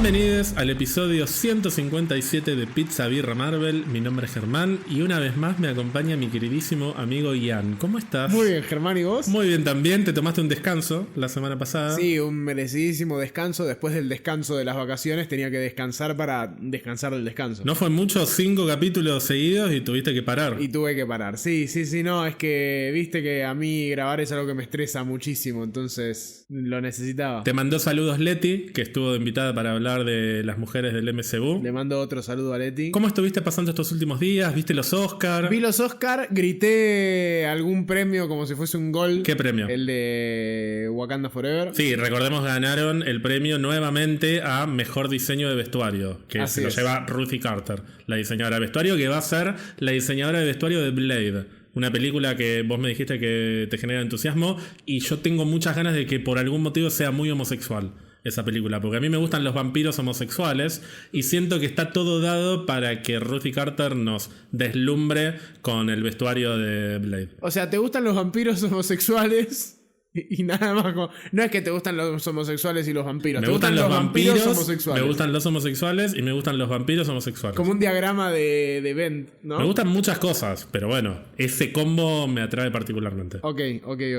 Bienvenidos al episodio 157 de Pizza Birra Marvel. Mi nombre es Germán y una vez más me acompaña mi queridísimo amigo Ian. ¿Cómo estás? Muy bien, Germán, ¿y vos? Muy bien también. ¿Te tomaste un descanso la semana pasada? Sí, un merecidísimo descanso. Después del descanso de las vacaciones tenía que descansar para descansar del descanso. No fue mucho, 5 capítulos seguidos y tuviste que parar. Y tuve que parar. Sí, no, es que viste que a mí grabar es algo que me estresa muchísimo, entonces lo necesitaba. Te mandó saludos Leti, que estuvo invitada para hablar de las mujeres del MCU. Le mando otro saludo a Leti. ¿Cómo estuviste pasando estos últimos días? ¿Viste los Oscar? Vi los Oscar, grité algún premio como si fuese un gol. ¿Qué premio? El de Wakanda Forever. Sí, recordemos ganaron el premio nuevamente a Mejor Diseño de Vestuario, que Así se lo es. lleva Ruthie Carter, la diseñadora de vestuario, que va a ser la diseñadora de vestuario de Blade. Una película que vos me dijiste que te genera entusiasmo y yo tengo muchas ganas de que por algún motivo sea muy homosexual esa película, porque a mí me gustan los vampiros homosexuales y siento que está todo dado para que Ruthie Carter nos deslumbre con el vestuario de Blade. O sea, ¿te gustan los vampiros homosexuales? Y nada más, no es que te gustan los homosexuales y los vampiros. Me te gustan los vampiros homosexuales. Me gustan los homosexuales y me gustan los vampiros homosexuales. Como un diagrama de Venn, ¿no? Me gustan muchas cosas, pero bueno, ese combo me atrae particularmente. Ok.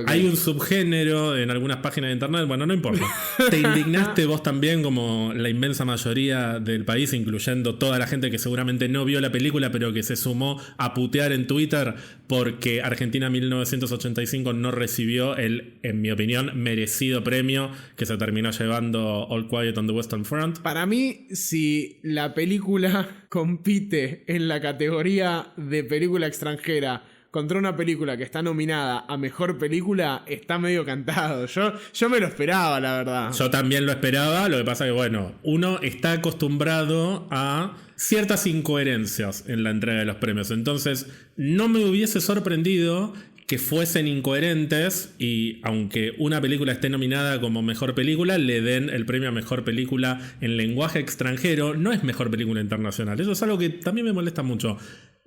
Hay un subgénero en algunas páginas de internet, bueno, no importa. Te indignaste vos también, como la inmensa mayoría del país, incluyendo toda la gente que seguramente no vio la película, pero que se sumó a putear en Twitter porque Argentina 1985 no recibió el, en mi opinión, merecido premio que se terminó llevando All Quiet on the Western Front. Para mí, si la película compite en la categoría de película extranjera contra una película que está nominada a Mejor Película, está medio cantado. Yo me lo esperaba, la verdad. Yo también lo esperaba, lo que pasa que, bueno, uno está acostumbrado a ciertas incoherencias en la entrega de los premios. Entonces, no me hubiese sorprendido que fuesen incoherentes y aunque una película esté nominada como mejor película, le den el premio a mejor película en lenguaje extranjero. No es mejor película internacional. Eso es algo que también me molesta mucho.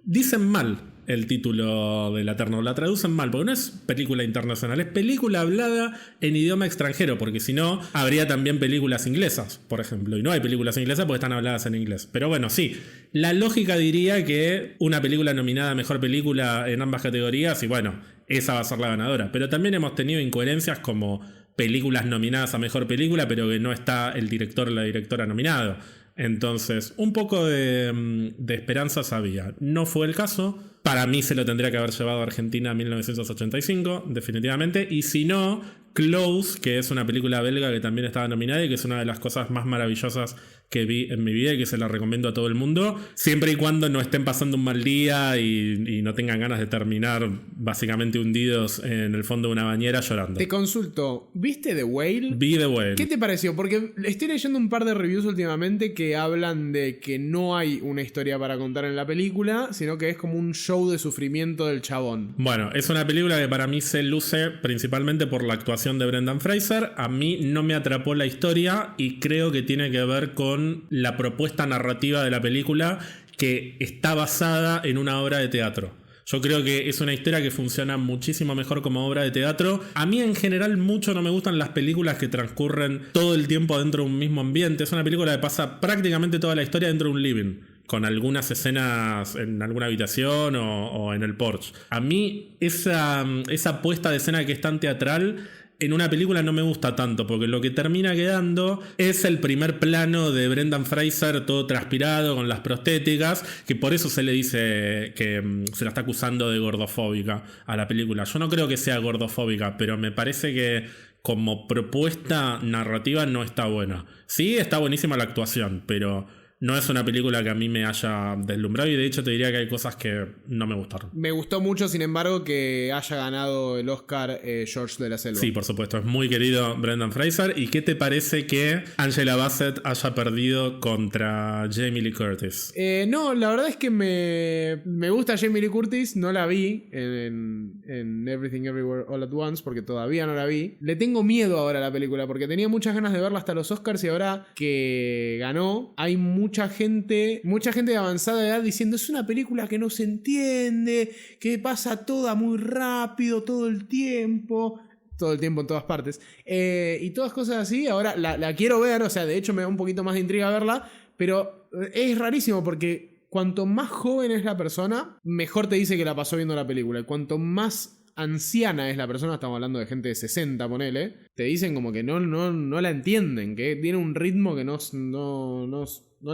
Dicen mal el título del Eterno, la traducen mal, porque no es película internacional, es película hablada en idioma extranjero, porque si no, habría también películas inglesas, por ejemplo, y no hay películas inglesas porque están habladas en inglés. Pero bueno, sí, la lógica diría que una película nominada a mejor película en ambas categorías, y bueno, esa va a ser la ganadora. Pero también hemos tenido incoherencias como películas nominadas a mejor película, pero que no está el director o la directora nominado. Entonces, un poco de esperanzas había. No fue el caso. Para mí se lo tendría que haber llevado a Argentina en 1985, definitivamente. Y si no, Close, que es una película belga que también estaba nominada y que es una de las cosas más maravillosas que vi en mi vida y que se la recomiendo a todo el mundo, siempre y cuando no estén pasando un mal día y no tengan ganas de terminar básicamente hundidos en el fondo de una bañera llorando. Te consulto, ¿viste The Whale? Vi The Whale. ¿Qué te pareció? Porque estoy leyendo un par de reviews últimamente que hablan de que no hay una historia para contar en la película, sino que es como un show de sufrimiento del chabón. Bueno, es una película que para mí se luce principalmente por la actuación de Brendan Fraser. A mí no me atrapó la historia y creo que tiene que ver con la propuesta narrativa de la película, que está basada en una obra de teatro. Yo creo que es una historia que funciona muchísimo mejor como obra de teatro. A mí en general mucho no me gustan las películas que transcurren todo el tiempo dentro de un mismo ambiente. Es una película que pasa prácticamente toda la historia dentro de un living, con algunas escenas en alguna habitación o en el porche. A mí esa puesta de escena que es tan teatral en una película no me gusta tanto, porque lo que termina quedando es el primer plano de Brendan Fraser todo transpirado con las prostéticas, que por eso se le dice que se la está acusando de gordofóbica a la película. Yo no creo que sea gordofóbica, pero me parece que como propuesta narrativa no está buena. Sí, está buenísima la actuación, pero no es una película que a mí me haya deslumbrado y de hecho te diría que hay cosas que no me gustaron. Me gustó mucho, sin embargo, que haya ganado el Oscar George de la Selva. Sí, por supuesto, es muy querido Brendan Fraser. ¿Y qué te parece que Angela Bassett haya perdido contra Jamie Lee Curtis? No, la verdad es que me gusta Jamie Lee Curtis, no la vi en Everything Everywhere All at Once porque todavía no la vi. Le tengo miedo ahora a la película porque tenía muchas ganas de verla hasta los Oscars y ahora que ganó hay mucha gente de avanzada edad diciendo es una película que no se entiende, que pasa toda muy rápido todo el tiempo. todo el tiempo en todas partes. Y todas cosas así. Ahora la quiero ver, o sea, de hecho me da un poquito más de intriga verla, pero es rarísimo porque cuanto más joven es la persona, mejor te dice que la pasó viendo la película. Y cuanto más anciana es la persona, estamos hablando de gente de 60, ponele, te dicen como que no la entienden, que tiene un ritmo que no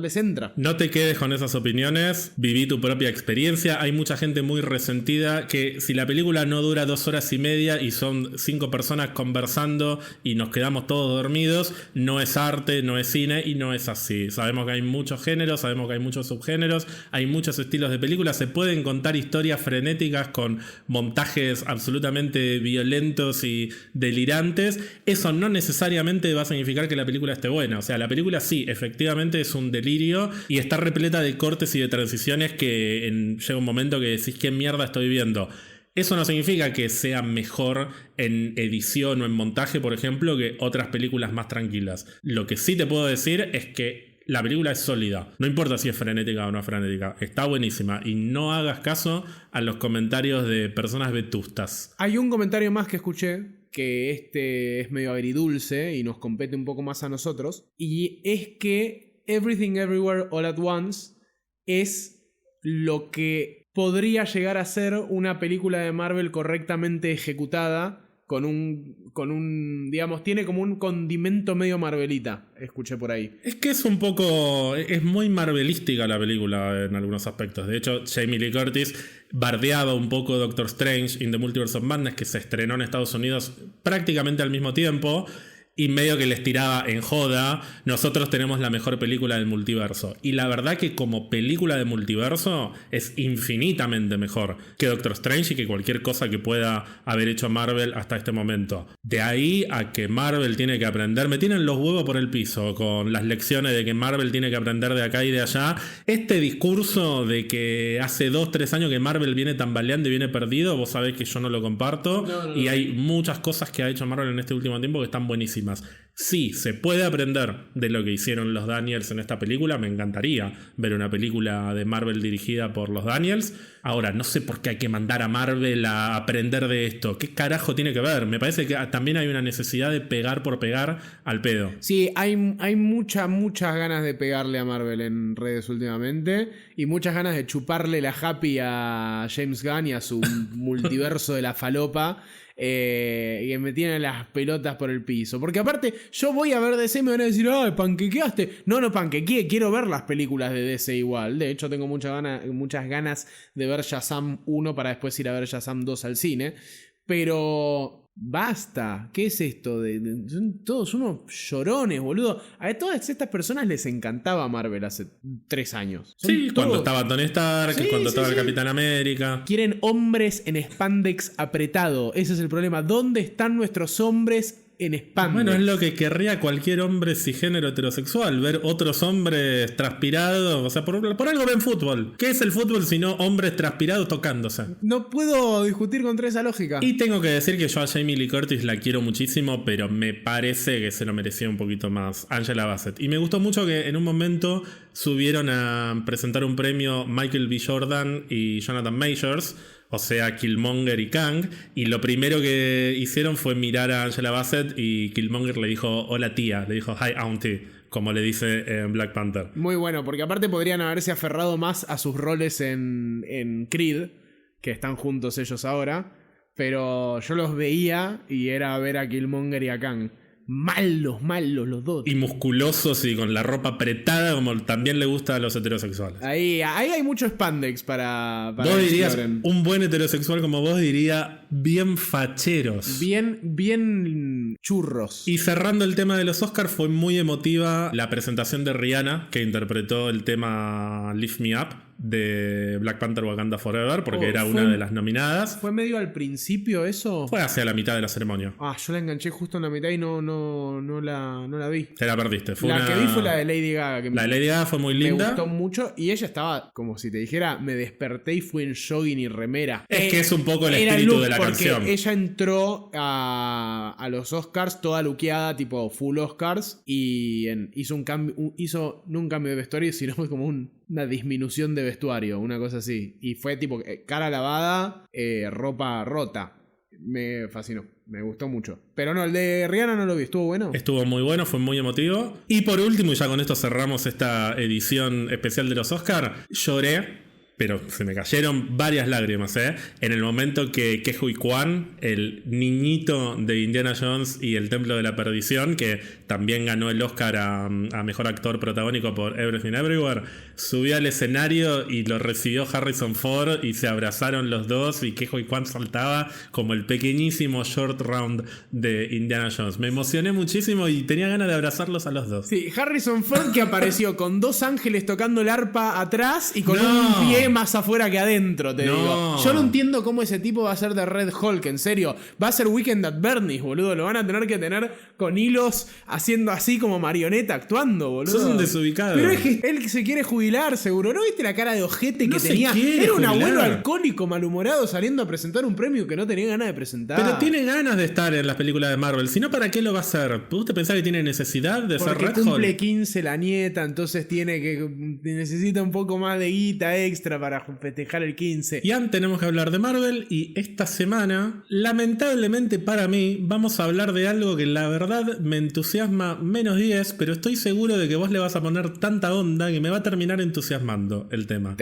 les entra. No te quedes con esas opiniones, viví tu propia experiencia. Hay mucha gente muy resentida que si la película no dura 2 horas y media y son 5 personas conversando y nos quedamos todos dormidos, no es arte, no es cine y no es así. Sabemos que hay muchos géneros, sabemos que hay muchos subgéneros, hay muchos estilos de películas, se pueden contar historias frenéticas con montajes absolutamente violentos y delirantes. Eso no necesariamente va a significar que la película esté buena. O sea, la película sí, efectivamente es un delirio y está repleta de cortes y de transiciones que llega un momento que decís qué mierda estoy viendo. Eso no significa que sea mejor en edición o en montaje, por ejemplo, que otras películas más tranquilas. Lo que sí te puedo decir es que la película es sólida. No importa si es frenética o no es frenética. Está buenísima. Y no hagas caso a los comentarios de personas vetustas. Hay un comentario más que escuché, que es medio agridulce y nos compete un poco más a nosotros. Y es que Everything Everywhere All at Once es lo que podría llegar a ser una película de Marvel correctamente ejecutada, con un digamos, tiene como un condimento medio Marvelita, escuché por ahí. Es que es muy marvelística la película en algunos aspectos. De hecho, Jamie Lee Curtis bardeaba un poco Doctor Strange in the Multiverse of Madness, que se estrenó en Estados Unidos prácticamente al mismo tiempo. Y medio que les tiraba en joda, nosotros tenemos la mejor película del multiverso. Y la verdad que como película de multiverso es infinitamente mejor que Doctor Strange y que cualquier cosa que pueda haber hecho Marvel hasta este momento. De ahí a que Marvel tiene que aprender, me tienen los huevos por el piso con las lecciones de que Marvel tiene que aprender de acá y de allá. Este discurso de que hace 2-3 años que Marvel viene tambaleando y viene perdido, vos sabés que yo no lo comparto. No. Y hay muchas cosas que ha hecho Marvel en este último tiempo que están buenísimas. Sí, se puede aprender de lo que hicieron los Daniels en esta película. Me encantaría ver una película de Marvel dirigida por los Daniels. Ahora, no sé por qué hay que mandar a Marvel a aprender de esto. ¿Qué carajo tiene que ver? Me parece que también hay una necesidad de pegar por pegar al pedo. Sí, hay muchas ganas de pegarle a Marvel en redes últimamente. Y muchas ganas de chuparle la happy a James Gunn y a su multiverso de la falopa. Y que me tienen las pelotas por el piso. Porque aparte, yo voy a ver DC y me van a decir, ¡ay, panquequeaste! No panquequeé, quiero ver las películas de DC igual. De hecho, tengo muchas ganas de ver Shazam 1 para después ir a ver Shazam 2 al cine. Pero basta, ¿qué es esto? Son todos unos llorones, boludo. A todas estas personas les encantaba Marvel hace 3 años. Sí, cuando estaba Tony Stark, cuando estaba el Capitán América. Quieren hombres en spandex apretado. Ese es el problema. ¿Dónde están nuestros hombres en spandex? Bueno, es lo que querría cualquier hombre cisgénero heterosexual. Ver otros hombres transpirados. O sea, por algo ven fútbol. ¿Qué es el fútbol sino hombres transpirados tocándose? No puedo discutir contra esa lógica. Y tengo que decir que yo a Jamie Lee Curtis la quiero muchísimo, pero me parece que se lo merecía un poquito más Angela Bassett. Y me gustó mucho que en un momento subieron a presentar un premio Michael B. Jordan y Jonathan Majors, o sea, Killmonger y Kang, y lo primero que hicieron fue mirar a Angela Bassett y Killmonger le dijo hola tía, le dijo hi auntie, como le dice en Black Panther. Muy bueno, porque aparte podrían haberse aferrado más a sus roles en Creed, que están juntos ellos ahora, pero yo los veía y era ver a Killmonger y a Kang. Malos los dos. Y musculosos y con la ropa apretada como también le gusta a los heterosexuales. Ahí hay mucho spandex para vos dirías, un buen heterosexual como vos diría bien facheros. Bien churros. Y cerrando el tema de los Oscars, fue muy emotiva la presentación de Rihanna, que interpretó el tema Lift Me Up de Black Panther Wakanda Forever, porque era una de las nominadas. ¿Fue medio al principio eso? Fue hacia la mitad de la ceremonia. Yo la enganché justo en la mitad y no la vi. Te la perdiste. Que vi fue la de Lady Gaga. La de Lady Gaga fue muy linda. Me gustó mucho y ella estaba, como si te dijera, me desperté y fui en jogging y remera. Es que es un poco el espíritu de la canción. Ella entró a los Oscars toda luqueada, tipo full Oscars, y hizo no un cambio de vestuario, sino como una disminución de vestuario, una cosa así. Y fue tipo cara lavada, ropa rota. me fascinó. Me gustó mucho. Pero no, el de Rihanna no lo vi. ¿Estuvo bueno? Estuvo muy bueno, fue muy emotivo. Y por último, y ya con esto cerramos esta edición especial de los Oscar, lloré. Pero se me cayeron varias lágrimas, en el momento que Ke Huy Quan, el niñito de Indiana Jones y el Templo de la Perdición, que también ganó el Oscar a Mejor Actor Protagónico por Everything Everywhere, subió al escenario y lo recibió Harrison Ford y se abrazaron los dos y Ke Huy Quan saltaba como el pequeñísimo short round de Indiana Jones. Me emocioné muchísimo y tenía ganas de abrazarlos a los dos. Sí, Harrison Ford que apareció con dos ángeles tocando el arpa atrás y con un pie más afuera que adentro, te digo. Yo no entiendo cómo ese tipo va a ser de Red Hulk, en serio. Va a ser Weekend at Bernie's, boludo. Lo van a tener que tener con hilos haciendo así como marioneta actuando, boludo. Sos un desubicado. Pero es que él se quiere jubilar, seguro. ¿No viste la cara de ojete que no tenía? Era un abuelo alcohólico malhumorado saliendo a presentar un premio que no tenía ganas de presentar. Pero tiene ganas de estar en las películas de Marvel. Si no, ¿para qué lo va a hacer? ¿Usted pensaba que tiene necesidad de ser Red Hulk? Porque cumple 15 la nieta, entonces necesita un poco más de guita extra para festejar el 15. Ya tenemos que hablar de Marvel y esta semana, lamentablemente para mí, vamos a hablar de algo que la verdad me entusiasma menos 10, pero estoy seguro de que vos le vas a poner tanta onda que me va a terminar entusiasmando el tema.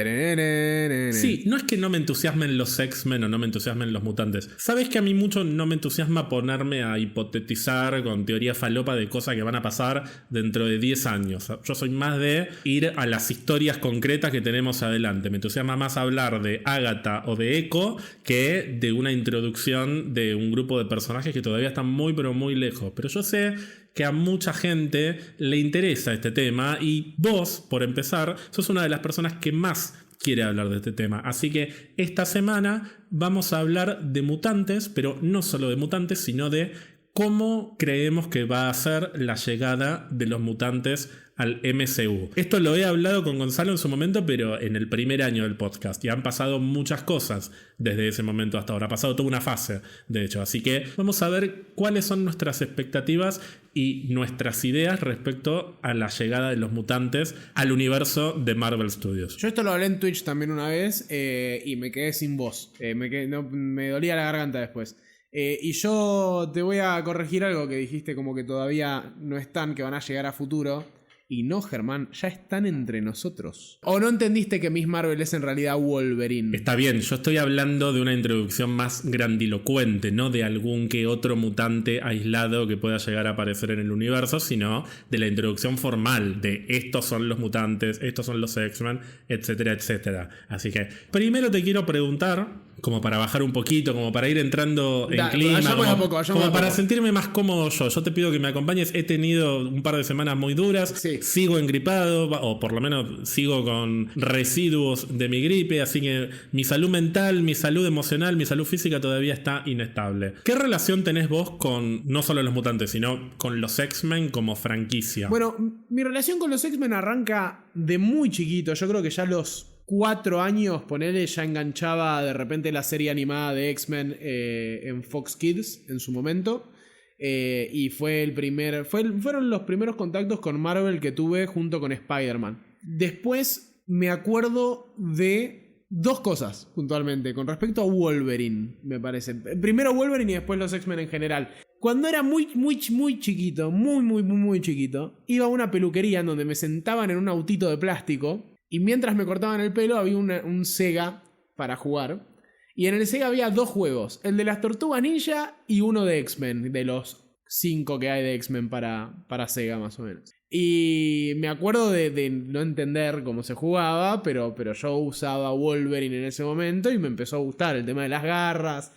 Sí, no es que no me entusiasmen los X-Men o no me entusiasmen los mutantes. Sabes que a mí mucho no me entusiasma ponerme a hipotetizar con teoría falopa de cosas que van a pasar dentro de 10 años. Yo soy más de ir a las historias concretas que tenemos adelante. Me entusiasma más hablar de Agatha o de Echo que de una introducción de un grupo de personajes que todavía están muy pero muy lejos. Pero yo sé que a mucha gente le interesa este tema y vos, por empezar, sos una de las personas que más quiere hablar de este tema. Así que esta semana vamos a hablar de mutantes, pero no solo de mutantes, sino de cómo creemos que va a ser la llegada de los mutantes al MCU. Esto lo he hablado con Gonzalo en su momento, pero en el primer año del podcast. Y han pasado muchas cosas desde ese momento hasta ahora. Ha pasado toda una fase, de hecho. Así que vamos a ver cuáles son nuestras expectativas y nuestras ideas respecto a la llegada de los mutantes al universo de Marvel Studios. Yo esto lo hablé en Twitch también una vez y me quedé sin voz. Me dolía la garganta después. Y yo te voy a corregir algo que dijiste, como que todavía no están, que van a llegar a futuro. Y no, Germán, ya están entre nosotros. ¿O no entendiste que Miss Marvel es en realidad Wolverine? Está bien, yo estoy hablando de una introducción más grandilocuente, no de algún que otro mutante aislado que pueda llegar a aparecer en el universo, sino de la introducción formal de estos son los mutantes, estos son los X-Men, etcétera, etcétera. Así que primero te quiero preguntar, como para bajar un poquito, como para ir entrando en clima, como para sentirme más cómodo yo. Yo te pido que me acompañes. He tenido un par de semanas muy duras. Sí. Sigo engripado, o por lo menos sigo con residuos de mi gripe, así que mi salud mental, mi salud emocional, mi salud física todavía está inestable. ¿Qué relación tenés vos con no solo los mutantes, sino con los X-Men como franquicia? Bueno, mi relación con los X-Men arranca de muy chiquito. Yo creo que ya los 4 años, ponele, ya enganchaba de repente la serie animada de X-Men en Fox Kids en su momento. Y fueron los primeros contactos con Marvel que tuve junto con Spider-Man. Después me acuerdo de 2 cosas puntualmente con respecto a Wolverine, me parece. Primero Wolverine y después los X-Men en general. Cuando era muy chiquito, muy chiquito, iba a una peluquería en donde me sentaban en un autito de plástico y mientras me cortaban el pelo había un Sega para jugar. Y en el Sega había 2 juegos, el de las Tortugas Ninja y uno de X-Men, de los 5 que hay de X-Men para Sega más o menos. Y me acuerdo de no entender cómo se jugaba, pero yo usaba Wolverine en ese momento y me empezó a gustar el tema de las garras,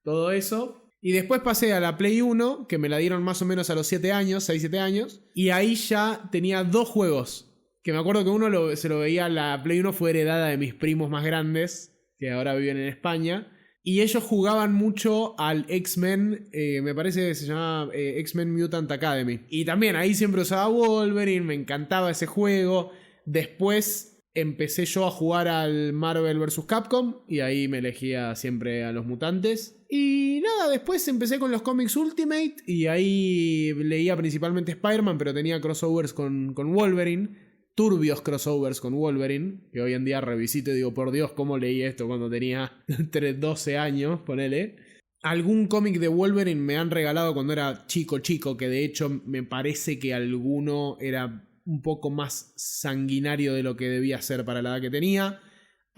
todo eso. Y después pasé a la Play 1, que me la dieron más o menos a los 7 años, 6-7 años, y ahí ya tenía 2 juegos, que me acuerdo que uno se lo veía, la Play 1 fue heredada de mis primos más grandes, que ahora viven en España, y ellos jugaban mucho al X-Men, me parece que se llamaba X-Men Mutant Academy. Y también ahí siempre usaba Wolverine, me encantaba ese juego. Después empecé yo a jugar al Marvel vs. Capcom, y ahí me elegía siempre a los mutantes. Y nada, después empecé con los cómics Ultimate, y ahí leía principalmente Spider-Man, pero tenía crossovers con Wolverine. Turbios crossovers con Wolverine, que hoy en día revisito y digo, por Dios, ¿cómo leí esto cuando tenía entre 12 años? Ponele. Algún cómic de Wolverine me han regalado cuando era chico, que de hecho me parece que alguno era un poco más sanguinario de lo que debía ser para la edad que tenía.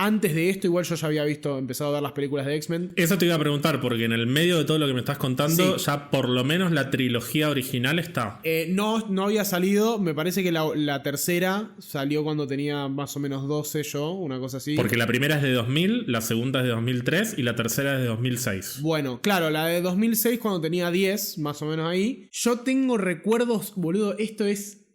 Antes de esto, igual yo ya había empezado a ver las películas de X-Men. Eso te iba a preguntar, porque en el medio de todo lo que me estás contando, sí, ya por lo menos la trilogía original está. No había salido, me parece que la tercera salió cuando tenía más o menos 12 yo, una cosa así. Porque la primera es de 2000, la segunda es de 2003 y la tercera es de 2006. Bueno, claro, la de 2006 cuando tenía 10, más o menos ahí. Yo tengo recuerdos, boludo, esto es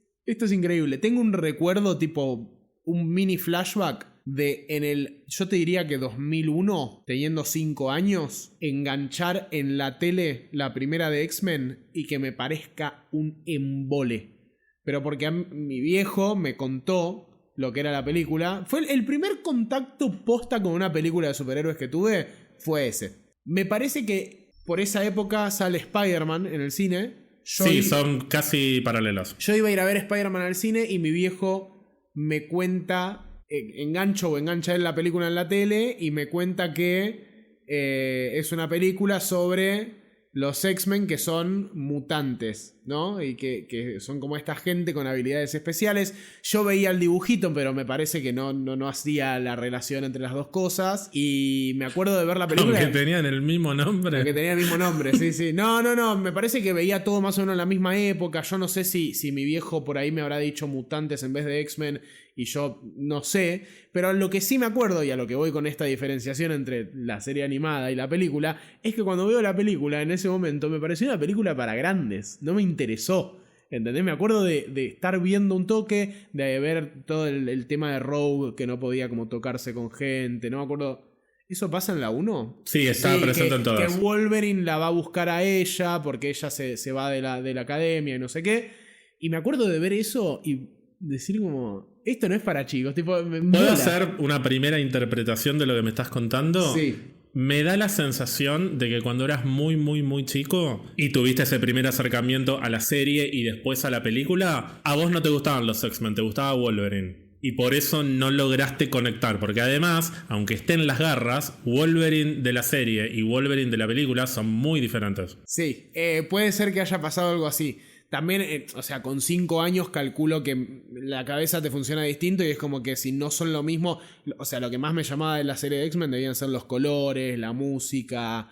increíble. Tengo un recuerdo tipo un mini flashback yo te diría que 2001, teniendo 5 años, enganchar en la tele la primera de X-Men y que me parezca un embole. Pero porque mi viejo me contó lo que era la película. Fue el primer contacto posta con una película de superhéroes que tuve, fue ese. Me parece que por esa época sale Spider-Man en el cine. Sí, son casi paralelos. Yo iba a ir a ver Spider-Man al cine y mi viejo me cuenta... engancha él la película en la tele y me cuenta que es una película sobre los X-Men que son mutantes, ¿no? Y que son como esta gente con habilidades especiales. Yo veía el dibujito, pero me parece que no hacía la relación entre las dos cosas. Y me acuerdo de ver la película... Aunque tenían el mismo nombre. Aunque tenían el mismo nombre, sí. No, me parece que veía todo más o menos en la misma época. Yo no sé si mi viejo por ahí me habrá dicho mutantes en vez de X-Men y yo no sé. Pero lo que sí me acuerdo, y a lo que voy con esta diferenciación entre la serie animada y la película, es que cuando veo la película en ese momento me pareció una película para grandes. No me interesó. ¿Entendés? Me acuerdo de estar viendo un toque, de ver todo el tema de Rogue, que no podía como tocarse con gente. No me acuerdo... ¿Eso pasa en la 1? Sí, está presente en todas. Que Wolverine la va a buscar a ella porque ella se va de la academia y no sé qué. Y me acuerdo de ver eso y decir como... Esto no es para chicos. Tipo, ¿puedo hacer una primera interpretación de lo que me estás contando? Sí. Me da la sensación de que cuando eras muy, muy, muy chico y tuviste ese primer acercamiento a la serie y después a la película, a vos no te gustaban los X-Men, te gustaba Wolverine. Y por eso no lograste conectar. Porque además, aunque estén las garras, Wolverine de la serie y Wolverine de la película son muy diferentes. Sí, puede ser que haya pasado algo así. También, o sea, con 5 años calculo que la cabeza te funciona distinto y es como que si no son lo mismo... O sea, lo que más me llamaba de la serie de X-Men debían ser los colores, la música,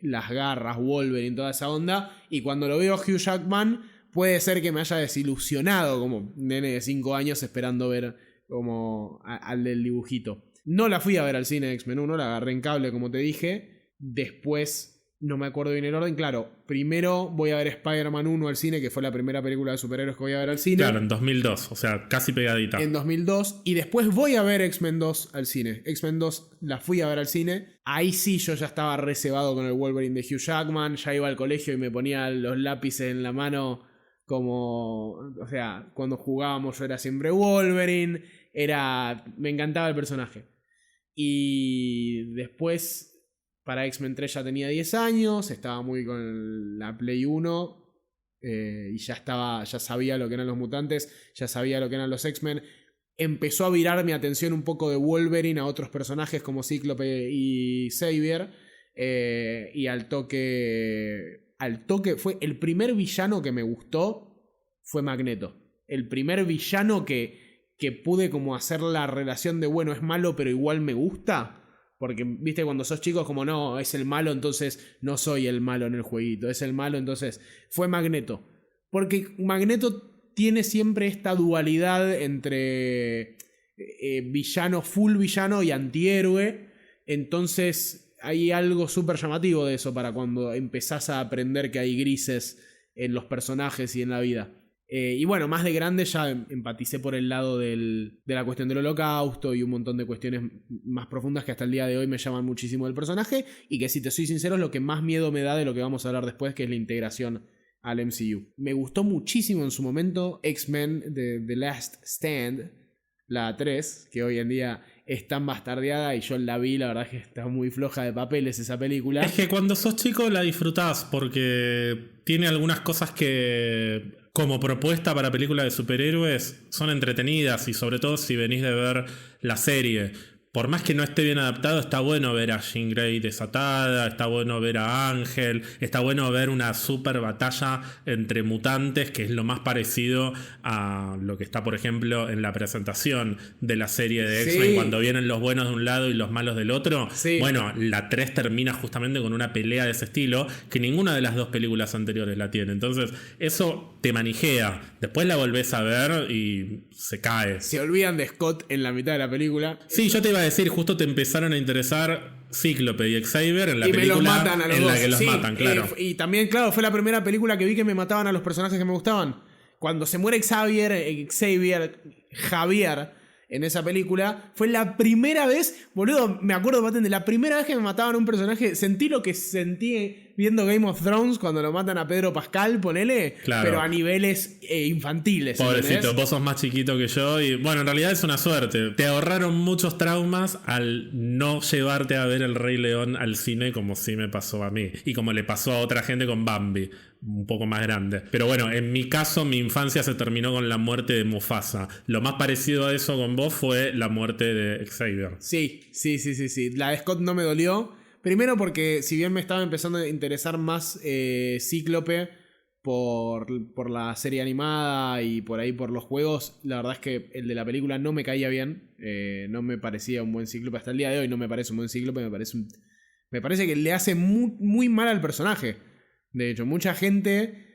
las garras, Wolverine, toda esa onda. Y cuando lo veo Hugh Jackman... Puede ser que me haya desilusionado como nene de 5 años esperando ver como al del dibujito. No la fui a ver al cine de X-Men 1, la agarré en cable como te dije. Después, no me acuerdo bien el orden, claro. Primero voy a ver Spider-Man 1 al cine, que fue la primera película de superhéroes que voy a ver al cine. Claro, en 2002, o sea, casi pegadita. En 2002, y después voy a ver X-Men 2 al cine. X-Men 2 la fui a ver al cine. Ahí sí yo ya estaba reservado con el Wolverine de Hugh Jackman, ya iba al colegio y me ponía los lápices en la mano... Como, o sea, cuando jugábamos yo era siempre Wolverine, me encantaba el personaje. Y después, para X-Men 3 ya tenía 10 años, estaba muy con la Play 1 y ya sabía lo que eran los mutantes, ya sabía lo que eran los X-Men. Empezó a virar mi atención un poco de Wolverine a otros personajes como Cíclope y Xavier, y al toque fue el primer villano que me gustó fue Magneto. El primer villano que pude como hacer la relación de bueno, es malo pero igual me gusta. Porque viste cuando sos chico es como no, es el malo, entonces no soy el malo en el jueguito, es el malo, entonces fue Magneto. Porque Magneto tiene siempre esta dualidad entre villano, full villano y antihéroe. Entonces hay algo súper llamativo de eso para cuando empezás a aprender que hay grises en los personajes y en la vida. Y bueno, más de grande ya empaticé por el lado de la cuestión del holocausto y un montón de cuestiones más profundas que hasta el día de hoy me llaman muchísimo del personaje y que si te soy sincero es lo que más miedo me da de lo que vamos a hablar después, que es la integración al MCU. Me gustó muchísimo en su momento X-Men The Last Stand, la 3, que hoy en día es tan bastardeada y yo la vi, la verdad es que está muy floja de papeles esa película. Es que cuando sos chico la disfrutás porque tiene algunas cosas que como propuesta para películas de superhéroes son entretenidas y sobre todo si venís de ver la serie. por más que no esté bien adaptado, está bueno ver a Jean Grey desatada, está bueno ver a Ángel, está bueno ver una super batalla entre mutantes, que es lo más parecido a lo que está, por ejemplo, en la presentación de la serie de X-Men, cuando vienen los buenos de un lado y los malos del otro. Sí. Bueno, la 3 termina justamente con una pelea de ese estilo, que ninguna de las 2 películas anteriores la tiene. Entonces, eso te manijea. Después la volvés a ver y se cae. Se olvidan de Scott en la mitad de la película. Sí, yo te iba a decir, justo te empezaron a interesar Cíclope y Xavier en la película me los matan a los en dos. la que los matan, claro. Y también, claro, fue la primera película que vi que me mataban a los personajes que me gustaban. Cuando se muere Xavier, Javier, en esa película, fue la primera vez, boludo, me acuerdo patente, la primera vez que me mataban a un personaje, sentí lo que sentí viendo Game of Thrones cuando lo matan a Pedro Pascal, ponele, claro, pero a niveles infantiles. Pobrecito, ¿entendés? vos sos más chiquito que yo y bueno, en realidad es una suerte. Te ahorraron muchos traumas al no llevarte a ver El Rey León al cine, como sí me pasó a mí y como le pasó a otra gente con Bambi, un poco más grande. Pero bueno, en mi caso mi infancia se terminó con la muerte de Mufasa. Lo más parecido a eso con vos fue la muerte de Xavier. Sí. La de Scott no me dolió. Primero porque si bien me estaba empezando a interesar más Cíclope por la serie animada y por ahí por los juegos, la verdad es que el de la película no me caía bien. No me parecía un buen Cíclope. Hasta el día de hoy no me parece un buen Cíclope. Me parece que le hace muy mal al personaje. De hecho, mucha gente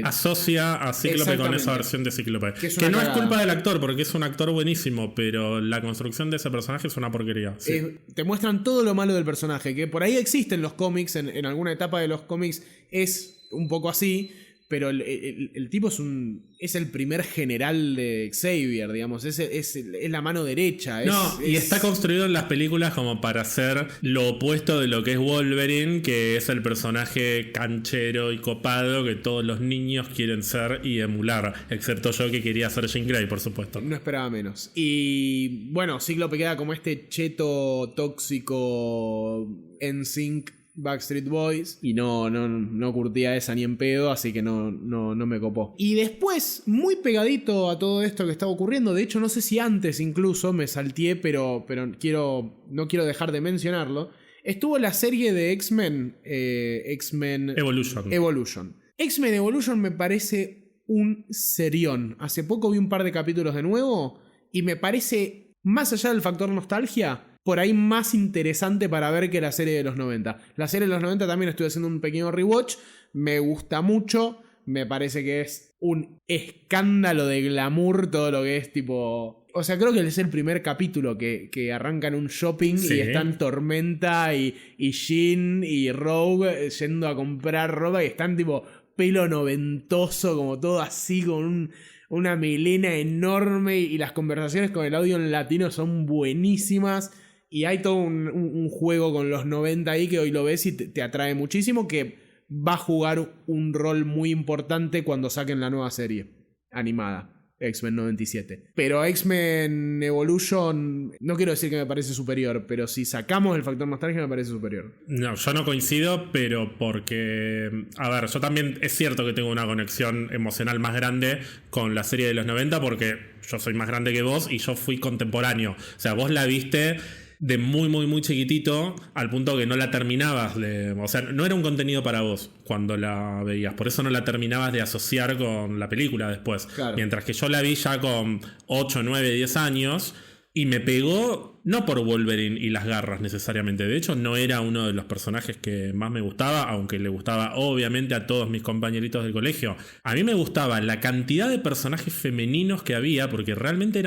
asocia a Cíclope con esa versión de Cíclope. Que no es culpa del actor, porque es un actor buenísimo, pero la construcción de ese personaje es una porquería. Sí. Te muestran todo lo malo del personaje, que por ahí existe en los cómics, en alguna etapa de los cómics es un poco así, pero el tipo es el primer general de Xavier, digamos, es la mano derecha. Y está construido en las películas como para ser lo opuesto de lo que es Wolverine, que es el personaje canchero y copado que todos los niños quieren ser y emular, excepto yo que quería ser Jean Grey, por supuesto. No esperaba menos. Y bueno, Cíclope queda como este cheto tóxico NSYNC Backstreet Boys y no curtía esa ni en pedo, así que no me copó. Y después, muy pegadito a todo esto que estaba ocurriendo, de hecho no sé si antes incluso me salteé, pero no quiero dejar de mencionarlo, estuvo la serie de X-Men Evolution. X-Men Evolution me parece un serión. Hace poco vi un par de capítulos de nuevo y me parece, más allá del factor nostalgia, por ahí más interesante para ver que la serie de los 90. La serie de los 90 también estoy haciendo un pequeño rewatch. Me gusta mucho. Me parece que es un escándalo de glamour todo lo que es tipo... O sea, creo que es el primer capítulo que arranca en un shopping y están Tormenta y Jean y Rogue yendo a comprar ropa y están tipo pelo noventoso, como todo así con una melena enorme y las conversaciones con el audio en latino son buenísimas. Y hay todo un juego con los 90 ahí que hoy lo ves y te atrae muchísimo, que va a jugar un rol muy importante cuando saquen la nueva serie animada, X-Men 97. Pero X-Men Evolution, no quiero decir que me parece superior, pero si sacamos el factor nostalgia me parece superior. No, yo no coincido, pero porque... A ver, yo también es cierto que tengo una conexión emocional más grande con la serie de los 90 porque yo soy más grande que vos y yo fui contemporáneo. O sea, vos la viste de muy chiquitito al punto que no la terminabas o sea, no era un contenido para vos cuando la veías, por eso no la terminabas de asociar con la película después. Claro. Mientras que yo la vi ya con 8, 9, 10 años y me pegó no por Wolverine y las garras necesariamente, de hecho no era uno de los personajes que más me gustaba, aunque le gustaba obviamente a todos mis compañeritos del colegio. A mí me gustaba la cantidad de personajes femeninos que había, porque realmente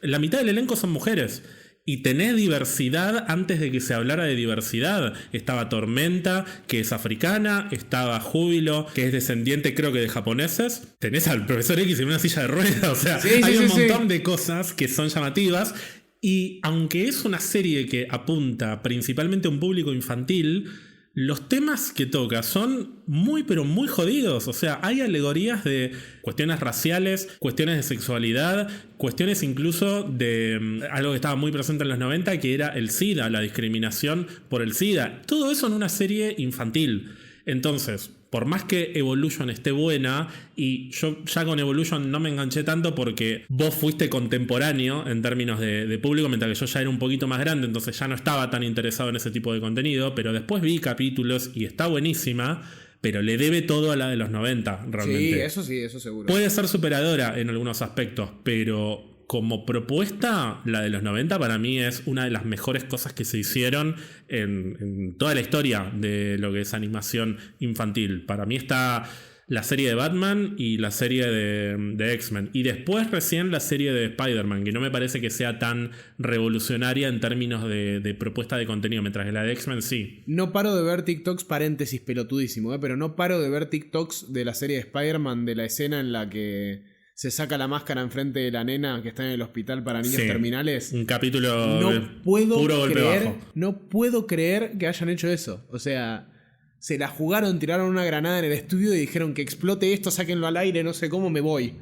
la mitad del elenco son mujeres. Y tenés diversidad antes de que se hablara de diversidad. Estaba Tormenta, que es africana. Estaba Júbilo, que es descendiente creo que de japoneses. Tenés al Profesor X en una silla de ruedas. O sea, hay un montón de cosas que son llamativas. Y aunque es una serie que apunta principalmente a un público infantil, los temas que toca son muy pero muy jodidos. O sea, hay alegorías de cuestiones raciales, cuestiones de sexualidad, cuestiones incluso de algo que estaba muy presente en los 90, que era el SIDA, la discriminación por el SIDA. Todo eso en una serie infantil. Entonces, por más que Evolution esté buena, y yo ya con Evolution no me enganché tanto porque vos fuiste contemporáneo en términos de público, mientras que yo ya era un poquito más grande, entonces ya no estaba tan interesado en ese tipo de contenido, pero después vi capítulos y está buenísima, pero le debe todo a la de los 90, realmente. Sí, eso seguro. Puede ser superadora en algunos aspectos, pero como propuesta, la de los 90 para mí es una de las mejores cosas que se hicieron en toda la historia de lo que es animación infantil. Para mí está la serie de Batman y la serie de X-Men. Y después recién la serie de Spider-Man, que no me parece que sea tan revolucionaria en términos de propuesta de contenido, mientras que la de X-Men sí. No paro de ver TikToks, paréntesis pelotudísimo, pero no paro de ver TikToks de la serie de Spider-Man, de la escena en la que se saca la máscara enfrente de la nena que está en el hospital para niños terminales. Un capítulo puro golpe bajo. No puedo creer que hayan hecho eso. O sea, se la jugaron, tiraron una granada en el estudio y dijeron que explote esto, sáquenlo al aire, no sé cómo, me voy.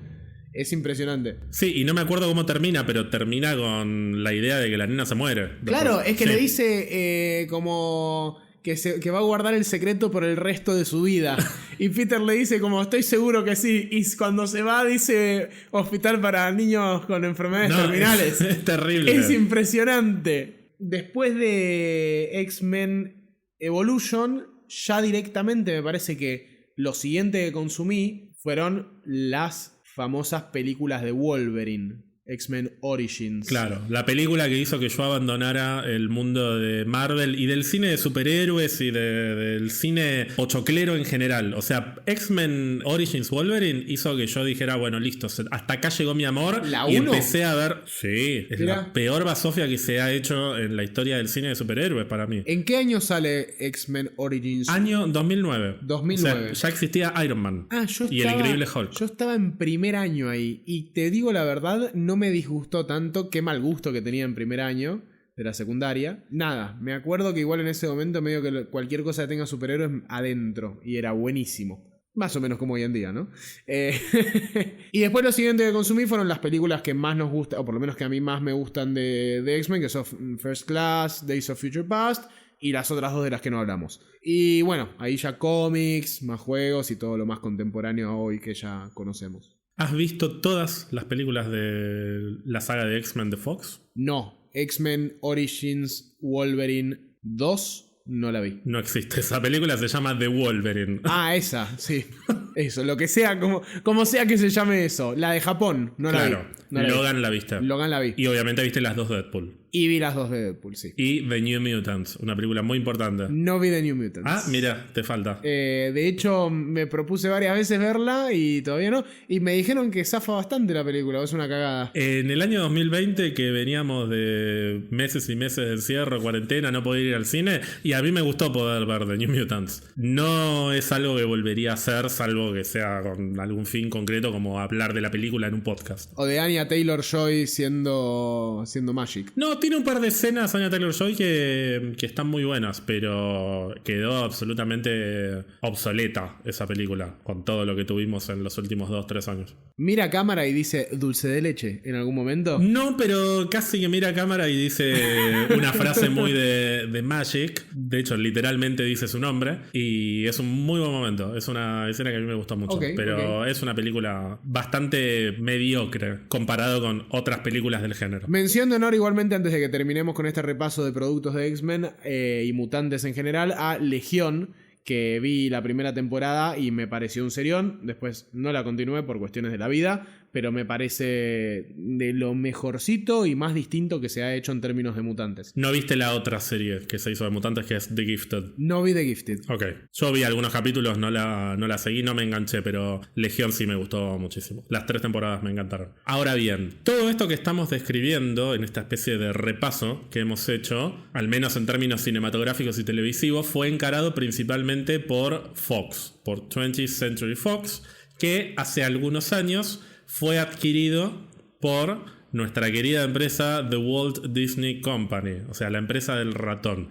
Es impresionante. Sí, y no me acuerdo cómo termina, pero termina con la idea de que la nena se muere. Claro, es que le dice como que va a guardar el secreto por el resto de su vida. Y Peter le dice como, estoy seguro que sí. Y cuando se va dice hospital para niños con enfermedades terminales. Es terrible. Es impresionante. Después de X-Men Evolution, ya directamente me parece que lo siguiente que consumí fueron las famosas películas de Wolverine. X-Men Origins. Claro, la película que hizo que yo abandonara el mundo de Marvel y del cine de superhéroes y del cine pochoclero en general. O sea, X-Men Origins Wolverine hizo que yo dijera, bueno, listo, hasta acá llegó mi amor. ¿La y 1? empecé a ver, sí, es la peor basofia que se ha hecho en la historia del cine de superhéroes para mí. ¿En qué año sale X-Men Origins? Año 2009. 2009. O sea, ya existía Iron Man y el Increíble Hulk. Yo estaba en primer año ahí y te digo la verdad, no me disgustó tanto. Qué mal gusto que tenía en primer año de la secundaria. Nada, me acuerdo que igual en ese momento medio que cualquier cosa que tenga superhéroes adentro y era buenísimo. Más o menos como hoy en día, ¿no? Y después lo siguiente que consumí fueron las películas que más nos gustan, o por lo menos que a mí más me gustan de X-Men, que son First Class, Days of Future Past y las otras dos de las que no hablamos. Y bueno, ahí ya cómics, más juegos y todo lo más contemporáneo hoy que ya conocemos. ¿Has visto todas las películas de la saga de X-Men de Fox? No, X-Men Origins Wolverine 2 no la vi. No existe, esa película se llama The Wolverine. Ah, esa, sí. Eso, lo que sea, como sea que se llame eso. La de Japón, no la vi. No Logan la viste. Logan la vi. Y obviamente viste las dos de Deadpool. Y vi las dos de Deadpool, sí. Y The New Mutants, una película muy importante. No vi The New Mutants. Ah, mira, te falta. De hecho, me propuse varias veces verla y todavía no. Y me dijeron que zafa bastante la película, es una cagada. En el año 2020, que veníamos de meses y meses de encierro, cuarentena, no poder ir al cine, y a mí me gustó poder ver The New Mutants. No es algo que volvería a hacer, salvo que sea con algún fin concreto, como hablar de la película en un podcast. O de Anya Taylor-Joy siendo Magic. No, tiene un par de escenas Anya Taylor-Joy que están muy buenas, pero quedó absolutamente obsoleta esa película con todo lo que tuvimos en los últimos 2-3 años. ¿Mira a cámara y dice dulce de leche en algún momento? No, pero casi que mira a cámara y dice una frase muy de Magic. De hecho, literalmente dice su nombre. Y es un muy buen momento. Es una escena que a mí me gustó mucho. Pero es una película bastante mediocre comparado con otras películas del género. Mención de honor igualmente antes de que terminemos con este repaso de productos de X-Men y mutantes en general a Legión, que vi la primera temporada y me pareció un serión. Después no la continué por cuestiones de la vida, pero me parece de lo mejorcito y más distinto que se ha hecho en términos de mutantes. ¿No viste la otra serie que se hizo de mutantes, que es The Gifted? No vi The Gifted. Ok. Yo vi algunos capítulos, no la seguí, no me enganché, pero Legión sí me gustó muchísimo. Las 3 temporadas me encantaron. Ahora bien, todo esto que estamos describiendo en esta especie de repaso que hemos hecho, al menos en términos cinematográficos y televisivos, fue encarado principalmente por Fox, por 20th Century Fox, que hace algunos años fue adquirido por nuestra querida empresa The Walt Disney Company, o sea, la empresa del ratón.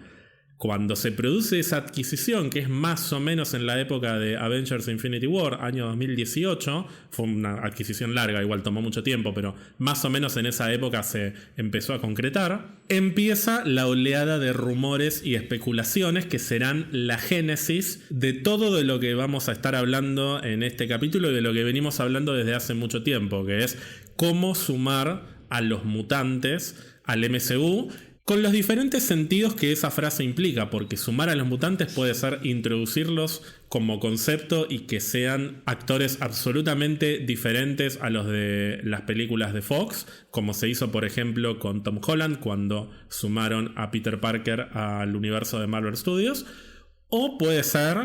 Cuando se produce esa adquisición, que es más o menos en la época de Avengers Infinity War, año 2018, fue una adquisición larga, igual tomó mucho tiempo, pero más o menos en esa época se empezó a concretar, empieza la oleada de rumores y especulaciones que serán la génesis de todo de lo que vamos a estar hablando en este capítulo y de lo que venimos hablando desde hace mucho tiempo, que es cómo sumar a los mutantes al MCU, con los diferentes sentidos que esa frase implica, porque sumar a los mutantes puede ser introducirlos como concepto y que sean actores absolutamente diferentes a los de las películas de Fox, como se hizo por ejemplo con Tom Holland cuando sumaron a Peter Parker al universo de Marvel Studios, o puede ser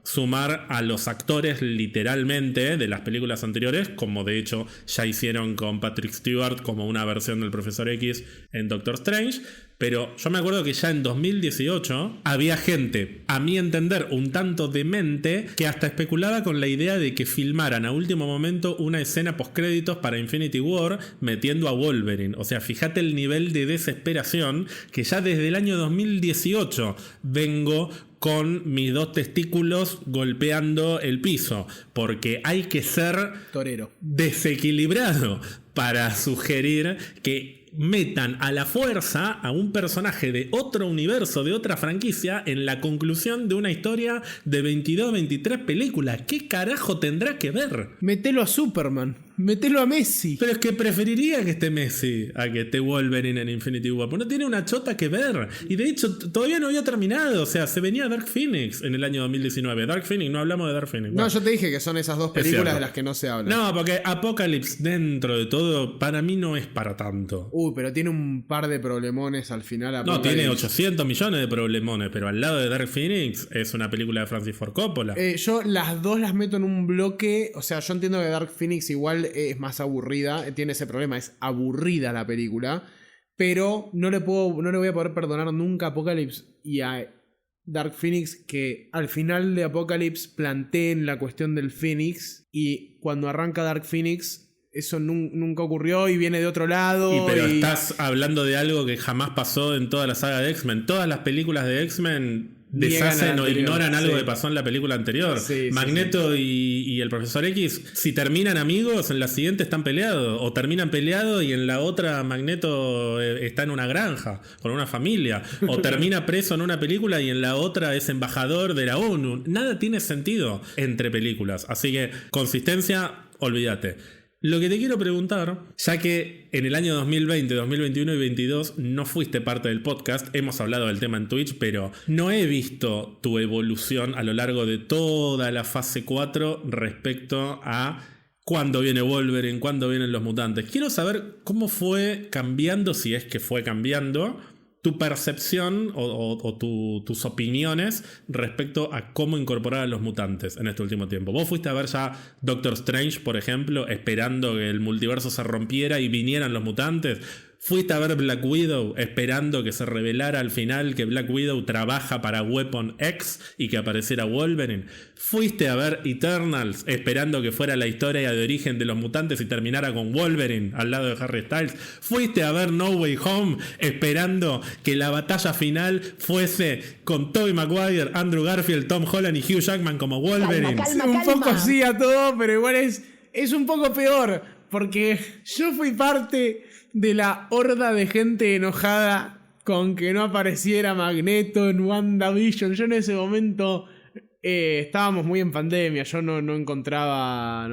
sumar a los actores literalmente de las películas anteriores, como de hecho ya hicieron con Patrick Stewart como una versión del Profesor X en Doctor Strange. Pero yo me acuerdo que ya en 2018 había gente, a mi entender, un tanto demente, que hasta especulaba con la idea de que filmaran a último momento una escena postcréditos para Infinity War metiendo a Wolverine. O sea, fíjate el nivel de desesperación que ya desde el año 2018 vengo con mis 2 testículos golpeando el piso, porque hay que ser torero desequilibrado para sugerir que metan a la fuerza a un personaje de otro universo, de otra franquicia, en la conclusión de una historia de 22, 23 películas. ¿Qué carajo tendrá que ver? Metelo a Superman, metelo a Messi. Pero es que preferiría que esté Messi a que esté Wolverine en Infinity War, porque no tiene una chota que ver. Y de hecho todavía no había terminado, o sea, se venía Dark Phoenix en el año 2019. Dark Phoenix, no hablamos de Dark Phoenix. No, yo te dije que son esas 2 películas de las que no se habla. No, porque Apocalypse, dentro de todo, para mí no es para tanto. Pero tiene un par de problemones al final. No, tiene 800 millones de problemones, pero al lado de Dark Phoenix es una película de Francis Ford Coppola. Yo las 2 las meto en un bloque. O sea, yo entiendo que Dark Phoenix igual es más aburrida, tiene ese problema, es aburrida la película, pero no le voy a poder perdonar nunca a Apocalypse y a Dark Phoenix que al final de Apocalypse planteen la cuestión del Phoenix y cuando arranca Dark Phoenix eso nunca ocurrió y viene de otro lado. Pero estás hablando de algo que jamás pasó en toda la saga de X-Men. Todas las películas de X-Men deshacen o ignoran algo que pasó en la película anterior. Magneto y el Profesor X, si terminan amigos, en la siguiente están peleados. O terminan peleados y en la otra Magneto está en una granja con una familia. O termina preso en una película y en la otra es embajador de la ONU. Nada tiene sentido entre películas. Así que consistencia, olvídate. Lo que te quiero preguntar, ya que en el año 2020, 2021 y 2022 no fuiste parte del podcast, hemos hablado del tema en Twitch, pero no he visto tu evolución a lo largo de toda la fase 4 respecto a cuándo viene Wolverine, cuándo vienen los mutantes. Quiero saber cómo fue cambiando, si es que fue cambiando, tu percepción o tus opiniones respecto a cómo incorporar a los mutantes en este último tiempo. Vos fuiste a ver ya Doctor Strange, por ejemplo, esperando que el multiverso se rompiera y vinieran los mutantes. Fuiste a ver Black Widow esperando que se revelara al final que Black Widow trabaja para Weapon X y que apareciera Wolverine. Fuiste a ver Eternals esperando que fuera la historia de origen de los mutantes y terminara con Wolverine al lado de Harry Styles. Fuiste a ver No Way Home esperando que la batalla final fuese con Tobey Maguire, Andrew Garfield, Tom Holland y Hugh Jackman como Wolverine. Calma. Un poco así a todo, pero igual es un poco peor porque yo fui parte de la horda de gente enojada con que no apareciera Magneto en WandaVision. Yo en ese momento estábamos muy en pandemia. Yo no encontraba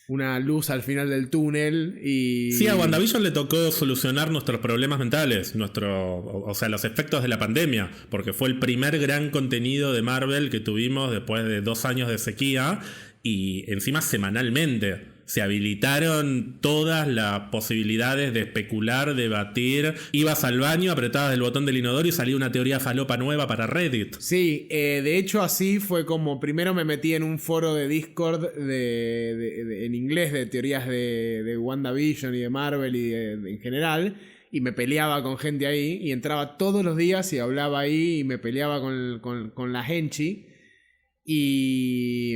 una luz al final del túnel. Y sí, a WandaVision le tocó solucionar nuestros problemas mentales, o sea, los efectos de la pandemia, porque fue el primer gran contenido de Marvel que tuvimos después de 2 años de sequía y encima semanalmente. Se habilitaron todas las posibilidades de especular, debatir. Ibas al baño, apretabas el botón del inodoro y salía una teoría falopa nueva para Reddit. Sí, de hecho así fue como primero me metí en un foro de Discord en inglés de teorías de WandaVision y de Marvel y en general. Y me peleaba con gente ahí y entraba todos los días y hablaba ahí y me peleaba con la Henchi. Y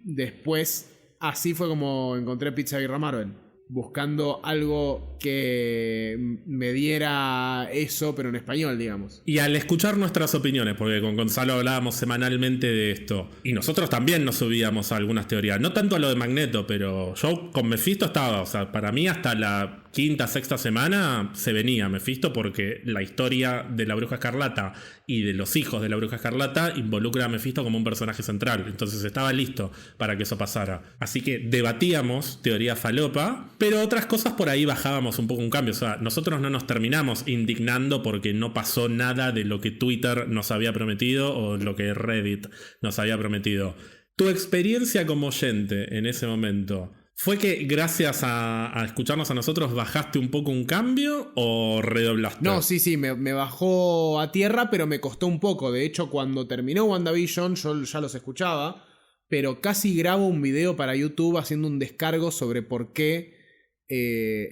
después... Así fue como encontré Pizza Guerra Marvel. buscando algo que me diera eso, pero en español, digamos. Y al escuchar nuestras opiniones, porque con Gonzalo hablábamos semanalmente de esto, y nosotros también nos subíamos a algunas teorías, no tanto a lo de Magneto, pero yo con Mephisto estaba, o sea, para mí hasta la quinta, sexta semana se venía Mephisto, porque la historia de la Bruja Escarlata y de los hijos de la Bruja Escarlata involucra a Mephisto como un personaje central, entonces estaba listo para que eso pasara. Así que debatíamos teoría falopa, pero otras cosas por ahí bajábamos un poco un cambio. O sea, nosotros no nos terminamos indignando porque no pasó nada de lo que Twitter nos había prometido o lo que Reddit nos había prometido. Tu experiencia como oyente en ese momento, ¿fue que gracias a escucharnos a nosotros bajaste un poco un cambio o redoblaste? No, sí, me bajó a tierra, pero me costó un poco. De hecho, cuando terminó WandaVision, yo ya los escuchaba, pero casi grabo un video para YouTube haciendo un descargo sobre por qué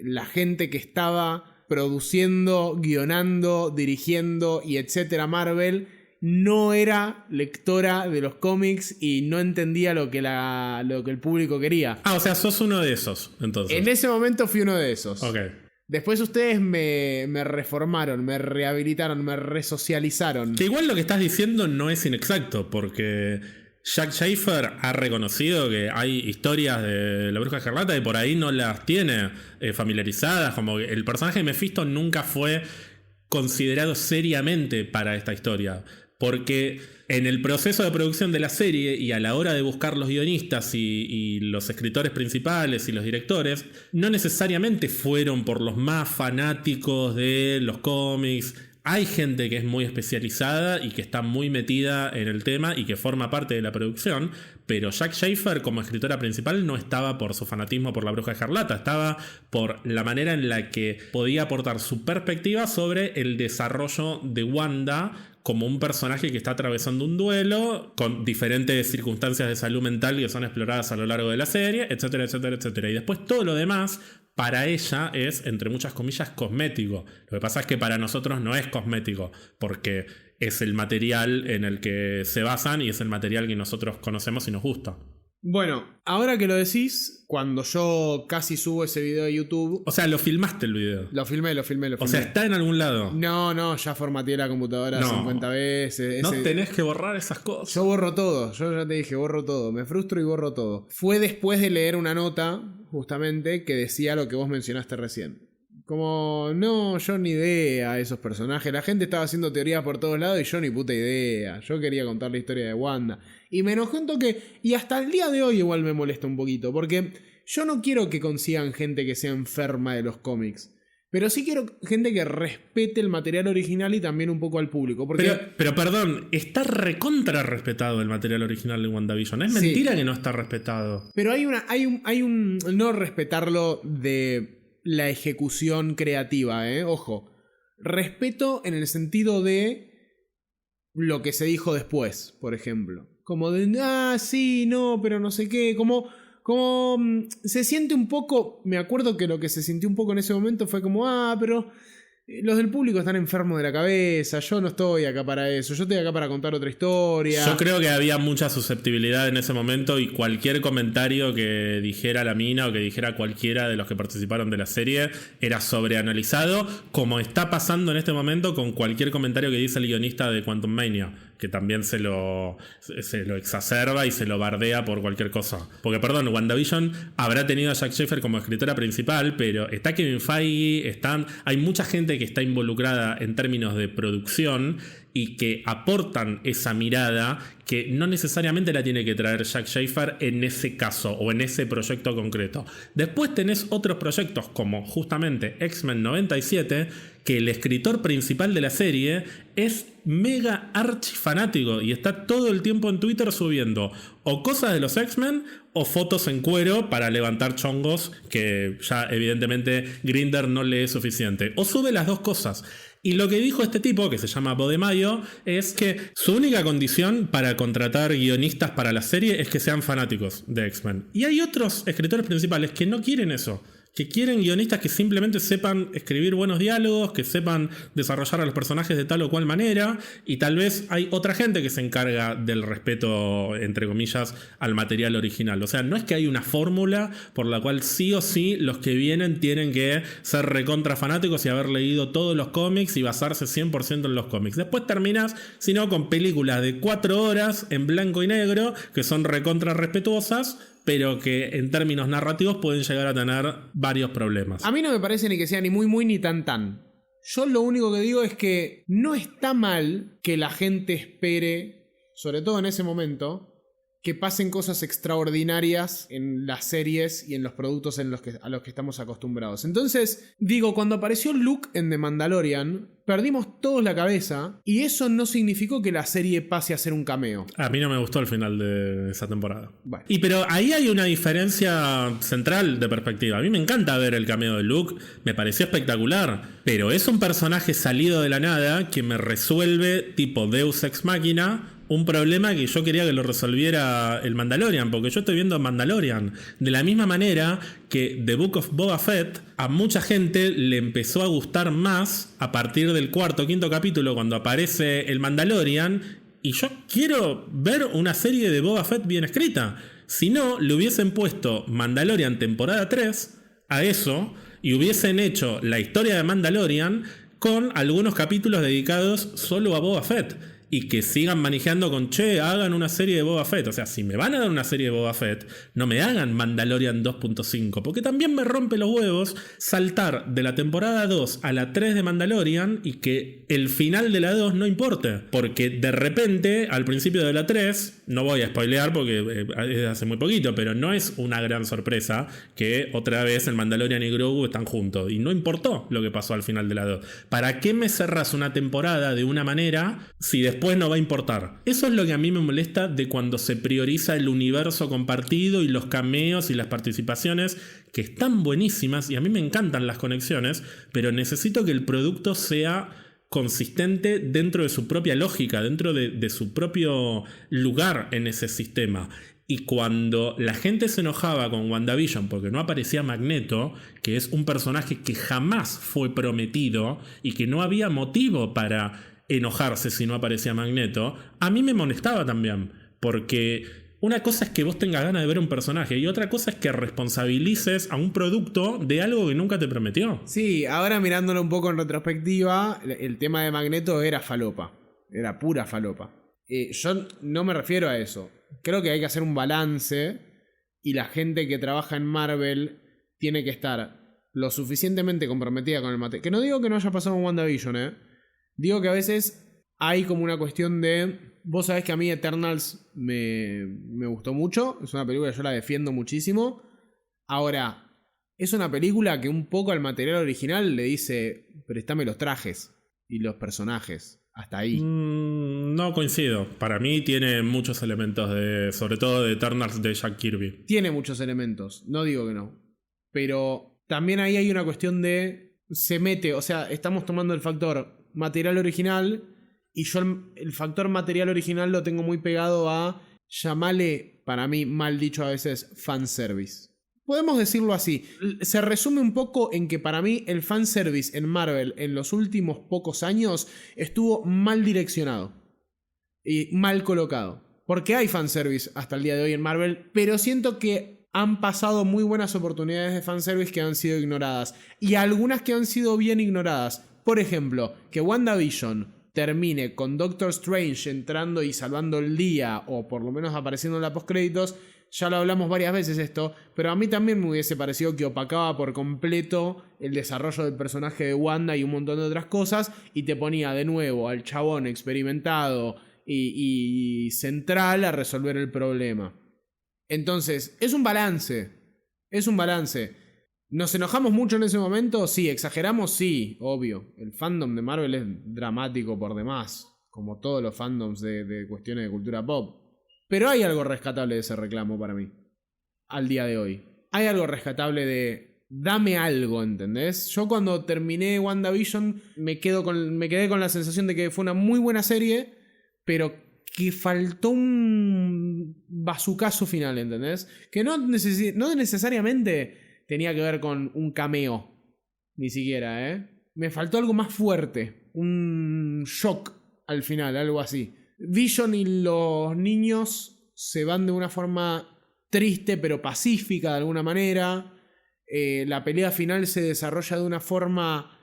la gente que estaba produciendo, guionando, dirigiendo y etcétera Marvel no era lectora de los cómics y no entendía lo que el público quería. Ah, o sea, sos uno de esos, entonces. En ese momento fui uno de esos. Ok. Después ustedes me reformaron, me rehabilitaron, me resocializaron. Que igual lo que estás diciendo no es inexacto, porque Jack Schaefer ha reconocido que hay historias de la Bruja Escarlata y por ahí no las tiene familiarizadas, como que el personaje de Mephisto nunca fue considerado seriamente para esta historia, porque en el proceso de producción de la serie y a la hora de buscar los guionistas y los escritores principales y los directores, no necesariamente fueron por los más fanáticos de los cómics. Hay gente que es muy especializada y que está muy metida en el tema y que forma parte de la producción, pero Jack Schaefer como escritora principal no estaba por su fanatismo por la Bruja Escarlata, estaba por la manera en la que podía aportar su perspectiva sobre el desarrollo de Wanda como un personaje que está atravesando un duelo con diferentes circunstancias de salud mental que son exploradas a lo largo de la serie, etcétera, etcétera, etcétera. Y después todo lo demás para ella es, entre muchas comillas, cosmético. Lo que pasa es que para nosotros no es cosmético, porque es el material en el que se basan y es el material que nosotros conocemos y nos gusta. Bueno, ahora que lo decís, cuando yo casi subo ese video de YouTube... O sea, lo filmaste el video. Lo filmé. O sea, ¿está en algún lado? No, ya formateé la computadora 50 veces. No tenés que borrar esas cosas. Yo borro todo, yo ya te dije, borro todo. Me frustro y borro todo. Fue después de leer una nota, justamente, que decía lo que vos mencionaste recién. Como, no, yo ni idea de esos personajes. La gente estaba haciendo teorías por todos lados y yo ni puta idea. Yo quería contar la historia de Wanda. Y me enojé un toque. Y hasta el día de hoy igual me molesta un poquito. Porque yo no quiero que consigan gente que sea enferma de los cómics. Pero sí quiero gente que respete el material original y también un poco al público. Porque... Pero perdón, está recontra respetado el material original de WandaVision. Es mentira que no está respetado. Pero hay un no respetarlo de la ejecución creativa, ojo. Respeto en el sentido de lo que se dijo después, por ejemplo. Como de, sí, no, pero no sé qué. Como se siente un poco... Me acuerdo que lo que se sintió un poco en ese momento fue como, pero los del público están enfermos de la cabeza, yo no estoy acá para eso, yo estoy acá para contar otra historia. Yo creo que había mucha susceptibilidad en ese momento y cualquier comentario que dijera la mina o que dijera cualquiera de los que participaron de la serie era sobreanalizado, como está pasando en este momento con cualquier comentario que dice el guionista de Quantum Mania, que también se lo exacerba y se lo bardea por cualquier cosa. Porque, perdón, WandaVision habrá tenido a Jack Schaefer como escritora principal, pero está Kevin Feige, hay mucha gente que está involucrada en términos de producción y que aportan esa mirada que no necesariamente la tiene que traer Jack Schaefer en ese caso o en ese proyecto concreto. Después tenés otros proyectos como justamente X-Men 97, que el escritor principal de la serie es mega archifanático y está todo el tiempo en Twitter subiendo o cosas de los X-Men o fotos en cuero para levantar chongos que ya evidentemente Grindr no le es suficiente. O sube las dos cosas. Y lo que dijo este tipo, que se llama Bo de Mayo, es que su única condición para contratar guionistas para la serie es que sean fanáticos de X-Men. Y hay otros escritores principales que no quieren eso. que quieren guionistas que simplemente sepan escribir buenos diálogos, que sepan desarrollar a los personajes de tal o cual manera, y tal vez hay otra gente que se encarga del respeto, entre comillas, al material original. O sea, no es que hay una fórmula por la cual sí o sí los que vienen tienen que ser recontra fanáticos y haber leído todos los cómics y basarse 100% en los cómics. Después terminás, sino con películas de 4 horas en blanco y negro, que son recontra respetuosas, pero que en términos narrativos pueden llegar a tener varios problemas. A mí no me parece ni que sea ni muy muy ni tan tan. Yo lo único que digo es que no está mal que la gente espere, sobre todo en ese momento, que pasen cosas extraordinarias en las series y en los productos a los que estamos acostumbrados. Entonces, digo, cuando apareció Luke en The Mandalorian, perdimos todos la cabeza y eso no significó que la serie pase a ser un cameo. A mí no me gustó el final de esa temporada. Bueno. Pero ahí hay una diferencia central de perspectiva. A mí me encanta ver el cameo de Luke, me pareció espectacular, pero es un personaje salido de la nada que me resuelve tipo Deus Ex Machina un problema que yo quería que lo resolviera el Mandalorian, porque yo estoy viendo Mandalorian de la misma manera que The Book of Boba Fett a mucha gente le empezó a gustar más a partir del 4º o 5º capítulo cuando aparece el Mandalorian, y yo quiero ver una serie de Boba Fett bien escrita. Si no, le hubiesen puesto Mandalorian temporada 3 a eso y hubiesen hecho la historia de Mandalorian con algunos capítulos dedicados solo a Boba Fett. Y que sigan manejando con, hagan una serie de Boba Fett. O sea, si me van a dar una serie de Boba Fett, no me hagan Mandalorian 2.5. Porque también me rompe los huevos saltar de la temporada 2 a la 3 de Mandalorian y que el final de la 2 no importe. Porque de repente, al principio de la 3, no voy a spoilear porque es de hace muy poquito, pero no es una gran sorpresa que otra vez el Mandalorian y Grogu están juntos. Y no importó lo que pasó al final de la 2. ¿Para qué me cerras una temporada de una manera si después no va a importar? Eso es lo que a mí me molesta de cuando se prioriza el universo compartido y los cameos y las participaciones, que están buenísimas y a mí me encantan las conexiones, pero necesito que el producto sea consistente dentro de su propia lógica, dentro de su propio lugar en ese sistema. Y cuando la gente se enojaba con WandaVision porque no aparecía Magneto, que es un personaje que jamás fue prometido y que no había motivo para enojarse si no aparecía Magneto, a mí me molestaba también, porque una cosa es que vos tengas ganas de ver un personaje y otra cosa es que responsabilices a un producto de algo que nunca te prometió. Sí, ahora mirándolo un poco en retrospectiva, el tema de Magneto era falopa, era pura falopa. Yo no me refiero a eso, creo que hay que hacer un balance y la gente que trabaja en Marvel tiene que estar lo suficientemente comprometida con el material. Que no digo que no haya pasado en WandaVision, digo que a veces hay como una cuestión de... Vos sabés que a mí Eternals me gustó mucho. Es una película que yo la defiendo muchísimo. Ahora, es una película que un poco al material original le dice... Préstame los trajes y los personajes. Hasta ahí. No coincido. Para mí tiene muchos elementos sobre todo de Eternals de Jack Kirby. Tiene muchos elementos. No digo que no. Pero también ahí hay una cuestión de... Se mete... O sea, estamos tomando el factor material original y yo el factor material original lo tengo muy pegado a, llamarle, para mí mal dicho a veces, fanservice. Podemos decirlo así. Se resume un poco en que para mí el fanservice en Marvel en los últimos pocos años estuvo mal direccionado y mal colocado. Porque hay fanservice hasta el día de hoy en Marvel, pero siento que han pasado muy buenas oportunidades de fanservice que han sido ignoradas y algunas que han sido bien ignoradas. Por ejemplo, que WandaVision termine con Doctor Strange entrando y salvando el día, o por lo menos apareciendo en la postcréditos, ya lo hablamos varias veces esto, pero a mí también me hubiese parecido que opacaba por completo el desarrollo del personaje de Wanda y un montón de otras cosas, y te ponía de nuevo al chabón experimentado y central a resolver el problema. Entonces, es un balance. ¿Nos enojamos mucho en ese momento? Sí. ¿Exageramos? Sí, obvio. El fandom de Marvel es dramático por demás, como todos los fandoms de cuestiones de cultura pop. Pero hay algo rescatable de ese reclamo para mí, al día de hoy. Hay algo rescatable de... Dame algo, ¿entendés? Yo cuando terminé WandaVision me quedé con la sensación de que fue una muy buena serie, pero que faltó un bazucazo final, ¿entendés? Que no necesariamente tenía que ver con un cameo. Ni siquiera, ¿eh? Me faltó algo más fuerte. Un shock al final, algo así. Vision y los niños se van de una forma triste pero pacífica de alguna manera. La pelea final se desarrolla de una forma...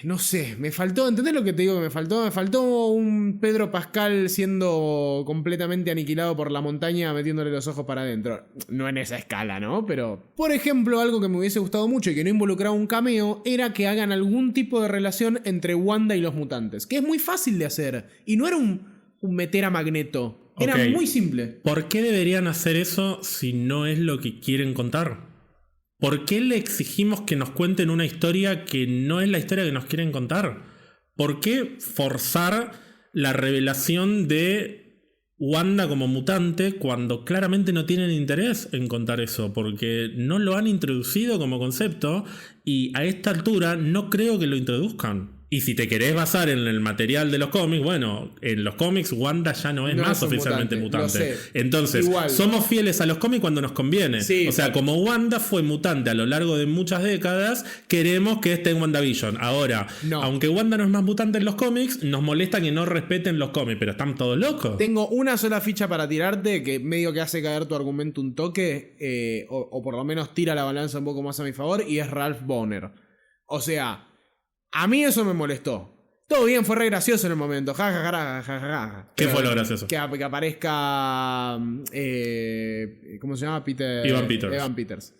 no sé, me faltó, ¿entendés lo que te digo que me faltó? Me faltó un Pedro Pascal siendo completamente aniquilado por la montaña metiéndole los ojos para adentro. No en esa escala, ¿no? Pero, por ejemplo, algo que me hubiese gustado mucho y que no involucraba un cameo era que hagan algún tipo de relación entre Wanda y los mutantes, que es muy fácil de hacer y no era un meter a Magneto, era muy simple. ¿Por qué deberían hacer eso si no es lo que quieren contar? ¿Por qué le exigimos que nos cuenten una historia que no es la historia que nos quieren contar? ¿Por qué forzar la revelación de Wanda como mutante cuando claramente no tienen interés en contar eso? Porque no lo han introducido como concepto y a esta altura no creo que lo introduzcan. Y si te querés basar en el material de los cómics, bueno, en los cómics Wanda ya no es más oficialmente mutante. Entonces, igual, somos fieles a los cómics cuando nos conviene. Sí, o sea, como Wanda fue mutante a lo largo de muchas décadas, queremos que esté en WandaVision. Ahora, aunque Wanda no es más mutante en los cómics, nos molesta que no respeten los cómics, pero están todos locos. Tengo una sola ficha para tirarte que medio que hace caer tu argumento un toque, o por lo menos tira la balanza un poco más a mi favor, y es Ralph Bohner. O sea... A mí eso me molestó. Todo bien, fue re gracioso en el momento. ¿Qué fue lo gracioso? Que aparezca... ¿cómo se llama? Evan Peters.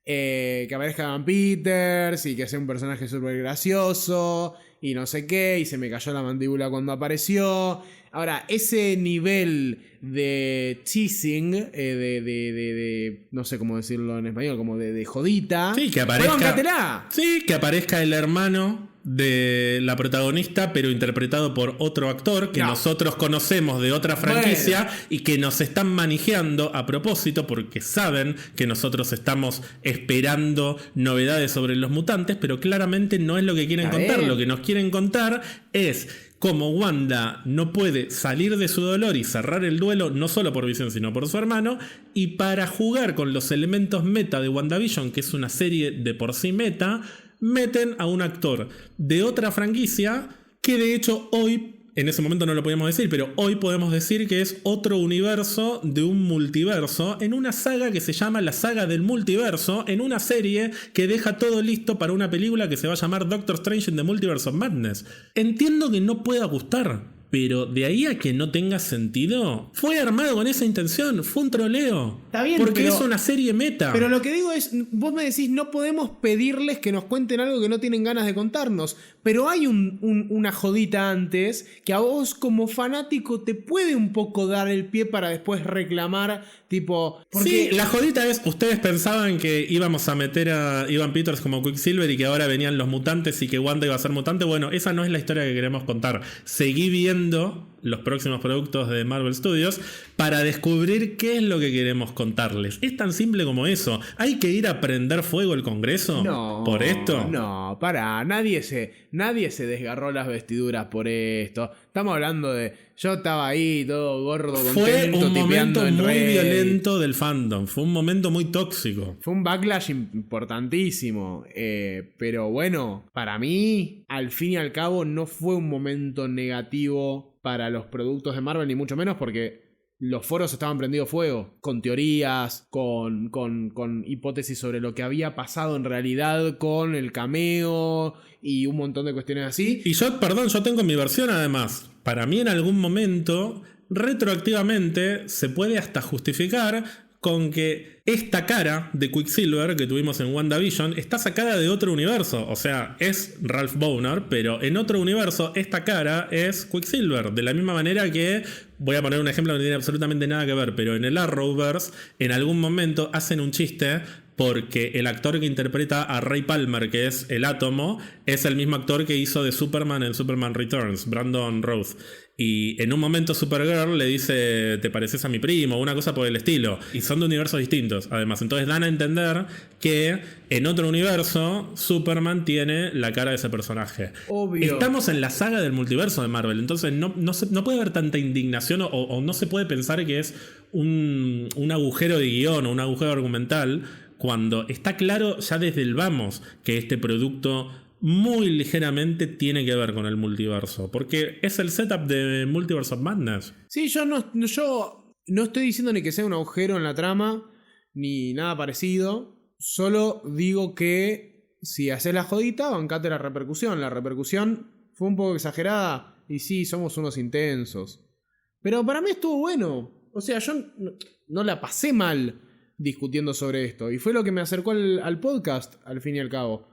Que aparezca Evan Peters y que sea un personaje súper gracioso y no sé qué. Y se me cayó la mandíbula cuando apareció. Ahora, ese nivel de teasing, de no sé cómo decirlo en español, como de jodita. Sí, que aparezca. Sí, que aparezca el hermano de la protagonista, pero interpretado por otro actor que nosotros conocemos de otra franquicia y que nos están manejando a propósito porque saben que nosotros estamos esperando novedades sobre los mutantes, pero claramente no es lo que quieren contar. Lo que nos quieren contar es cómo Wanda no puede salir de su dolor y cerrar el duelo no solo por Vision sino por su hermano, y para jugar con los elementos meta de WandaVision, que es una serie de por sí meta, meten a un actor de otra franquicia que de hecho hoy, en ese momento no lo podíamos decir, pero hoy podemos decir que es otro universo de un multiverso en una saga que se llama la saga del multiverso, en una serie que deja todo listo para una película que se va a llamar Doctor Strange in the Multiverse of Madness. Entiendo que no pueda gustar, pero de ahí a que no tenga sentido, fue armado con esa intención, fue un troleo. Está bien, porque es una serie meta. Pero lo que digo es, vos me decís, no podemos pedirles que nos cuenten algo que no tienen ganas de contarnos, pero hay una jodita antes que a vos como fanático te puede un poco dar el pie para después reclamar, tipo... Porque... Sí, la jodita es, ustedes pensaban que íbamos a meter a Evan Peters como Quicksilver y que ahora venían los mutantes y que Wanda iba a ser mutante. Bueno, esa no es la historia que queremos contar. Seguí viendo los próximos productos de Marvel Studios para descubrir qué es lo que queremos contarles. Es tan simple como eso. ¿Hay que ir a prender fuego el Congreso por esto? No, pará, nadie se desgarró las vestiduras por esto. Estamos hablando de... Yo estaba ahí todo gordo, contento, fue un momento muy violento del fandom. Fue un momento muy tóxico. Fue un backlash importantísimo. Pero bueno, para mí, al fin y al cabo, no fue un momento negativo para los productos de Marvel, ni mucho menos porque los foros estaban prendidos fuego, con teorías, con hipótesis sobre lo que había pasado en realidad con el cameo y un montón de cuestiones así. Y yo tengo mi versión además. Para mí en algún momento, retroactivamente, se puede hasta justificar con que esta cara de Quicksilver que tuvimos en WandaVision está sacada de otro universo. O sea, es Ralph Bohner, pero en otro universo esta cara es Quicksilver. De la misma manera que, voy a poner un ejemplo que no tiene absolutamente nada que ver, pero en el Arrowverse en algún momento hacen un chiste porque el actor que interpreta a Ray Palmer, que es el Átomo, es el mismo actor que hizo de Superman en Superman Returns, Brandon Routh. Y en un momento Supergirl le dice, te pareces a mi primo, una cosa por el estilo. Y son de universos distintos, además. Entonces dan a entender que en otro universo Superman tiene la cara de ese personaje. Obvio. Estamos en la saga del multiverso de Marvel. Entonces no puede haber tanta indignación o no se puede pensar que es un agujero de guión o un agujero argumental cuando está claro ya desde el vamos que este producto muy ligeramente tiene que ver con el multiverso? Porque es el setup de Multiverse of Madness. Sí, yo no estoy diciendo ni que sea un agujero en la trama, ni nada parecido. Solo digo que si haces la jodita, bancate la repercusión. La repercusión fue un poco exagerada. Y sí, somos unos intensos. Pero para mí estuvo bueno. O sea, yo no la pasé mal discutiendo sobre esto. Y fue lo que me acercó al podcast, al fin y al cabo.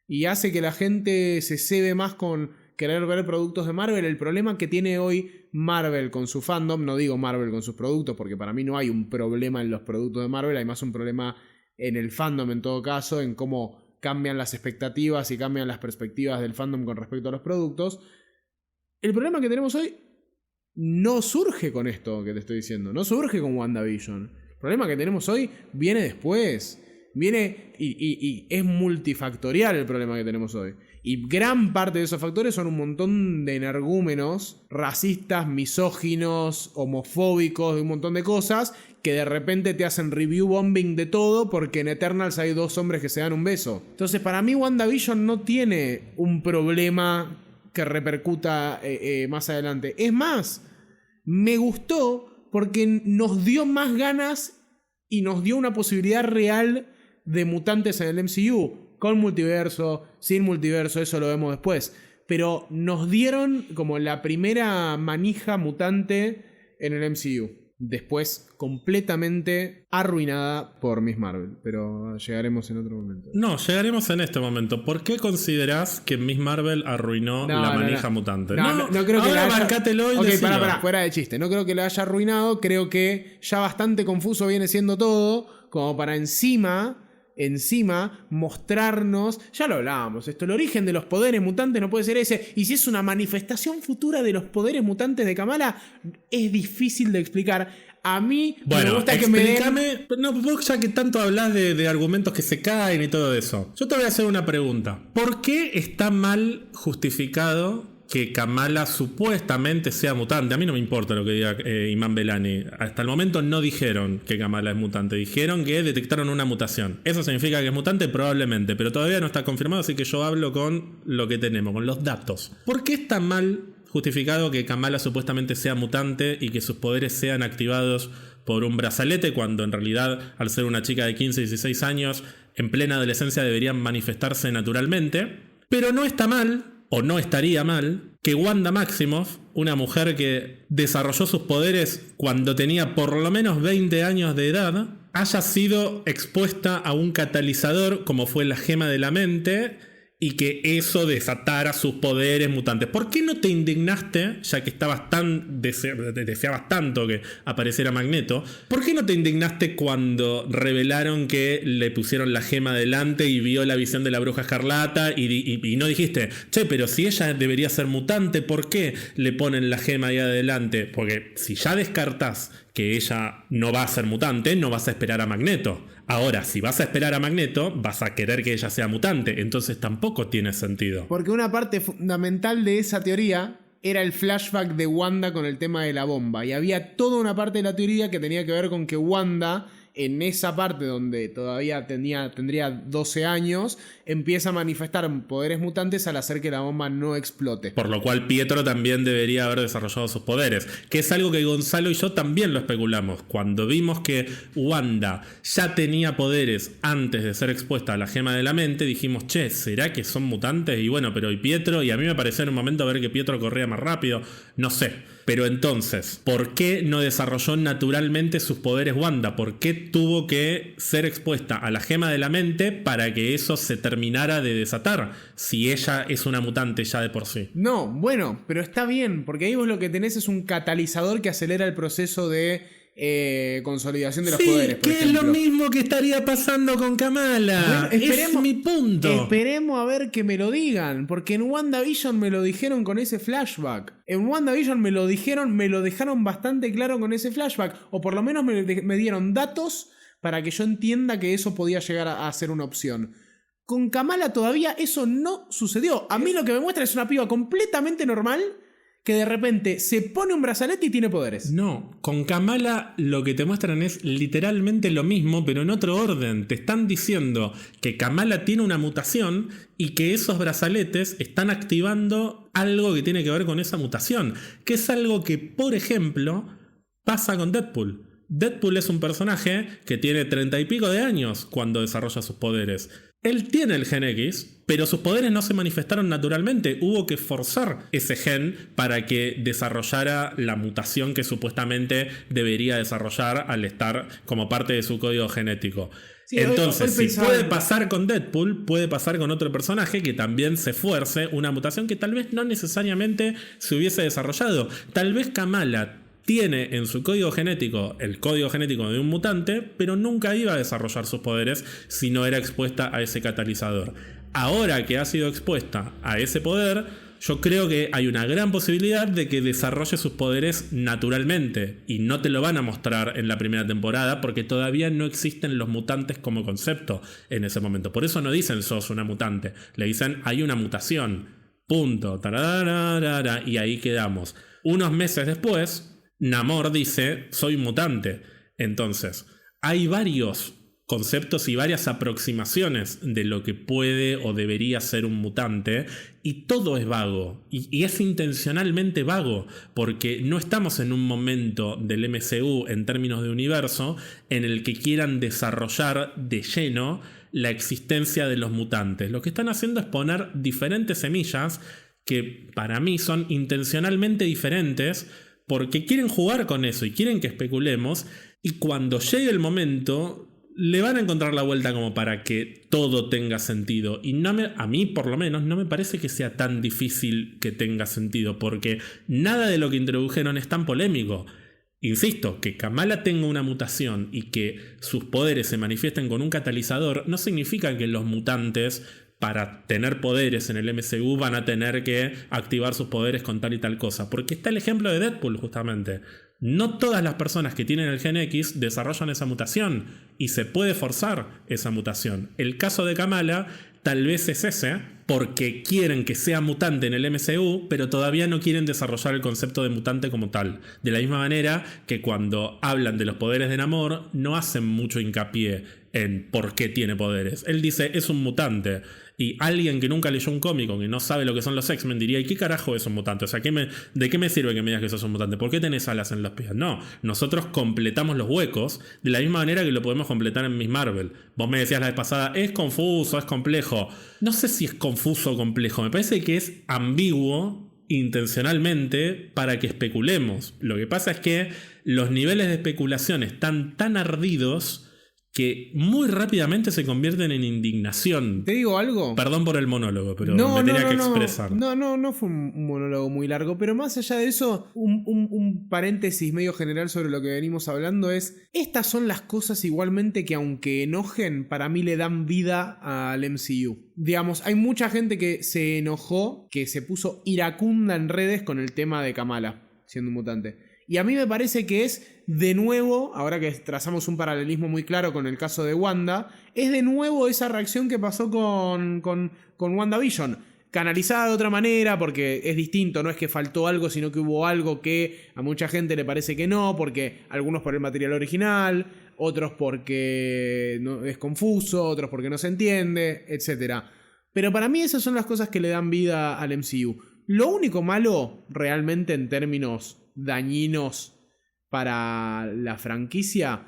Y hace que la gente se cebe más con querer ver productos de Marvel. El problema que tiene hoy Marvel con su fandom, no digo Marvel con sus productos, porque para mí no hay un problema en los productos de Marvel, hay más un problema en el fandom en todo caso, en cómo cambian las expectativas y cambian las perspectivas del fandom con respecto a los productos. El problema que tenemos hoy no surge con esto que te estoy diciendo, no surge con WandaVision. El problema que tenemos hoy viene después. Viene y es multifactorial el problema que tenemos hoy. Y gran parte de esos factores son un montón de energúmenos, racistas, misóginos, homofóbicos, de un montón de cosas, que de repente te hacen review bombing de todo porque en Eternals hay 2 hombres que se dan un beso. Entonces para mí WandaVision no tiene un problema que repercuta más adelante. Es más, me gustó porque nos dio más ganas y nos dio una posibilidad real de mutantes en el MCU, con multiverso, sin multiverso, eso lo vemos después, pero nos dieron como la primera manija mutante en el MCU, después completamente arruinada por Miss Marvel, pero llegaremos en otro momento. No, llegaremos en este momento. ¿Por qué considerás que Miss Marvel arruinó la manija mutante? No creo que ahora la haya... bancátelo y Ok, pará, fuera de chiste, no creo que la haya arruinado, creo que ya bastante confuso viene siendo todo, como para encima mostrarnos, ya lo hablábamos, el origen de los poderes mutantes no puede ser ese, y si es una manifestación futura de los poderes mutantes de Kamala, es difícil de explicar. A mí me gusta que me den... No, vos ya que tanto hablas de argumentos que se caen y todo eso, yo te voy a hacer una pregunta. ¿Por qué está mal justificado que Kamala supuestamente sea mutante? A mí no me importa lo que diga Iman Belani. Hasta el momento no dijeron que Kamala es mutante. Dijeron que detectaron una mutación. ¿Eso significa que es mutante? Probablemente. Pero todavía no está confirmado, así que yo hablo con lo que tenemos, con los datos. ¿Por qué está mal justificado que Kamala supuestamente sea mutante y que sus poderes sean activados por un brazalete, cuando en realidad, al ser una chica de 15, 16 años, en plena adolescencia deberían manifestarse naturalmente? Pero no está mal, o no estaría mal, que Wanda Maximoff, una mujer que desarrolló sus poderes cuando tenía por lo menos 20 años de edad, haya sido expuesta a un catalizador como fue la gema de la mente y que eso desatara sus poderes mutantes. ¿Por qué no te indignaste, ya que estabas deseabas tanto que apareciera Magneto? ¿Por qué no te indignaste cuando revelaron que le pusieron la gema delante y vio la visión de la bruja escarlata y no dijiste, che, pero si ella debería ser mutante, ¿por qué le ponen la gema ahí adelante? Porque si ya descartás que ella no va a ser mutante, no vas a esperar a Magneto. Ahora, si vas a esperar a Magneto, vas a querer que ella sea mutante. Entonces tampoco tiene sentido. Porque una parte fundamental de esa teoría era el flashback de Wanda con el tema de la bomba. Y había toda una parte de la teoría que tenía que ver con que Wanda, en esa parte donde todavía tendría 12 años, empieza a manifestar poderes mutantes al hacer que la bomba no explote. Por lo cual Pietro también debería haber desarrollado sus poderes, que es algo que Gonzalo y yo también lo especulamos. Cuando vimos que Wanda ya tenía poderes antes de ser expuesta a la gema de la mente, dijimos, che, ¿será que son mutantes? Y bueno, pero ¿y Pietro? Y a mí me pareció en un momento ver que Pietro corría más rápido, no sé. Pero entonces, ¿por qué no desarrolló naturalmente sus poderes Wanda? ¿Por qué tuvo que ser expuesta a la gema de la mente para que eso se terminara de desatar? Si ella es una mutante ya de por sí. No, bueno, pero está bien, porque ahí vos lo que tenés es un catalizador que acelera el proceso de consolidación de los poderes, por ejemplo. Es lo mismo que estaría pasando con Kamala. Bueno, es mi punto. Esperemos a ver que me lo digan, porque en WandaVision me lo dijeron con ese flashback. En WandaVision me lo dejaron bastante claro con ese flashback, o por lo menos me dieron datos para que yo entienda que eso podía llegar a ser una opción. Con Kamala todavía eso no sucedió. A mí lo que me muestra es una piba completamente normal que de repente se pone un brazalete y tiene poderes. No, con Kamala lo que te muestran es literalmente lo mismo, pero en otro orden. Te están diciendo que Kamala tiene una mutación y que esos brazaletes están activando algo que tiene que ver con esa mutación. Que es algo que, por ejemplo, pasa con Deadpool. Deadpool es un personaje que tiene 30 y pico de años cuando desarrolla sus poderes. Él tiene el gen X, pero sus poderes no se manifestaron naturalmente. Hubo que forzar ese gen para que desarrollara la mutación que supuestamente debería desarrollar al estar como parte de su código genético. Sí, entonces, si puede pasar con Deadpool, puede pasar con otro personaje que también se fuerce una mutación que tal vez no necesariamente se hubiese desarrollado. Tal vez Kamala tiene en su código genético el código genético de un mutante, pero nunca iba a desarrollar sus poderes si no era expuesta a ese catalizador. Ahora que ha sido expuesta a ese poder, yo creo que hay una gran posibilidad de que desarrolle sus poderes naturalmente, y no te lo van a mostrar en la primera temporada porque todavía no existen los mutantes como concepto en ese momento. Por eso no dicen sos una mutante, le dicen hay una mutación, punto, tararara, y ahí quedamos. Unos meses después, Namor dice, soy mutante. Entonces, hay varios conceptos y varias aproximaciones de lo que puede o debería ser un mutante, y todo es vago, y es intencionalmente vago, porque no estamos en un momento del MCU en términos de universo en el que quieran desarrollar de lleno la existencia de los mutantes. Lo que están haciendo es poner diferentes semillas que para mí son intencionalmente diferentes, porque quieren jugar con eso y quieren que especulemos, y cuando llegue el momento le van a encontrar la vuelta como para que todo tenga sentido. Y a mí por lo menos no me parece que sea tan difícil que tenga sentido, porque nada de lo que introdujeron es tan polémico. Insisto, que Kamala tenga una mutación y que sus poderes se manifiesten con un catalizador no significa que los mutantes, para tener poderes en el MCU, van a tener que activar sus poderes con tal y tal cosa. Porque está el ejemplo de Deadpool, justamente. No todas las personas que tienen el gen X desarrollan esa mutación, y se puede forzar esa mutación. El caso de Kamala tal vez es ese, porque quieren que sea mutante en el MCU, pero todavía no quieren desarrollar el concepto de mutante como tal. De la misma manera que cuando hablan de los poderes de Namor, no hacen mucho hincapié en por qué tiene poderes. Él dice, es un mutante. Y alguien que nunca leyó un cómic o que no sabe lo que son los X-Men diría, ¿y qué carajo es un mutante? O sea, ¿de qué me sirve que me digas que sos un mutante? ¿Por qué tenés alas en los pies? No, nosotros completamos los huecos de la misma manera que lo podemos completar en Miss Marvel. Vos me decías la vez pasada, es confuso, es complejo. No sé si es confuso o complejo, me parece que es ambiguo intencionalmente para que especulemos. Lo que pasa es que los niveles de especulación están tan ardidos que muy rápidamente se convierten en indignación. ¿Te digo algo? Perdón por el monólogo, pero me tenía que expresar. No fue un monólogo muy largo, pero más allá de eso, un paréntesis medio general sobre lo que venimos hablando es, estas son las cosas igualmente que, aunque enojen, para mí le dan vida al MCU. Digamos, hay mucha gente que se enojó, que se puso iracunda en redes con el tema de Kamala siendo un mutante. Y a mí me parece que es, de nuevo, ahora que trazamos un paralelismo muy claro con el caso de Wanda, es de nuevo esa reacción que pasó con WandaVision. Canalizada de otra manera, porque es distinto, no es que faltó algo, sino que hubo algo que a mucha gente le parece que no, porque algunos por el material original, otros porque no, es confuso, otros porque no se entiende, etc. Pero para mí esas son las cosas que le dan vida al MCU. Lo único malo, realmente en términos dañinos para la franquicia,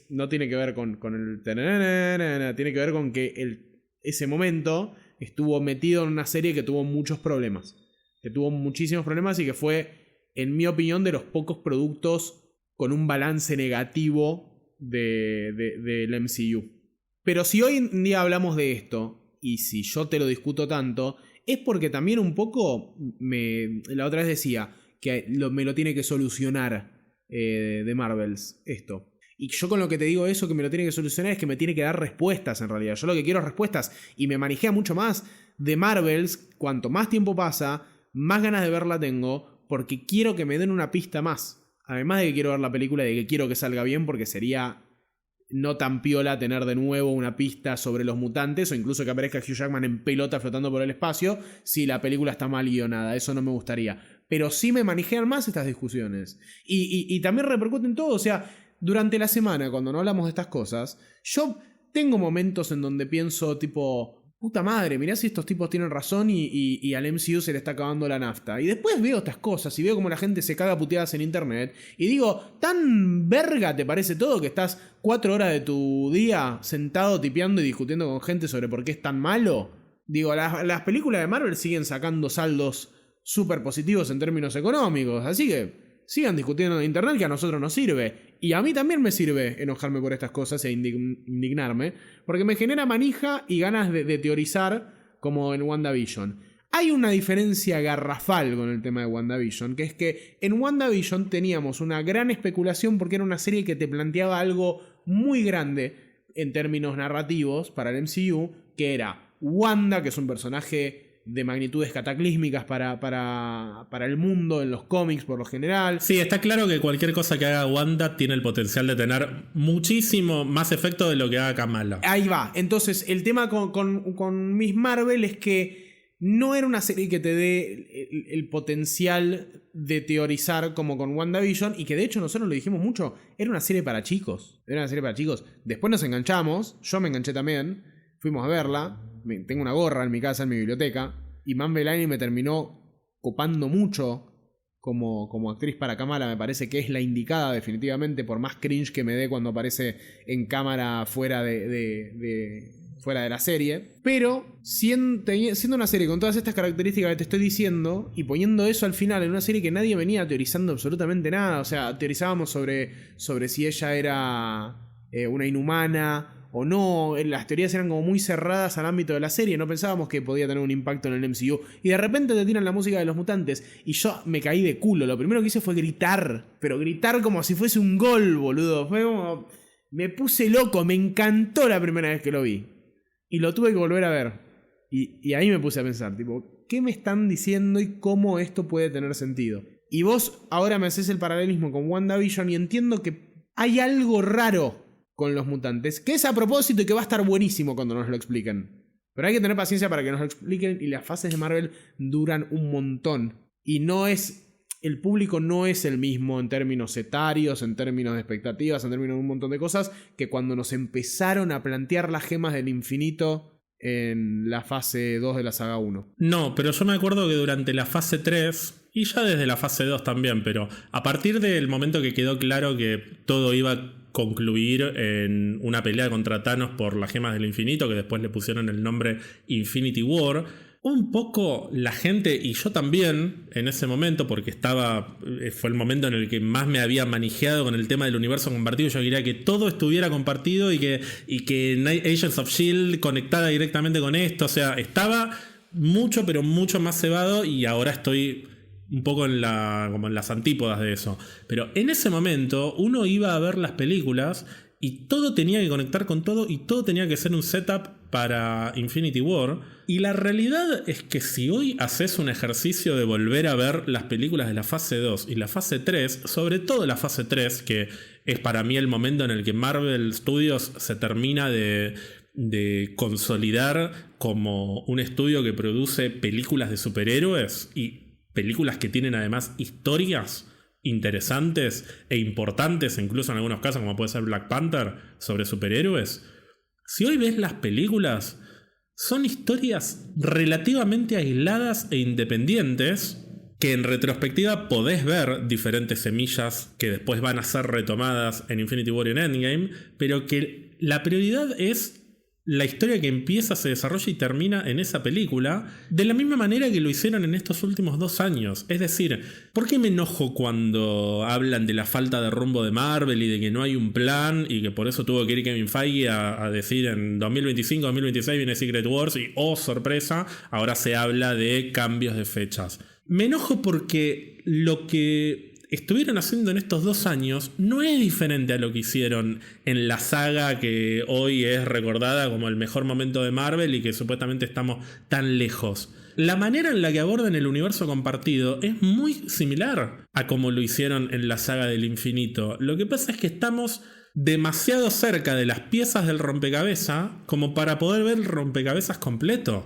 no tiene que ver con el tiene que ver con que ese momento estuvo metido en una serie que tuvo muchos problemas, que tuvo muchísimos problemas y que fue, en mi opinión, de los pocos productos con un balance negativo del MCU. Pero si hoy en día hablamos de esto, y si yo te lo discuto tanto, es porque también un poco la otra vez decía que me lo tiene que solucionar de Marvels esto. Y yo con lo que te digo eso, que me lo tiene que solucionar, es que me tiene que dar respuestas en realidad. Yo lo que quiero es respuestas, y me manijea mucho más de Marvels. Cuanto más tiempo pasa, más ganas de verla tengo, porque quiero que me den una pista más. Además de que quiero ver la película y de que quiero que salga bien, porque sería no tan piola tener de nuevo una pista sobre los mutantes, o incluso que aparezca Hugh Jackman en pelota flotando por el espacio, si la película está mal guionada. Eso no me gustaría. pero sí me manejan más estas discusiones. Y también repercuten todo, o sea, durante la semana, cuando no hablamos de estas cosas, yo tengo momentos en donde pienso tipo... Puta madre, mirá si estos tipos tienen razón y al MCU se le está acabando la nafta. Y después veo estas cosas y veo como la gente se caga puteadas en internet. Y digo, ¿tan verga te parece todo que estás 4 horas de tu día sentado tipeando y discutiendo con gente sobre por qué es tan malo? Digo, las películas de Marvel siguen sacando saldos súper positivos en términos económicos. Así que sigan discutiendo en internet, que a nosotros nos sirve. Y a mí también me sirve enojarme por estas cosas e indignarme, porque me genera manija y ganas de teorizar, como en WandaVision. Hay una diferencia garrafal con el tema de WandaVision, que es que en WandaVision teníamos una gran especulación porque era una serie que te planteaba algo muy grande en términos narrativos para el MCU, que era Wanda, que es un personaje de magnitudes cataclísmicas para el mundo en los cómics por lo general. Sí, está claro que cualquier cosa que haga Wanda tiene el potencial de tener muchísimo más efecto de lo que haga Kamala. Ahí va. Entonces, el tema con Miss Marvel es que no era una serie que te dé el potencial de teorizar como con WandaVision, y que de hecho nosotros lo dijimos mucho, era una serie para chicos. Era una serie para chicos. Después nos enganchamos, yo me enganché también, fuimos a verla. Tengo una gorra en mi casa, en mi biblioteca, y Man Belani me terminó copando mucho como actriz para Kamala. Me parece que es la indicada definitivamente, por más cringe que me dé cuando aparece en cámara fuera fuera de la serie. Pero siendo una serie con todas estas características que te estoy diciendo, y poniendo eso al final en una serie que nadie venía teorizando absolutamente nada, o sea, teorizábamos sobre si ella era una inhumana o no, las teorías eran como muy cerradas al ámbito de la serie, no pensábamos que podía tener un impacto en el MCU, y de repente te tiran la música de los mutantes, y yo me caí de culo. Lo primero que hice fue gritar, pero gritar como si fuese un gol, boludo. Fue como... me puse loco, me encantó la primera vez que lo vi, y lo tuve que volver a ver, y ahí me puse a pensar, tipo, ¿qué me están diciendo y cómo esto puede tener sentido? Y vos ahora me haces el paralelismo con WandaVision, y entiendo que hay algo raro con los mutantes, que es a propósito y que va a estar buenísimo cuando nos lo expliquen. Pero hay que tener paciencia para que nos lo expliquen, y las fases de Marvel duran un montón. Y el público no es el mismo en términos etarios, en términos de expectativas, en términos de un montón de cosas, que cuando nos empezaron a plantear las gemas del infinito en la fase 2 de la saga 1. No, pero yo me acuerdo que durante la fase 3... y ya desde la fase 2 también, pero a partir del momento que quedó claro que todo iba a concluir en una pelea contra Thanos por las gemas del infinito, que después le pusieron el nombre Infinity War, un poco la gente, y yo también en ese momento, porque fue el momento en el que más me había manejado con el tema del universo compartido. Yo quería que todo estuviera compartido y que Agents of S.H.I.E.L.D. conectara directamente con esto. O sea, estaba mucho, pero mucho más cebado, y ahora estoy un poco como en las antípodas de eso. Pero en ese momento uno iba a ver las películas y todo tenía que conectar con todo, y todo tenía que ser un setup para Infinity War. Y la realidad es que si hoy haces un ejercicio de volver a ver las películas de la fase 2 y la fase 3, sobre todo la fase 3, que es para mí el momento en el que Marvel Studios se termina de consolidar como un estudio que produce películas de superhéroes, y películas que tienen además historias interesantes e importantes, incluso en algunos casos como puede ser Black Panther, sobre superhéroes. Si hoy ves las películas, son historias relativamente aisladas e independientes, que en retrospectiva podés ver diferentes semillas que después van a ser retomadas en Infinity War y en Endgame, pero que la prioridad es la historia que empieza, se desarrolla y termina en esa película, de la misma manera que lo hicieron en estos últimos 2 años. Es decir, ¿por qué me enojo cuando hablan de la falta de rumbo de Marvel y de que no hay un plan, y que por eso tuvo que ir Kevin Feige a decir en 2025, 2026 viene Secret Wars y, oh sorpresa, ahora se habla de cambios de fechas? Me enojo porque lo que estuvieron haciendo en estos 2 años no es diferente a lo que hicieron en la saga que hoy es recordada como el mejor momento de Marvel y que supuestamente estamos tan lejos. La manera en la que abordan el universo compartido es muy similar a como lo hicieron en la saga del infinito. Lo que pasa es que estamos demasiado cerca de las piezas del rompecabezas como para poder ver el rompecabezas completo.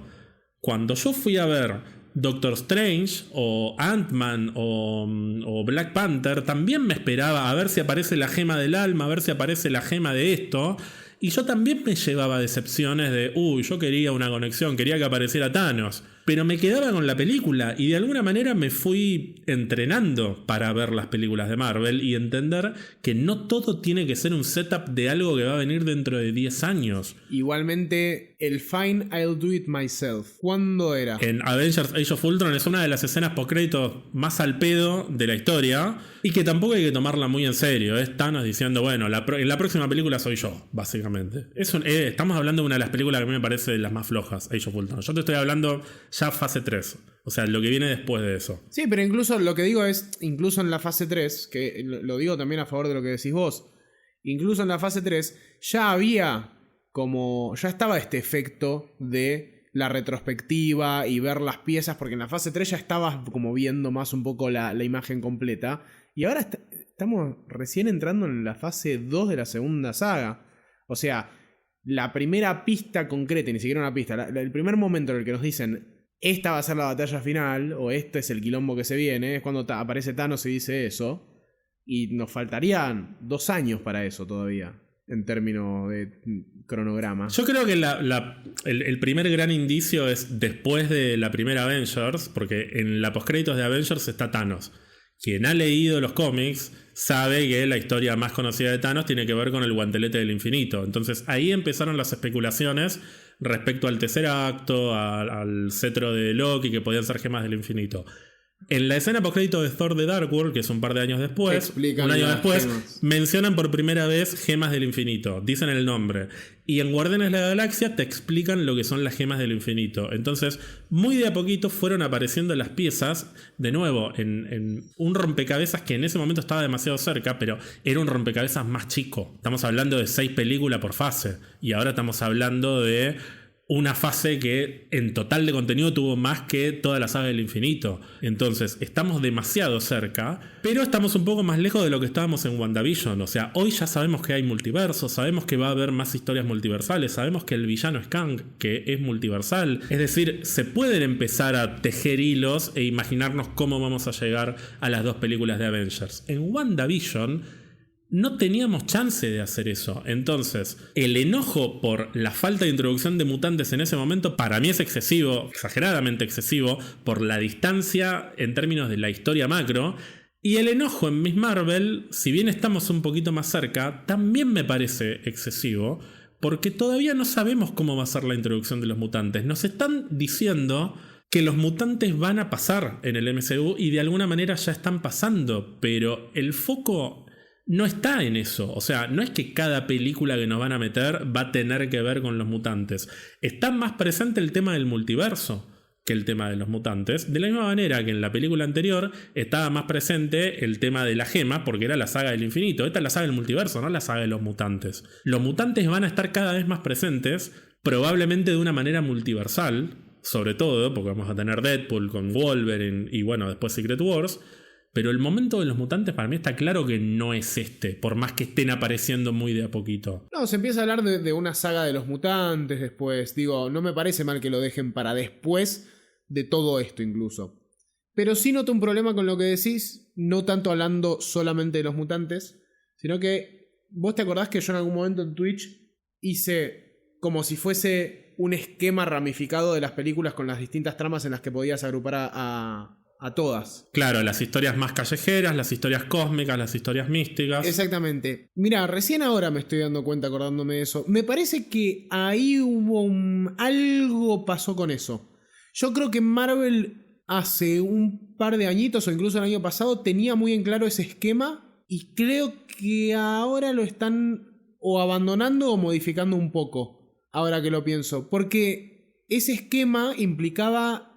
Cuando yo fui a ver Doctor Strange o Ant-Man o Black Panther, también me esperaba a ver si aparece la gema del alma, a ver si aparece la gema de esto. Y yo también me llevaba decepciones de, yo quería una conexión, quería que apareciera Thanos. Pero me quedaba con la película y de alguna manera me fui entrenando para ver las películas de Marvel y entender que no todo tiene que ser un setup de algo que va a venir dentro de 10 años. Igualmente, el Fine I'll Do It Myself, ¿cuándo era? En Avengers Age of Ultron es una de las escenas postcréditos más al pedo de la historia y que tampoco hay que tomarla muy en serio. Es Thanos diciendo, bueno, en la próxima película soy yo, básicamente. Estamos hablando de una de las películas que a mí me parece de las más flojas, Age of Ultron. Yo te estoy hablando ya fase 3, o sea, lo que viene después de eso. Sí, pero incluso lo que digo es, incluso en la fase 3, que lo digo también a favor de lo que decís vos, incluso en la fase 3 ya estaba este efecto de la retrospectiva y ver las piezas, porque en la fase 3 ya estabas como viendo más un poco la imagen completa, y ahora estamos recién entrando en la fase 2 de la segunda saga. O sea, la primera pista concreta, ni siquiera una pista, el primer momento en el que nos dicen esta va a ser la batalla final, o este es el quilombo que se viene, es cuando aparece Thanos y dice eso, y nos faltarían 2 años para eso todavía, en términos de cronograma. Yo creo que el primer gran indicio es después de la primera Avengers, porque en la postcréditos de Avengers está Thanos. Quien ha leído los cómics sabe que la historia más conocida de Thanos tiene que ver con el guantelete del infinito. Entonces ahí empezaron las especulaciones respecto al tercer acto, al cetro de Loki, que podían ser gemas del infinito. En la escena postcrédito de Thor de Dark World, que es un par de años después, mencionan por primera vez gemas del infinito, dicen el nombre. Y en Guardianes de la Galaxia te explican lo que son las gemas del infinito. Entonces, muy de a poquito fueron apareciendo las piezas, de nuevo, en un rompecabezas que en ese momento estaba demasiado cerca, pero era un rompecabezas más chico. Estamos hablando de 6 películas por fase. Y ahora estamos hablando de una fase que en total de contenido tuvo más que toda la saga del infinito. Entonces estamos demasiado cerca, pero estamos un poco más lejos de lo que estábamos en WandaVision. O sea, hoy ya sabemos que hay multiverso, sabemos que va a haber más historias multiversales, sabemos que el villano es Kang, que es multiversal. Es decir, se pueden empezar a tejer hilos e imaginarnos cómo vamos a llegar a las 2 películas de Avengers. En WandaVision no teníamos chance de hacer eso. Entonces, el enojo por la falta de introducción de mutantes en ese momento para mí es excesivo, exageradamente excesivo, por la distancia en términos de la historia macro. Y el enojo en Miss Marvel, si bien estamos un poquito más cerca, también me parece excesivo, porque todavía no sabemos cómo va a ser la introducción de los mutantes. Nos están diciendo que los mutantes van a pasar en el MCU y de alguna manera ya están pasando, pero el foco no está en eso. O sea, no es que cada película que nos van a meter va a tener que ver con los mutantes. Está más presente el tema del multiverso que el tema de los mutantes. De la misma manera que en la película anterior estaba más presente el tema de la gema, porque era la saga del infinito. Esta es la saga del multiverso, no la saga de los mutantes. Los mutantes van a estar cada vez más presentes, probablemente de una manera multiversal, sobre todo porque vamos a tener Deadpool con Wolverine y bueno, después Secret Wars. Pero el momento de los mutantes para mí está claro que no es por más que estén apareciendo muy de a poquito. No, se empieza a hablar de una saga de los mutantes después. Digo, no me parece mal que lo dejen para después de todo esto incluso. Pero sí noto un problema con lo que decís, no tanto hablando solamente de los mutantes, sino que vos te acordás que yo en algún momento en Twitch hice como si fuese un esquema ramificado de las películas con las distintas tramas en las que podías agrupar a todas. Claro, las historias más callejeras, las historias cósmicas, las historias místicas. Exactamente. Mira, recién ahora me estoy dando cuenta acordándome de eso. Me parece que ahí hubo algo pasó con eso. Yo creo que Marvel hace un par de añitos o incluso el año pasado tenía muy en claro ese esquema y creo que ahora lo están o abandonando o modificando un poco, ahora que lo pienso. Porque ese esquema implicaba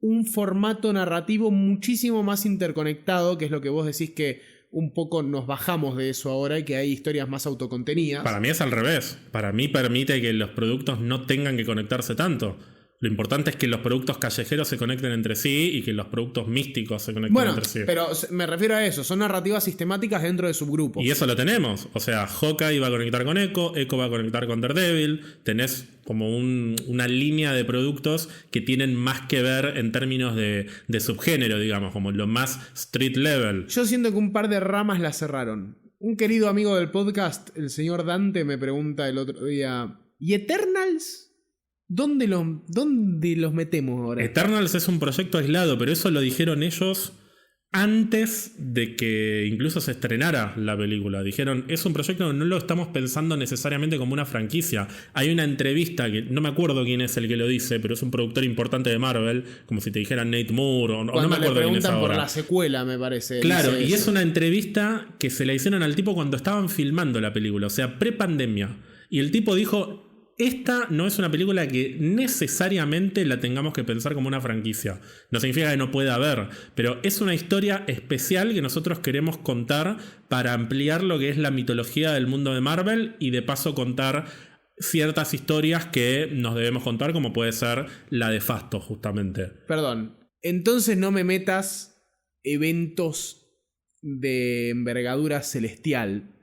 un formato narrativo muchísimo más interconectado, que es lo que vos decís que un poco nos bajamos de eso ahora y que hay historias más autocontenidas. Para mí es al revés. Para mí permite que los productos no tengan que conectarse tanto. Lo importante es que los productos callejeros se conecten entre sí y que los productos místicos se conecten entre sí. Pero me refiero a eso, son narrativas sistemáticas dentro de subgrupos. Y eso lo tenemos. O sea, Hawkeye va a conectar con Echo va a conectar con Daredevil, tenés como una línea de productos que tienen más que ver en términos de subgénero, digamos, como lo más street level. Yo siento que un par de ramas la cerraron. Un querido amigo del podcast, el señor Dante, me pregunta el otro día, ¿y Eternals? ¿Dónde los metemos ahora? Eternals es un proyecto aislado, pero eso lo dijeron ellos antes de que incluso se estrenara la película. Dijeron, es un proyecto que no lo estamos pensando necesariamente como una franquicia. Hay una entrevista, que no me acuerdo quién es el que lo dice, pero es un productor importante de Marvel, como si te dijeran Nate Moore, o no me acuerdo quién es ahora. Por la secuela, me parece. Claro, y es una entrevista que se la hicieron al tipo cuando estaban filmando la película, o sea, pre-pandemia. Y el tipo dijo, esta no es una película que necesariamente la tengamos que pensar como una franquicia. No significa que no pueda haber, pero es una historia especial que nosotros queremos contar para ampliar lo que es la mitología del mundo de Marvel y de paso contar ciertas historias que nos debemos contar, como puede ser la de Fasto, justamente. Perdón, entonces no me metas eventos de envergadura celestial,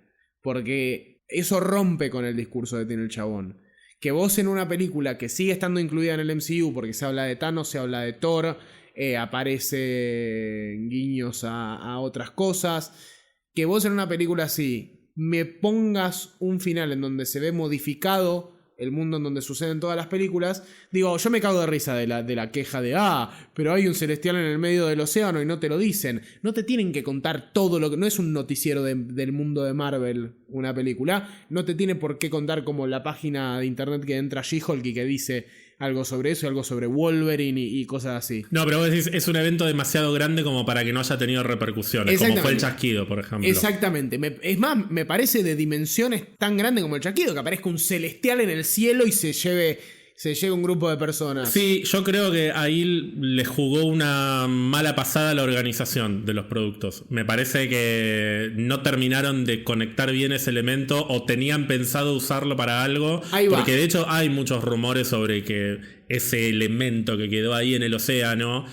porque eso rompe con el discurso que tiene el chabón. Que vos en una película que sigue estando incluida en el MCU, porque se habla de Thanos, se habla de Thor, aparecen guiños a otras cosas, que vos en una película así me pongas un final en donde se ve modificado el mundo en donde suceden todas las películas, digo, yo me cago de risa de la queja de pero hay un celestial en el medio del océano y no te lo dicen. No te tienen que contar todo lo que... No es un noticiero del mundo de Marvel una película. No te tiene por qué contar como la página de internet que entra She-Hulk y que dice algo sobre eso, algo sobre Wolverine y cosas así. No, pero vos decís, es un evento demasiado grande como para que no haya tenido repercusiones, como fue el chasquido, por ejemplo. Exactamente. Es más, me parece de dimensiones tan grandes como el chasquido, que aparezca un celestial en el cielo y se lleve un grupo de personas. Sí, yo creo que ahí le jugó una mala pasada a la organización de los productos. Me parece que no terminaron de conectar bien ese elemento o tenían pensado usarlo para algo. Ahí va. Porque de hecho hay muchos rumores sobre que ese elemento que quedó ahí en el océano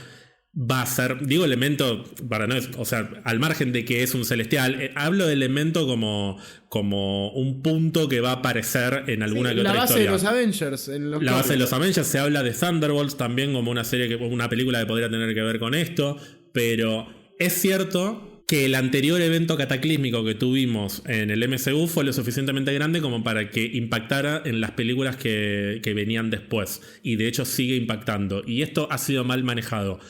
va a ser, digo elemento, para no, o sea, al margen de que es un celestial, hablo de elemento como un punto que va a aparecer en alguna que otra historia. La base de los Avengers. La base de los Avengers, se habla de Thunderbolts también como una serie, una película que podría tener que ver con esto, pero es cierto que el anterior evento cataclísmico que tuvimos en el MCU fue lo suficientemente grande como para que impactara en las películas que venían después, y de hecho sigue impactando, y esto ha sido mal manejado.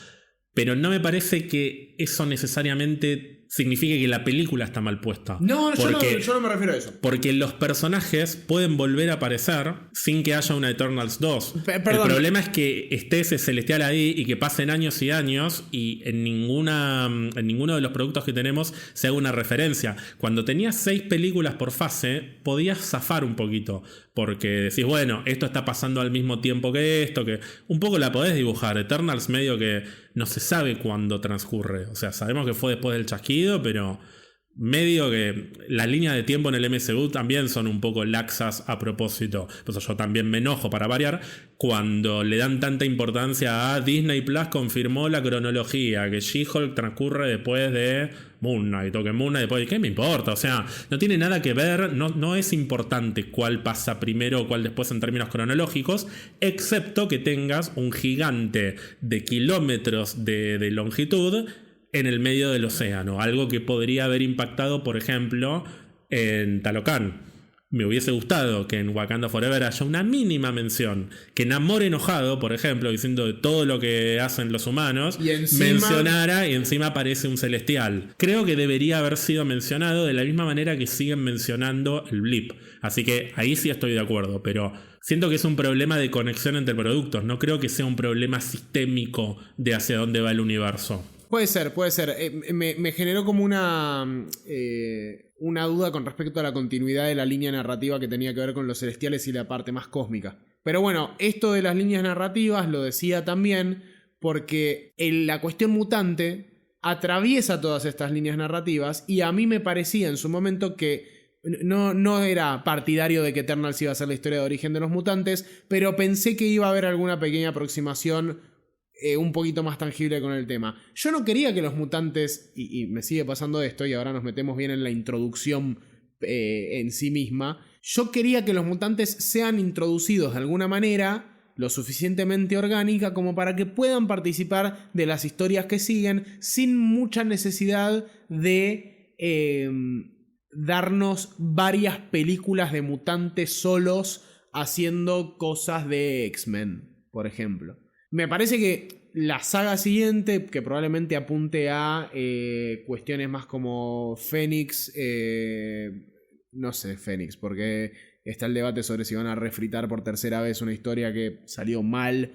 Pero no me parece que eso necesariamente signifique que la película está mal puesta. No, yo no me refiero a eso. Porque los personajes pueden volver a aparecer sin que haya una Eternals 2. Perdón. El problema es que esté ese celestial ahí y que pasen años y años y en ninguno de los productos que tenemos se haga una referencia. Cuando tenías 6 películas por fase, podías zafar un poquito. Porque decís, bueno, esto está pasando al mismo tiempo que esto, que un poco la podés dibujar. Eternals medio que no se sabe cuándo transcurre. O sea, sabemos que fue después del chasquido, pero medio que las líneas de tiempo en el MCU también son un poco laxas a propósito. Por eso yo también me enojo, para variar, cuando le dan tanta importancia a Disney Plus confirmó la cronología, que She-Hulk transcurre después de Moon Knight, o que Moon Knight después de... ¿Qué me importa? O sea, no tiene nada que ver, no es importante cuál pasa primero o cuál después en términos cronológicos, excepto que tengas un gigante de kilómetros de longitud en el medio del océano, algo que podría haber impactado, por ejemplo, en Talocan. Me hubiese gustado que en Wakanda Forever haya una mínima mención, que Namor enojado, por ejemplo, diciendo de todo lo que hacen los humanos, mencionara y encima aparece un celestial. Creo que debería haber sido mencionado de la misma manera que siguen mencionando el blip. Así que ahí sí estoy de acuerdo, pero siento que es un problema de conexión entre productos. No creo que sea un problema sistémico de hacia dónde va el universo. Puede ser. Me generó como una duda con respecto a la continuidad de la línea narrativa que tenía que ver con los celestiales y la parte más cósmica. Pero bueno, esto de las líneas narrativas lo decía también porque la cuestión mutante atraviesa todas estas líneas narrativas y a mí me parecía en su momento que no era partidario de que Eternals iba a ser la historia de origen de los mutantes, pero pensé que iba a haber alguna pequeña aproximación un poquito más tangible con el tema. Yo no quería que los mutantes, y me sigue pasando esto, y ahora nos metemos bien en la introducción en sí misma, yo quería que los mutantes sean introducidos de alguna manera lo suficientemente orgánica como para que puedan participar de las historias que siguen sin mucha necesidad de darnos varias películas de mutantes solos haciendo cosas de X-Men, por ejemplo. Me parece que la saga siguiente, que probablemente apunte a cuestiones más como Fénix, no sé, Fénix, porque está el debate sobre si van a refritar por tercera vez una historia que salió mal.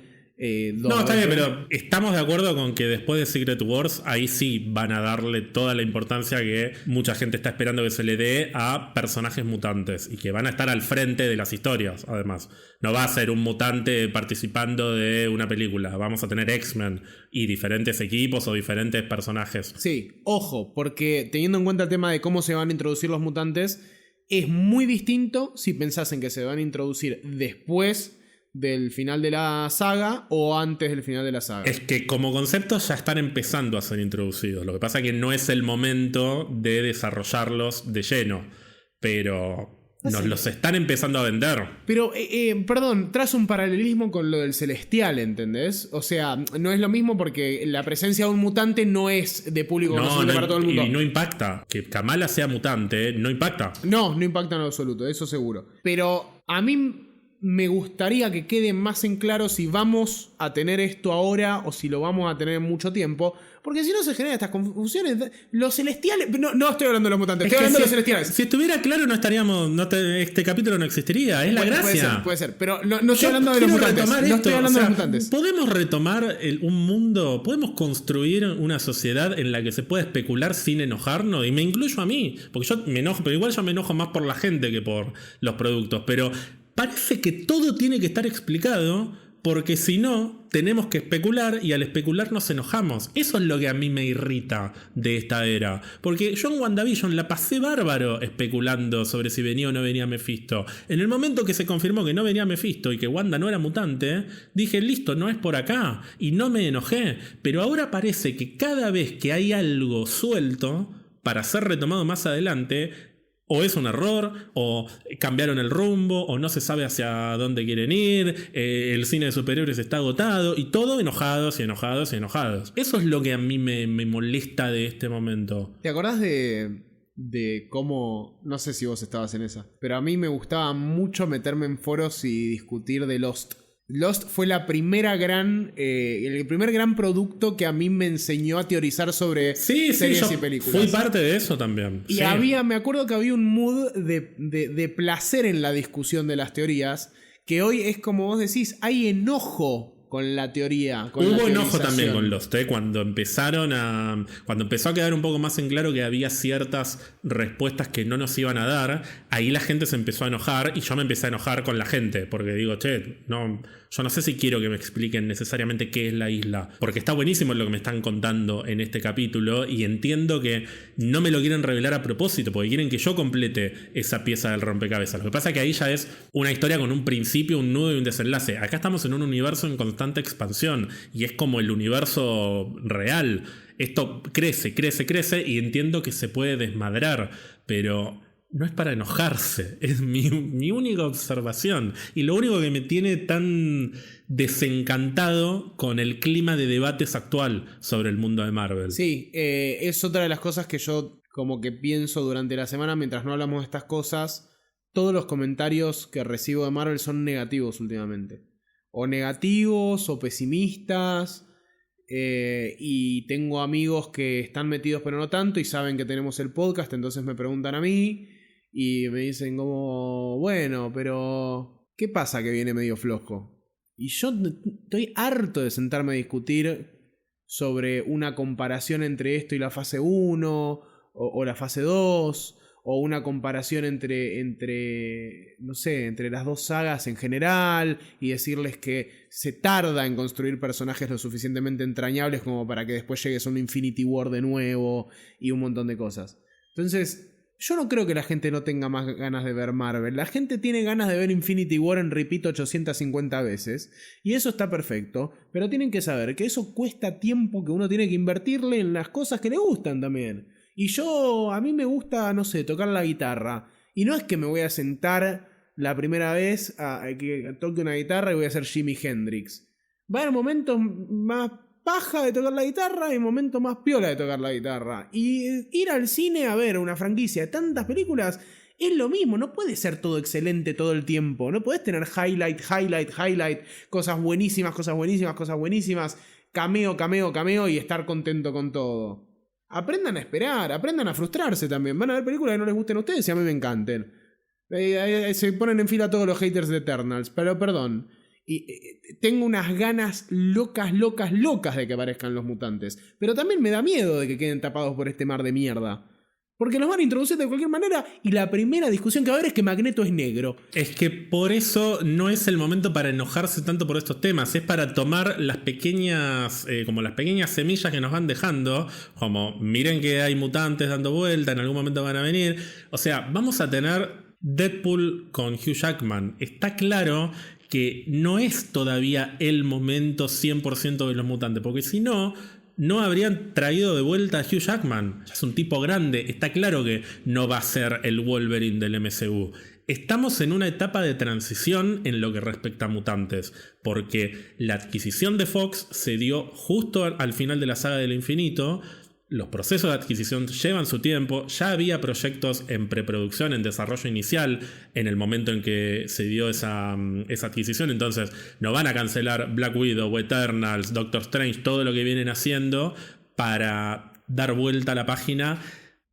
No, está bien, pero estamos de acuerdo con que después de Secret Wars, ahí sí van a darle toda la importancia que mucha gente está esperando que se le dé a personajes mutantes y que van a estar al frente de las historias, además. No va a ser un mutante participando de una película, vamos a tener X-Men y diferentes equipos o diferentes personajes. Sí, ojo, porque teniendo en cuenta el tema de cómo se van a introducir los mutantes, es muy distinto si pensasen que se van a introducir después del final de la saga o antes del final de la saga. Es que como concepto ya están empezando a ser introducidos. Lo que pasa es que no es el momento de desarrollarlos de lleno. Pero nos los están empezando a vender. Pero, perdón, trazo un paralelismo con lo del Celestial, ¿entendés? O sea, no es lo mismo porque la presencia de un mutante no es de público conocido para todo el mundo. Y no impacta. Que Kamala sea mutante no impacta. No impacta en lo absoluto, eso seguro. Pero a mí me gustaría que quede más en claro si vamos a tener esto ahora o si lo vamos a tener en mucho tiempo. Porque si no se generan estas confusiones. Los celestiales. No estoy hablando de los mutantes, estoy hablando de los celestiales. Si estuviera claro, no estaríamos. Este capítulo no existiría. Es la gracia. Puede ser. Pero no estoy hablando de los mutantes. No estoy hablando de los mutantes. Podemos retomar un mundo. Podemos construir una sociedad en la que se pueda especular sin enojarnos. Y me incluyo a mí. Porque yo me enojo. Pero igual yo me enojo más por la gente que por los productos. Pero parece que todo tiene que estar explicado. Porque si no, tenemos que especular y al especular nos enojamos. Eso es lo que a mí me irrita de esta era. Porque yo en WandaVision la pasé bárbaro especulando sobre si venía o no venía Mephisto. En el momento que se confirmó que no venía Mephisto y que Wanda no era mutante, dije, listo, no es por acá. Y no me enojé. Pero ahora parece que cada vez que hay algo suelto para ser retomado más adelante, o es un error, o cambiaron el rumbo, o no se sabe hacia dónde quieren ir, el cine de superhéroes está agotado, y todo enojados y enojados y enojados. Eso es lo que a mí me molesta de este momento. ¿Te acordás de cómo, no sé si vos estabas en esa, pero a mí me gustaba mucho meterme en foros y discutir de Lost? Lost fue el primer gran producto que a mí me enseñó a teorizar sobre series y películas. Fui parte de eso también. Y me acuerdo que había un mood de placer en la discusión de las teorías, que hoy es como vos decís, hay enojo con la teoría. Hubo enojo también con Lost, cuando empezó a quedar un poco más en claro que había ciertas respuestas que no nos iban a dar, ahí la gente se empezó a enojar y yo me empecé a enojar con la gente, porque digo, yo no sé si quiero que me expliquen necesariamente qué es la isla, porque está buenísimo lo que me están contando en este capítulo y entiendo que no me lo quieren revelar a propósito, porque quieren que yo complete esa pieza del rompecabezas. Lo que pasa es que ahí ya es una historia con un principio, un nudo y un desenlace. Acá estamos en un universo en constante expansión y es como el universo real. Esto crece y entiendo que se puede desmadrar, pero no es para enojarse, es mi única observación y lo único que me tiene tan desencantado con el clima de debates actual sobre el mundo de Marvel. Sí, es otra de las cosas que yo como que pienso durante la semana mientras no hablamos de estas cosas. Todos los comentarios que recibo de Marvel son negativos últimamente. O negativos o pesimistas. Y tengo amigos que están metidos pero no tanto y saben que tenemos el podcast, entonces me preguntan a mí y me dicen como, bueno, pero ¿qué pasa que viene medio flojo? Y yo estoy harto de sentarme a discutir sobre una comparación entre esto y la fase 1 o la fase 2, o una comparación entre las dos sagas en general, y decirles que se tarda en construir personajes lo suficientemente entrañables como para que después llegues a un Infinity War de nuevo y un montón de cosas. Entonces, yo no creo que la gente no tenga más ganas de ver Marvel. La gente tiene ganas de ver Infinity War en repeat 850 veces, y eso está perfecto, pero tienen que saber que eso cuesta tiempo que uno tiene que invertirle en las cosas que le gustan también. Y a mí me gusta, no sé, tocar la guitarra. Y no es que me voy a sentar la primera vez a que toque una guitarra y voy a ser Jimi Hendrix. Va a haber momentos más paja de tocar la guitarra y momentos más piola de tocar la guitarra. Y ir al cine a ver una franquicia de tantas películas es lo mismo. No puede ser todo excelente todo el tiempo. No puedes tener highlight, cosas buenísimas, cameo y estar contento con todo. Aprendan a esperar, aprendan a frustrarse también. Van a ver películas que no les gusten a ustedes y a mí me encanten. Se ponen en fila todos los haters de Eternals, pero perdón. Y tengo unas ganas locas de que aparezcan los mutantes. Pero también me da miedo de que queden tapados por este mar de mierda. Porque los van a introducir de cualquier manera y la primera discusión que va a haber es que Magneto es negro. Es que por eso no es el momento para enojarse tanto por estos temas. Es para tomar las pequeñas, como las pequeñas semillas que nos van dejando. Como miren que hay mutantes dando vuelta, en algún momento van a venir. O sea, vamos a tener Deadpool con Hugh Jackman. Está claro que no es todavía el momento 100% de los mutantes. Porque si no... no habrían traído de vuelta a Hugh Jackman. Ya es un tipo grande. Está claro que no va a ser el Wolverine del MCU. Estamos en una etapa de transición en lo que respecta a mutantes. Porque la adquisición de Fox se dio justo al final de la saga del infinito. Los procesos de adquisición llevan su tiempo. Ya había proyectos en preproducción, en desarrollo inicial, en el momento en que se dio esa adquisición. Entonces, no van a cancelar Black Widow, Eternals, Doctor Strange, todo lo que vienen haciendo para dar vuelta a la página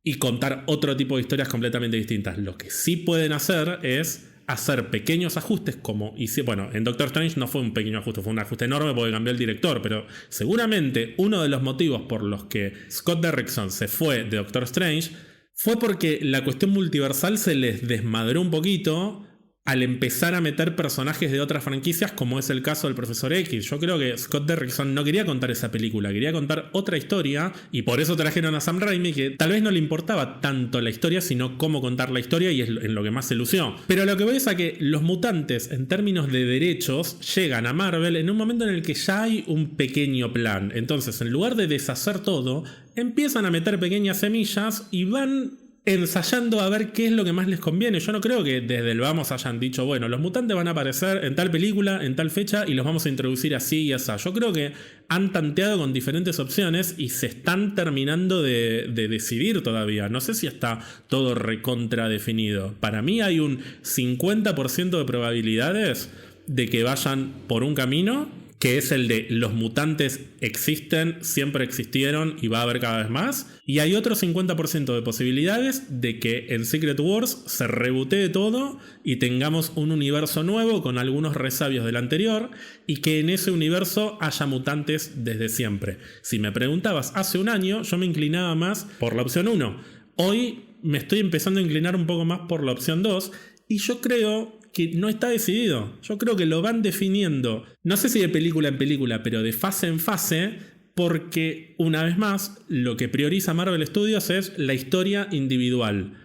y contar otro tipo de historias completamente distintas. Lo que sí pueden hacer es hacer pequeños ajustes como... bueno, en Doctor Strange no fue un pequeño ajuste, fue un ajuste enorme porque cambió el director, pero seguramente uno de los motivos por los que Scott Derrickson se fue de Doctor Strange fue porque la cuestión multiversal se les desmadró un poquito al empezar a meter personajes de otras franquicias, como es el caso del Profesor X. Yo creo que Scott Derrickson no quería contar esa película, quería contar otra historia, y por eso trajeron a Sam Raimi, que tal vez no le importaba tanto la historia, sino cómo contar la historia, y es en lo que más se lució. Pero lo que voy es a que los mutantes, en términos de derechos, llegan a Marvel en un momento en el que ya hay un pequeño plan. Entonces, en lugar de deshacer todo, empiezan a meter pequeñas semillas y van ensayando a ver qué es lo que más les conviene. Yo no creo que desde el vamos hayan dicho, bueno, los mutantes van a aparecer en tal película, en tal fecha, y los vamos a introducir así y así. Yo creo que han tanteado con diferentes opciones y se están terminando de decidir todavía. No sé si está todo recontra definido. Para mí hay un 50% de probabilidades de que vayan por un camino, que es el de los mutantes existen, siempre existieron y va a haber cada vez más. Y hay otro 50% de posibilidades de que en Secret Wars se rebotee todo y tengamos un universo nuevo con algunos resabios del anterior, y que en ese universo haya mutantes desde siempre. Si me preguntabas hace un año, yo me inclinaba más por la opción 1. Hoy me estoy empezando a inclinar un poco más por la opción 2, y yo creo que no está decidido. Yo creo que lo van definiendo, no sé si de película en película, pero de fase en fase, porque una vez más lo que prioriza Marvel Studios es la historia individual.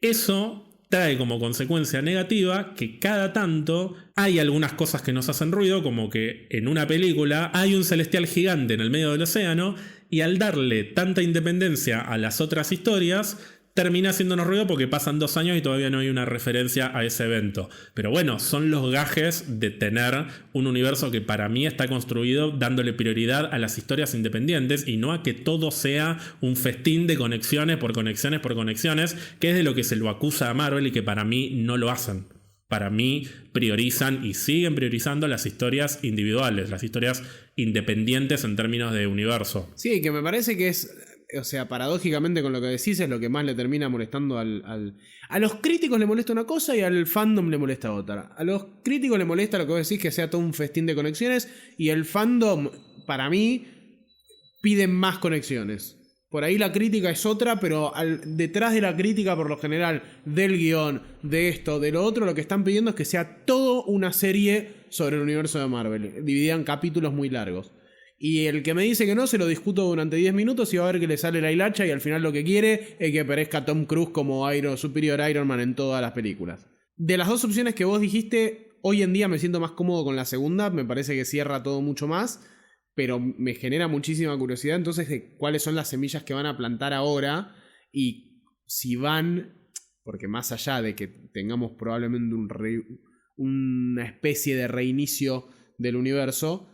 Eso trae como consecuencia negativa que cada tanto hay algunas cosas que nos hacen ruido, como que en una película hay un celestial gigante en el medio del océano, y al darle tanta independencia a las otras historias termina haciéndonos ruido porque pasan 2 años y todavía no hay una referencia a ese evento. Pero bueno, son los gajes de tener un universo que para mí está construido dándole prioridad a las historias independientes y no a que todo sea un festín de conexiones por conexiones, que es de lo que se lo acusa a Marvel y que para mí no lo hacen. Para mí priorizan y siguen priorizando las historias individuales, las historias independientes en términos de universo. Sí, que me parece que es... O sea, paradójicamente con lo que decís es lo que más le termina molestando a los críticos le molesta una cosa y al fandom le molesta otra. A los críticos le molesta lo que vos decís, que sea todo un festín de conexiones, y el fandom, para mí, pide más conexiones. Por ahí la crítica es otra, pero detrás de la crítica, por lo general, del guión, de esto, de lo otro, lo que están pidiendo es que sea todo una serie sobre el universo de Marvel, dividida en capítulos muy largos. Y el que me dice que no, se lo discuto durante 10 minutos y va a ver que le sale la hilacha, y al final lo que quiere es que aparezca Tom Cruise como Superior Iron Man en todas las películas. De las dos opciones que vos dijiste, hoy en día me siento más cómodo con la segunda, me parece que cierra todo mucho más, pero me genera muchísima curiosidad entonces de cuáles son las semillas que van a plantar ahora y si van porque más allá de que tengamos probablemente una especie de reinicio del universo,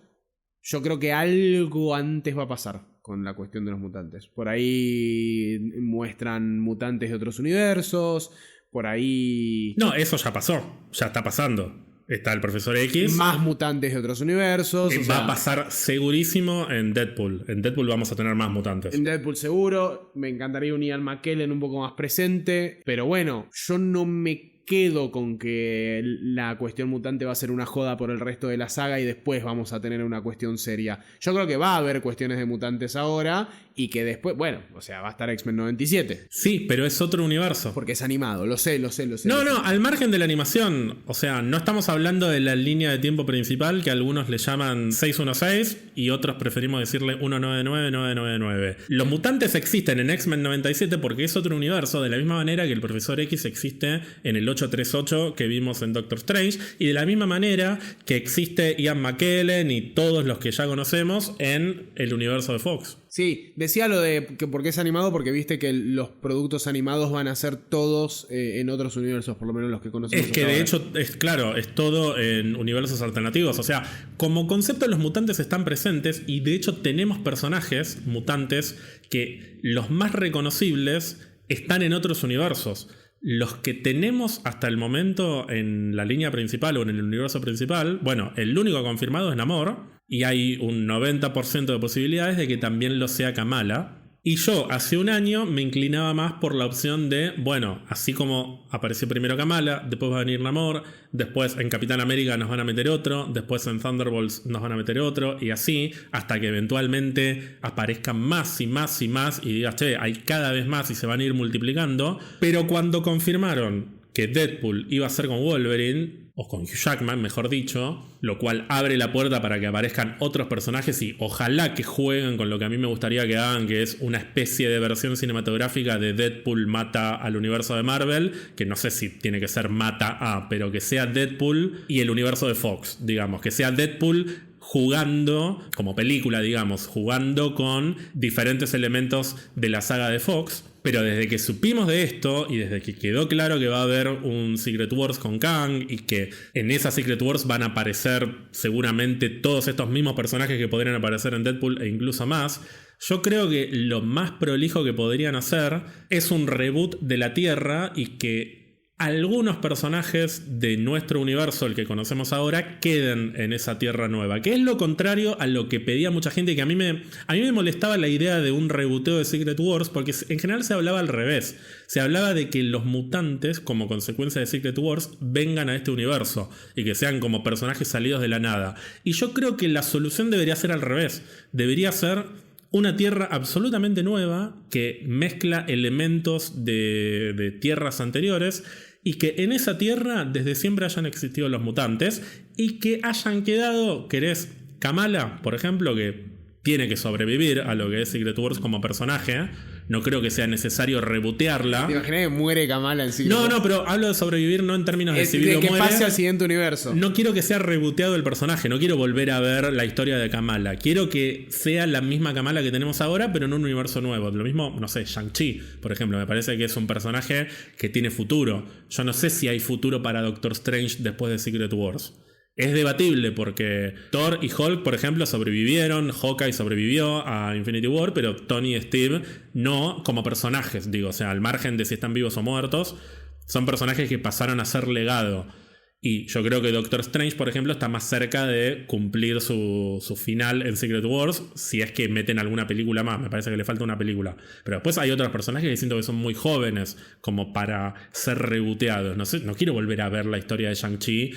yo creo que algo antes va a pasar con la cuestión de los mutantes. Por ahí muestran mutantes de otros universos, por ahí... No, eso ya pasó, ya está pasando. Está el Profesor X. Más mutantes de otros universos. Va a pasar segurísimo en Deadpool. En Deadpool vamos a tener más mutantes. En Deadpool seguro. Me encantaría un Ian McKellen un poco más presente. Pero bueno, yo no me quedo con que la cuestión mutante va a ser una joda por el resto de la saga y después vamos a tener una cuestión seria. Yo creo que va a haber cuestiones de mutantes ahora y que después, bueno, o sea, va a estar X-Men 97. Sí, pero es otro universo. Porque es animado, lo sé. No, al margen de la animación. O sea, no estamos hablando de la línea de tiempo principal que algunos le llaman 616 y otros preferimos decirle 199-999. Los mutantes existen en X-Men 97 porque es otro universo, de la misma manera que el Profesor X existe en el 838 que vimos en Doctor Strange y de la misma manera que existe Ian McKellen y todos los que ya conocemos en el universo de Fox. Sí, decía lo de que porque es animado, porque viste que los productos animados van a ser todos en otros universos, por lo menos los que conocemos. Es que de hecho, es todo en universos alternativos. O sea, como concepto los mutantes están presentes y de hecho tenemos personajes mutantes que los más reconocibles están en otros universos. Los que tenemos hasta el momento en la línea principal o en el universo principal, bueno, el único confirmado es Namor. Y hay un 90% de posibilidades de que también lo sea Kamala. Y yo hace un año me inclinaba más por la opción de, bueno, así como apareció primero Kamala, después va a venir Namor, después en Capitán América nos van a meter otro, después en Thunderbolts nos van a meter otro, y así hasta que eventualmente aparezcan más y más y más y digas, che, hay cada vez más y se van a ir multiplicando. Pero cuando confirmaron que Deadpool iba a ser con Wolverine, o con Hugh Jackman, mejor dicho, lo cual abre la puerta para que aparezcan otros personajes y ojalá que jueguen con lo que a mí me gustaría que hagan, que es una especie de versión cinematográfica de Deadpool mata al universo de Marvel, que no sé si tiene que ser mata a, pero que sea Deadpool y el universo de Fox, digamos, que sea Deadpool jugando, como película, digamos, jugando con diferentes elementos de la saga de Fox. Pero desde que supimos de esto y desde que quedó claro que va a haber un Secret Wars con Kang y que en esa Secret Wars van a aparecer seguramente todos estos mismos personajes que podrían aparecer en Deadpool e incluso más, yo creo que lo más prolijo que podrían hacer es un reboot de la Tierra y que algunos personajes de nuestro universo, el que conocemos ahora, queden en esa Tierra nueva. Que es lo contrario a lo que pedía mucha gente y que a mí me molestaba la idea de un reboteo de Secret Wars, porque en general se hablaba al revés. Se hablaba de que los mutantes, como consecuencia de Secret Wars, vengan a este universo y que sean como personajes salidos de la nada. Y yo creo que la solución debería ser al revés. Debería ser una tierra absolutamente nueva que mezcla elementos de tierras anteriores y que en esa tierra desde siempre hayan existido los mutantes y que hayan quedado, ¿querés? Kamala, por ejemplo, que tiene que sobrevivir a lo que es Secret Wars como personaje. No creo que sea necesario rebotearla. ¿Te imaginas que muere Kamala en Secret Wars? No, pero hablo de sobrevivir no en términos de civil o que muere. pase al siguiente universo. No quiero que sea reboteado el personaje, no quiero volver a ver la historia de Kamala. Quiero que sea la misma Kamala que tenemos ahora, pero en un universo nuevo. Lo mismo, no sé, Shang-Chi, por ejemplo. Me parece que es un personaje que tiene futuro. Yo no sé si hay futuro para Doctor Strange después de Secret Wars. Es debatible porque Thor y Hulk, por ejemplo, sobrevivieron, Hawkeye sobrevivió a Infinity War, pero Tony y Steve no como personajes, digo, o sea, al margen de si están vivos o muertos, son personajes que pasaron a ser legado. Y yo creo que Doctor Strange, por ejemplo, está más cerca de cumplir su final en Secret Wars, si es que meten alguna película más. Me parece que le falta una película. Pero después hay otros personajes que siento que son muy jóvenes como para ser reboteados. No sé, no quiero volver a ver la historia de Shang-Chi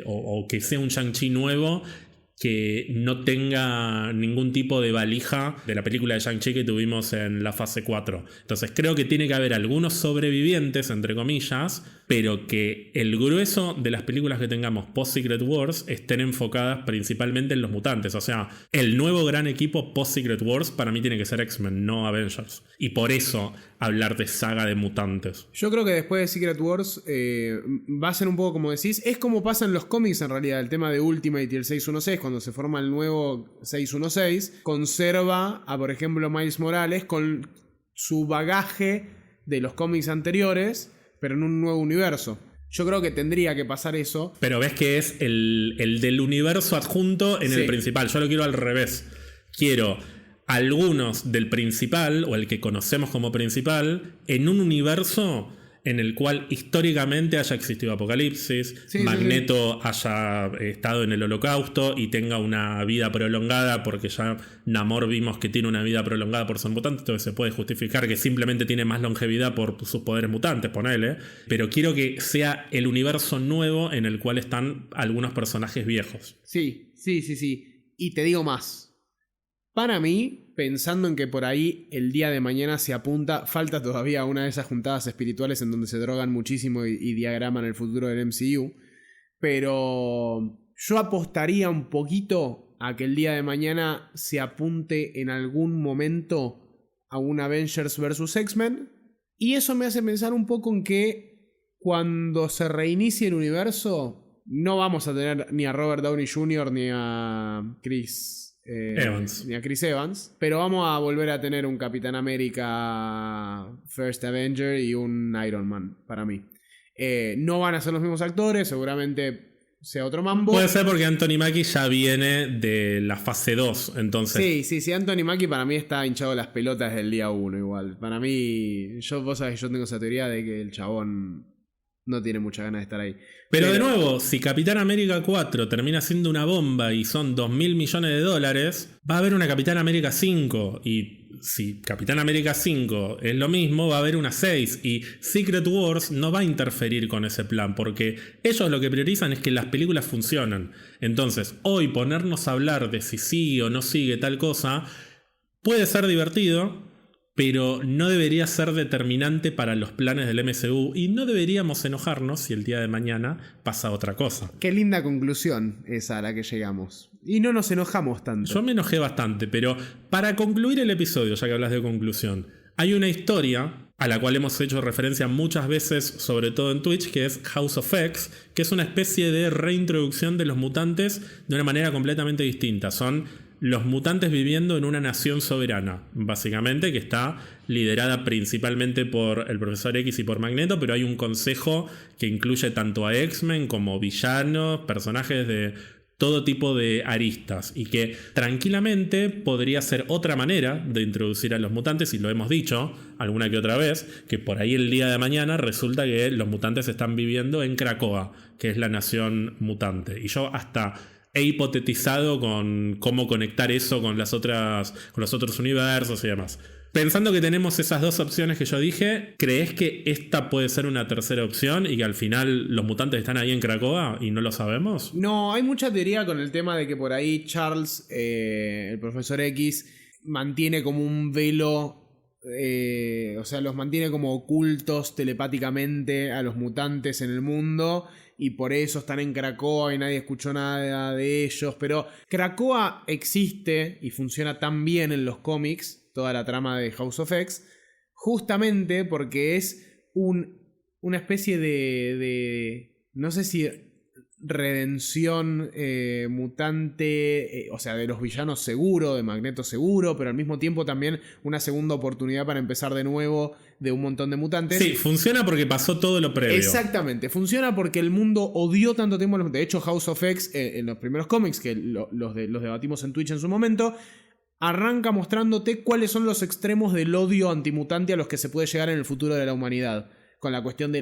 o que sea un Shang-Chi nuevo que no tenga ningún tipo de valija de la película de Shang-Chi que tuvimos en la fase 4. Entonces creo que tiene que haber algunos sobrevivientes, entre comillas, pero que el grueso de las películas que tengamos post-Secret Wars estén enfocadas principalmente en los mutantes. O sea, el nuevo gran equipo post-Secret Wars para mí tiene que ser X-Men, no Avengers. Y por eso hablar de saga de mutantes. Yo creo que después de Secret Wars va a ser un poco como decís. Es como pasa en los cómics en realidad. El tema de Ultimate y el 616, cuando se forma el nuevo 616, conserva a, por ejemplo, Miles Morales con su bagaje de los cómics anteriores, pero en un nuevo universo. Yo creo que tendría que pasar eso. Pero ves que es el del universo adjunto en el principal. Yo lo quiero al revés. Quiero algunos del principal, o el que conocemos como principal, en un universo en el cual históricamente haya existido Apocalipsis, Magneto haya estado en el Holocausto y tenga una vida prolongada, porque ya Namor vimos que tiene una vida prolongada por ser mutante, entonces se puede justificar que simplemente tiene más longevidad por sus poderes mutantes, ponele. Pero quiero que sea el universo nuevo en el cual están algunos personajes viejos. Sí. Y te digo más. Para mí, pensando en que por ahí el día de mañana se apunta, falta todavía una de esas juntadas espirituales en donde se drogan muchísimo y diagraman el futuro del MCU, pero yo apostaría un poquito a que el día de mañana se apunte en algún momento a un Avengers vs. X-Men, y eso me hace pensar un poco en que cuando se reinicie el universo no vamos a tener ni a Robert Downey Jr. ni a Chris Evans, pero vamos a volver a tener un Capitán América First Avenger y un Iron Man, para mí. No van a ser los mismos actores, seguramente sea otro mambo. Puede ser porque Anthony Mackie ya viene de la fase 2, entonces... Sí, Anthony Mackie para mí está hinchado las pelotas del día 1 igual. Para mí, vos sabés que yo tengo esa teoría de que el chabón no tiene mucha ganas de estar ahí. Pero de nuevo, si Capitán América 4 termina siendo una bomba y son $2.000 millones, va a haber una Capitán América 5. Y si Capitán América 5 es lo mismo, va a haber una 6. Y Secret Wars no va a interferir con ese plan, porque ellos lo que priorizan es que las películas funcionan. Entonces, hoy ponernos a hablar de si sigue o no sigue tal cosa puede ser divertido, pero no debería ser determinante para los planes del MCU, y no deberíamos enojarnos si el día de mañana pasa otra cosa. Qué linda conclusión esa a la que llegamos. Y no nos enojamos tanto. Yo me enojé bastante, pero para concluir el episodio, ya que hablas de conclusión, hay una historia a la cual hemos hecho referencia muchas veces, sobre todo en Twitch, que es House of X, que es una especie de reintroducción de los mutantes de una manera completamente distinta. Son los mutantes viviendo en una nación soberana, básicamente, que está liderada principalmente por el Profesor X y por Magneto, pero hay un consejo que incluye tanto a X-Men como villanos, personajes de todo tipo de aristas, y que tranquilamente podría ser otra manera de introducir a los mutantes, y lo hemos dicho alguna que otra vez, que por ahí el día de mañana resulta que los mutantes están viviendo en Krakoa, que es la nación mutante. Y yo hasta he hipotetizado con cómo conectar eso con los otros universos y demás. Pensando que tenemos esas dos opciones que yo dije, ¿crees que esta puede ser una tercera opción y que al final los mutantes están ahí en Krakoa y no lo sabemos? No, hay mucha teoría con el tema de que por ahí Charles, el Profesor X, mantiene como un velo, o sea, los mantiene como ocultos telepáticamente a los mutantes en el mundo, y por eso están en Krakoa y nadie escuchó nada de ellos. Pero Krakoa existe y funciona tan bien en los cómics, toda la trama de House of X, justamente porque es una especie de no sé si redención mutante, o sea, de los villanos seguro, de Magneto seguro, pero al mismo tiempo también una segunda oportunidad para empezar de nuevo de un montón de mutantes. Sí, funciona porque pasó todo lo previo. Exactamente, funciona porque el mundo odió tanto tiempo. De hecho, House of X, en los primeros cómics, que los debatimos en Twitch en su momento, arranca mostrándote cuáles son los extremos del odio antimutante a los que se puede llegar en el futuro de la humanidad. Con la cuestión de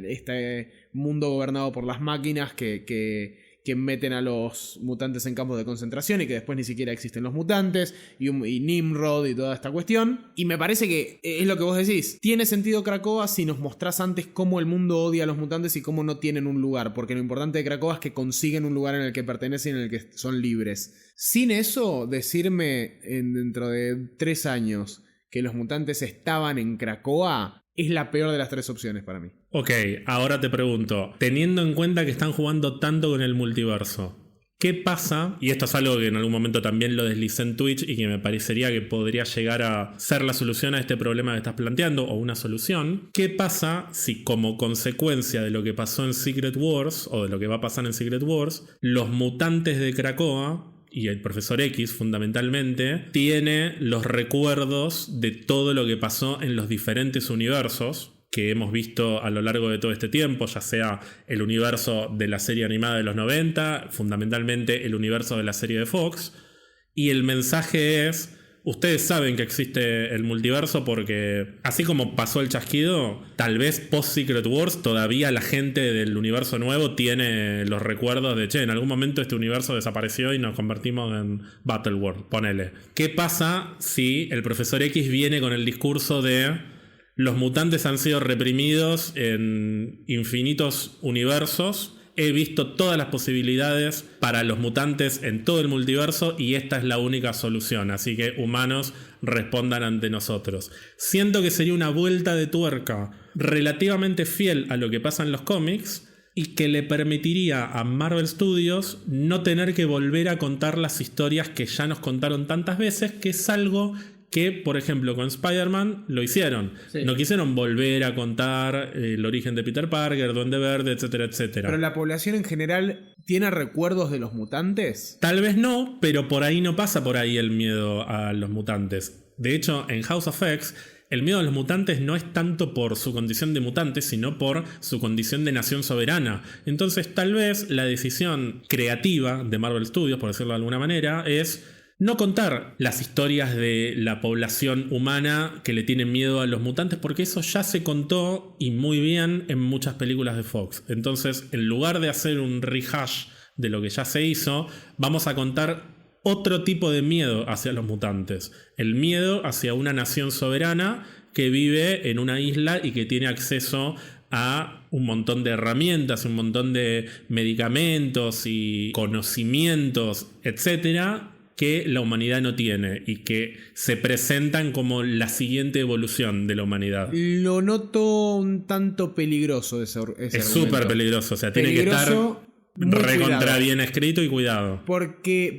este mundo gobernado por las máquinas que meten a los mutantes en campos de concentración y que después ni siquiera existen los mutantes, y Nimrod y toda esta cuestión. Y me parece que es lo que vos decís. Tiene sentido Krakoa si nos mostrás antes cómo el mundo odia a los mutantes y cómo no tienen un lugar, porque lo importante de Krakoa es que consiguen un lugar en el que pertenecen y en el que son libres. Sin eso, decirme dentro de 3 años que los mutantes estaban en Krakoa es la peor de las 3 opciones para mí. Ok, ahora te pregunto, teniendo en cuenta que están jugando tanto con el multiverso, ¿qué pasa? Y esto es algo que en algún momento también lo deslicé en Twitch y que me parecería que podría llegar a ser la solución a este problema que estás planteando, o una solución. ¿Qué pasa si, como consecuencia de lo que pasó en Secret Wars, o de lo que va a pasar en Secret Wars, los mutantes de Krakoa y el Profesor X, fundamentalmente, tiene los recuerdos de todo lo que pasó en los diferentes universos, que hemos visto a lo largo de todo este tiempo, ya sea el universo de la serie animada de los 90, fundamentalmente el universo de la serie de Fox, y el mensaje es: ustedes saben que existe el multiverso porque, así como pasó el chasquido, tal vez post-Secret Wars todavía la gente del universo nuevo tiene los recuerdos de, che, en algún momento este universo desapareció y nos convertimos en Battleworld, ponele. ¿Qué pasa si el Profesor X viene con el discurso de: los mutantes han sido reprimidos en infinitos universos? He visto todas las posibilidades para los mutantes en todo el multiverso y esta es la única solución. Así que, humanos, respondan ante nosotros. Siento que sería una vuelta de tuerca relativamente fiel a lo que pasa en los cómics y que le permitiría a Marvel Studios no tener que volver a contar las historias que ya nos contaron tantas veces, que es algo que, por ejemplo, con Spider-Man lo hicieron. Sí. No quisieron volver a contar el origen de Peter Parker, Duende Verde, etcétera, etcétera. ¿Pero la población en general tiene recuerdos de los mutantes? Tal vez no, pero por ahí no pasa por ahí el miedo a los mutantes. De hecho, en House of X, el miedo a los mutantes no es tanto por su condición de mutantes, sino por su condición de nación soberana. Entonces, tal vez la decisión creativa de Marvel Studios, por decirlo de alguna manera, es no contar las historias de la población humana que le tienen miedo a los mutantes, porque eso ya se contó y muy bien en muchas películas de Fox. Entonces, en lugar de hacer un rehash de lo que ya se hizo, vamos a contar otro tipo de miedo hacia los mutantes. El miedo hacia una nación soberana que vive en una isla y que tiene acceso a un montón de herramientas, un montón de medicamentos y conocimientos, etcétera, que la humanidad no tiene y que se presentan como la siguiente evolución de la humanidad. Lo noto un tanto peligroso ese es súper peligroso, o sea, tiene que estar recontra bien escrito y cuidado.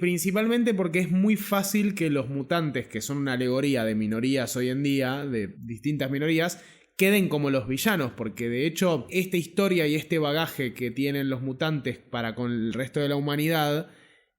Principalmente porque es muy fácil que los mutantes, que son una alegoría de minorías hoy en día, de distintas minorías, queden como los villanos, porque de hecho esta historia y este bagaje que tienen los mutantes para con el resto de la humanidad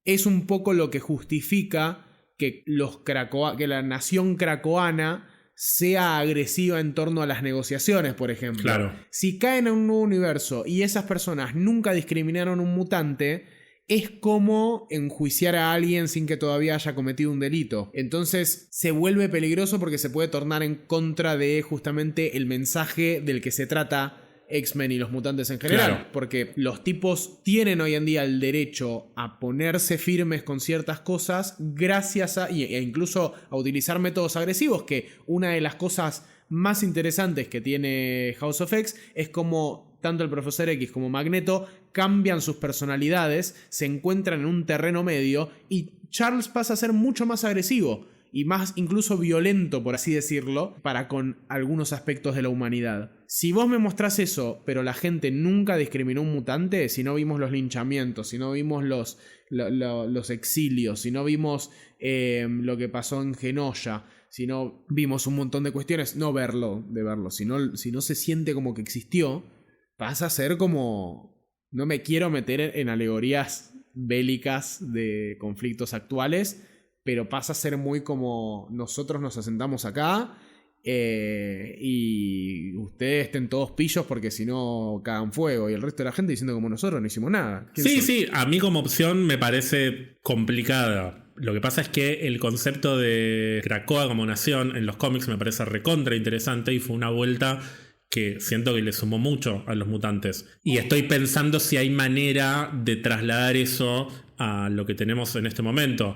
es un poco lo que justifica que la nación cracoana sea agresiva en torno a las negociaciones, por ejemplo. Claro. Si caen en un nuevo universo y esas personas nunca discriminaron a un mutante, es como enjuiciar a alguien sin que todavía haya cometido un delito. Entonces se vuelve peligroso porque se puede tornar en contra de justamente el mensaje del que se trata X-Men y los mutantes en general, claro. Porque los tipos tienen hoy en día el derecho a ponerse firmes con ciertas cosas gracias a, e incluso a utilizar métodos agresivos, que una de las cosas más interesantes que tiene House of X es como tanto el Profesor X como Magneto cambian sus personalidades, se encuentran en un terreno medio y Charles pasa a ser mucho más agresivo y más incluso violento, por así decirlo, para con algunos aspectos de la humanidad. Si vos me mostrás eso, pero la gente nunca discriminó a un mutante, si no vimos los linchamientos, si no vimos los exilios, si no vimos lo que pasó en Genosha, si no vimos un montón de cuestiones, no verlo, si no se siente como que existió, pasa a ser como... No me quiero meter en alegorías bélicas de conflictos actuales, pero pasa a ser muy como nosotros nos asentamos acá y ustedes estén todos pillos porque si no cagan fuego, y el resto de la gente diciendo como nosotros no hicimos nada. Sí, a mí como opción me parece complicada. Lo que pasa es que el concepto de Krakoa como nación en los cómics me parece recontra interesante y fue una vuelta que siento que le sumó mucho a los mutantes. Y estoy pensando si hay manera de trasladar eso a lo que tenemos en este momento.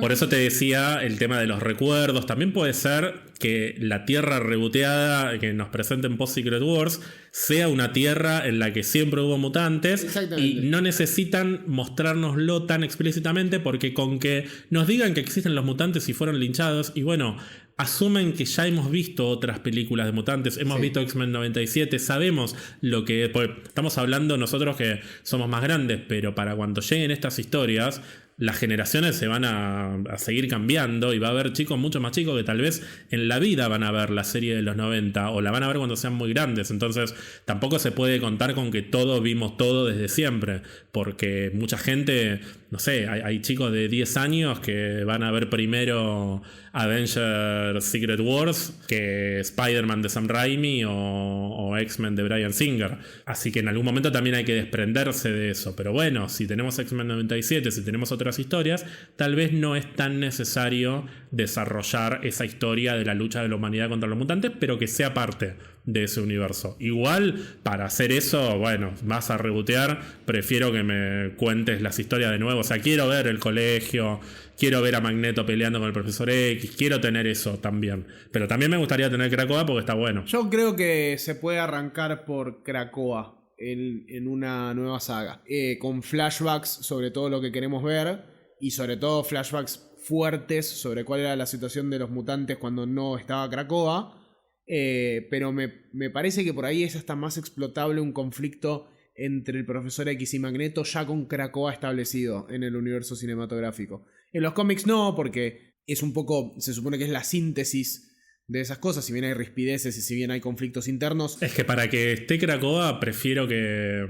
Por eso te decía el tema de los recuerdos. También puede ser que la Tierra reboteada que nos presenten post Secret Wars sea una Tierra en la que siempre hubo mutantes y no necesitan mostrárnoslo tan explícitamente, porque con que nos digan que existen los mutantes y fueron linchados, y bueno, asumen que ya hemos visto otras películas de mutantes, hemos visto X-Men 97, sabemos lo que... Estamos hablando nosotros que somos más grandes, pero para cuando lleguen estas historias, las generaciones se van a seguir cambiando y va a haber chicos mucho más chicos que tal vez en en la vida van a ver la serie de los 90 o la van a ver cuando sean muy grandes. Entonces tampoco se puede contar con que todos vimos todo desde siempre, porque mucha gente, no sé, hay chicos de 10 años que van a ver primero Avengers Secret Wars que Spider-Man de Sam Raimi o X-Men de Bryan Singer. Así que en algún momento también hay que desprenderse de eso. Pero bueno, si tenemos X-Men 97, si tenemos otras historias, tal vez no es tan necesario desarrollar esa historia de la lucha de la humanidad contra los mutantes, pero que sea parte de ese universo. Igual, para hacer eso, bueno, vas a rebotear, prefiero que me cuentes las historias de nuevo. O sea, quiero ver el colegio, quiero ver a Magneto peleando con el Profesor X, quiero tener eso también. Pero también me gustaría tener Krakoa porque está bueno. Yo creo que se puede arrancar por Krakoa en una nueva saga, con flashbacks sobre todo lo que queremos ver y sobre todo flashbacks fuertes sobre cuál era la situación de los mutantes cuando no estaba Krakoa. Pero me parece que por ahí es hasta más explotable un conflicto entre el Profesor X y Magneto ya con Krakoa establecido en el universo cinematográfico. En los cómics no, porque es un poco, se supone que es la síntesis de esas cosas, si bien hay rispideces y si bien hay conflictos internos. Es que para que esté Krakoa prefiero que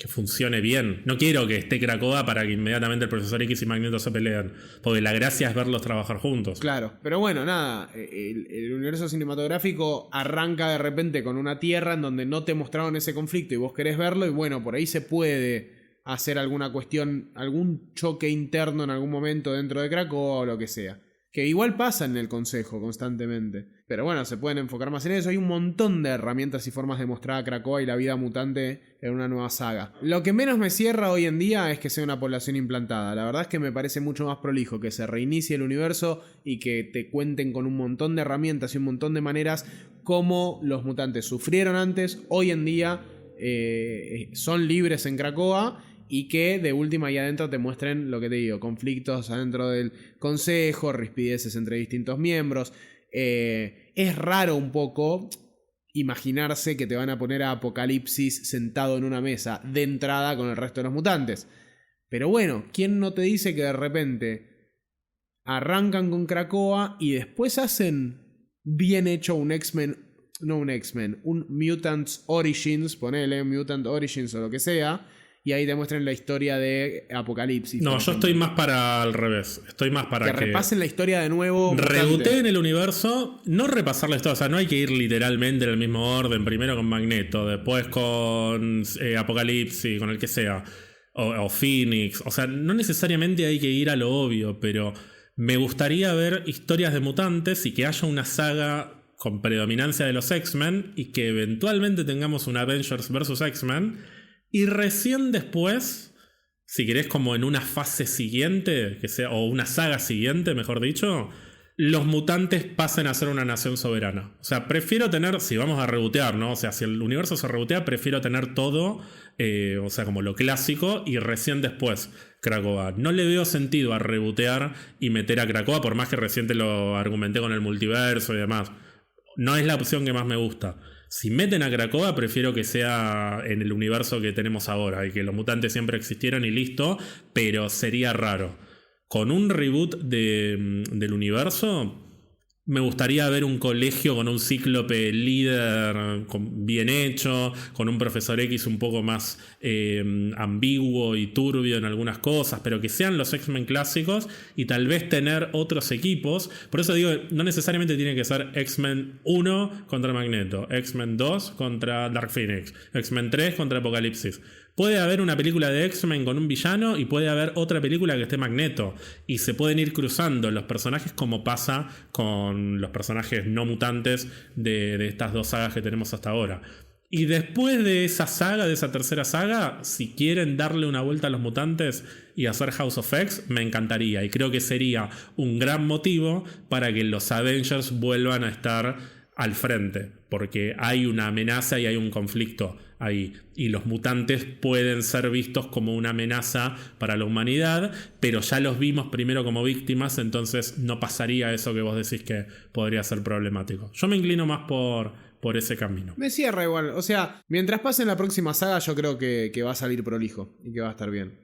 funcione bien. No quiero que esté Krakoa para que inmediatamente el Profesor X y Magneto se peleen, porque la gracia es verlos trabajar juntos. Claro, pero bueno, nada, el universo cinematográfico arranca de repente con una tierra en donde no te mostraron ese conflicto y vos querés verlo, y bueno, por ahí se puede hacer alguna cuestión, algún choque interno en algún momento dentro de Krakoa o lo que sea. Que igual pasa en el Consejo constantemente. Pero bueno, se pueden enfocar más en eso. Hay un montón de herramientas y formas de mostrar a Krakoa y la vida mutante en una nueva saga. Lo que menos me cierra hoy en día es que sea una población implantada. La verdad es que me parece mucho más prolijo que se reinicie el universo y que te cuenten con un montón de herramientas y un montón de maneras cómo los mutantes sufrieron antes, hoy en día son libres en Krakoa. Y que de última ahí adentro te muestren lo que te digo, conflictos adentro del consejo, rispideces entre distintos miembros. Es raro un poco imaginarse que te van a poner a Apocalipsis sentado en una mesa de entrada con el resto de los mutantes. Pero bueno, ¿quién no te dice que de repente arrancan con Krakoa y después hacen bien hecho un X-Men, no un X-Men, un Mutants Origins, ponele Mutant Origins o lo que sea, y ahí te muestran la historia de Apocalipsis? No, yo estoy más para al revés. Estoy más para que repasen la historia de nuevo. Reboteen el universo, no repasar la historia. O sea, no hay que ir literalmente en el mismo orden. Primero con Magneto, después con Apocalipsis, con el que sea. O Phoenix. O sea, no necesariamente hay que ir a lo obvio, pero me gustaría ver historias de mutantes y que haya una saga con predominancia de los X-Men y que eventualmente tengamos un Avengers vs. X-Men. Y recién después, si querés como en una fase siguiente, que sea, o una saga siguiente, mejor dicho, los mutantes pasen a ser una nación soberana. O sea, prefiero tener, si vamos a rebotear, ¿no? O sea, si el universo se rebotea, prefiero tener todo, o sea, como lo clásico, y recién después Krakoa. No le veo sentido a rebotear y meter a Krakoa, por más que recién te lo argumenté con el multiverso y demás. No es la opción que más me gusta. Si meten a Krakoa, prefiero que sea en el universo que tenemos ahora y que los mutantes siempre existieron y listo, pero sería raro. Con un reboot del universo, me gustaría ver un colegio con un cíclope líder bien hecho, con un Profesor X un poco más ambiguo y turbio en algunas cosas, pero que sean los X-Men clásicos y tal vez tener otros equipos. Por eso digo, no necesariamente tiene que ser X-Men 1 contra Magneto, X-Men 2 contra Dark Phoenix, X-Men 3 contra Apocalipsis. Puede haber una película de X-Men con un villano y puede haber otra película que esté Magneto. Y se pueden ir cruzando los personajes como pasa con los personajes no mutantes de estas dos sagas que tenemos hasta ahora. Y después de esa saga, de esa tercera saga, si quieren darle una vuelta a los mutantes y hacer House of X, me encantaría. Y creo que sería un gran motivo para que los Avengers vuelvan a estar al frente. Porque hay una amenaza y hay un conflicto ahí. Y los mutantes pueden ser vistos como una amenaza para la humanidad, pero ya los vimos primero como víctimas, entonces no pasaría eso que vos decís que podría ser problemático. Yo me inclino más por ese camino. Me cierra igual. O sea, mientras pase en la próxima saga, yo creo que va a salir prolijo y que va a estar bien.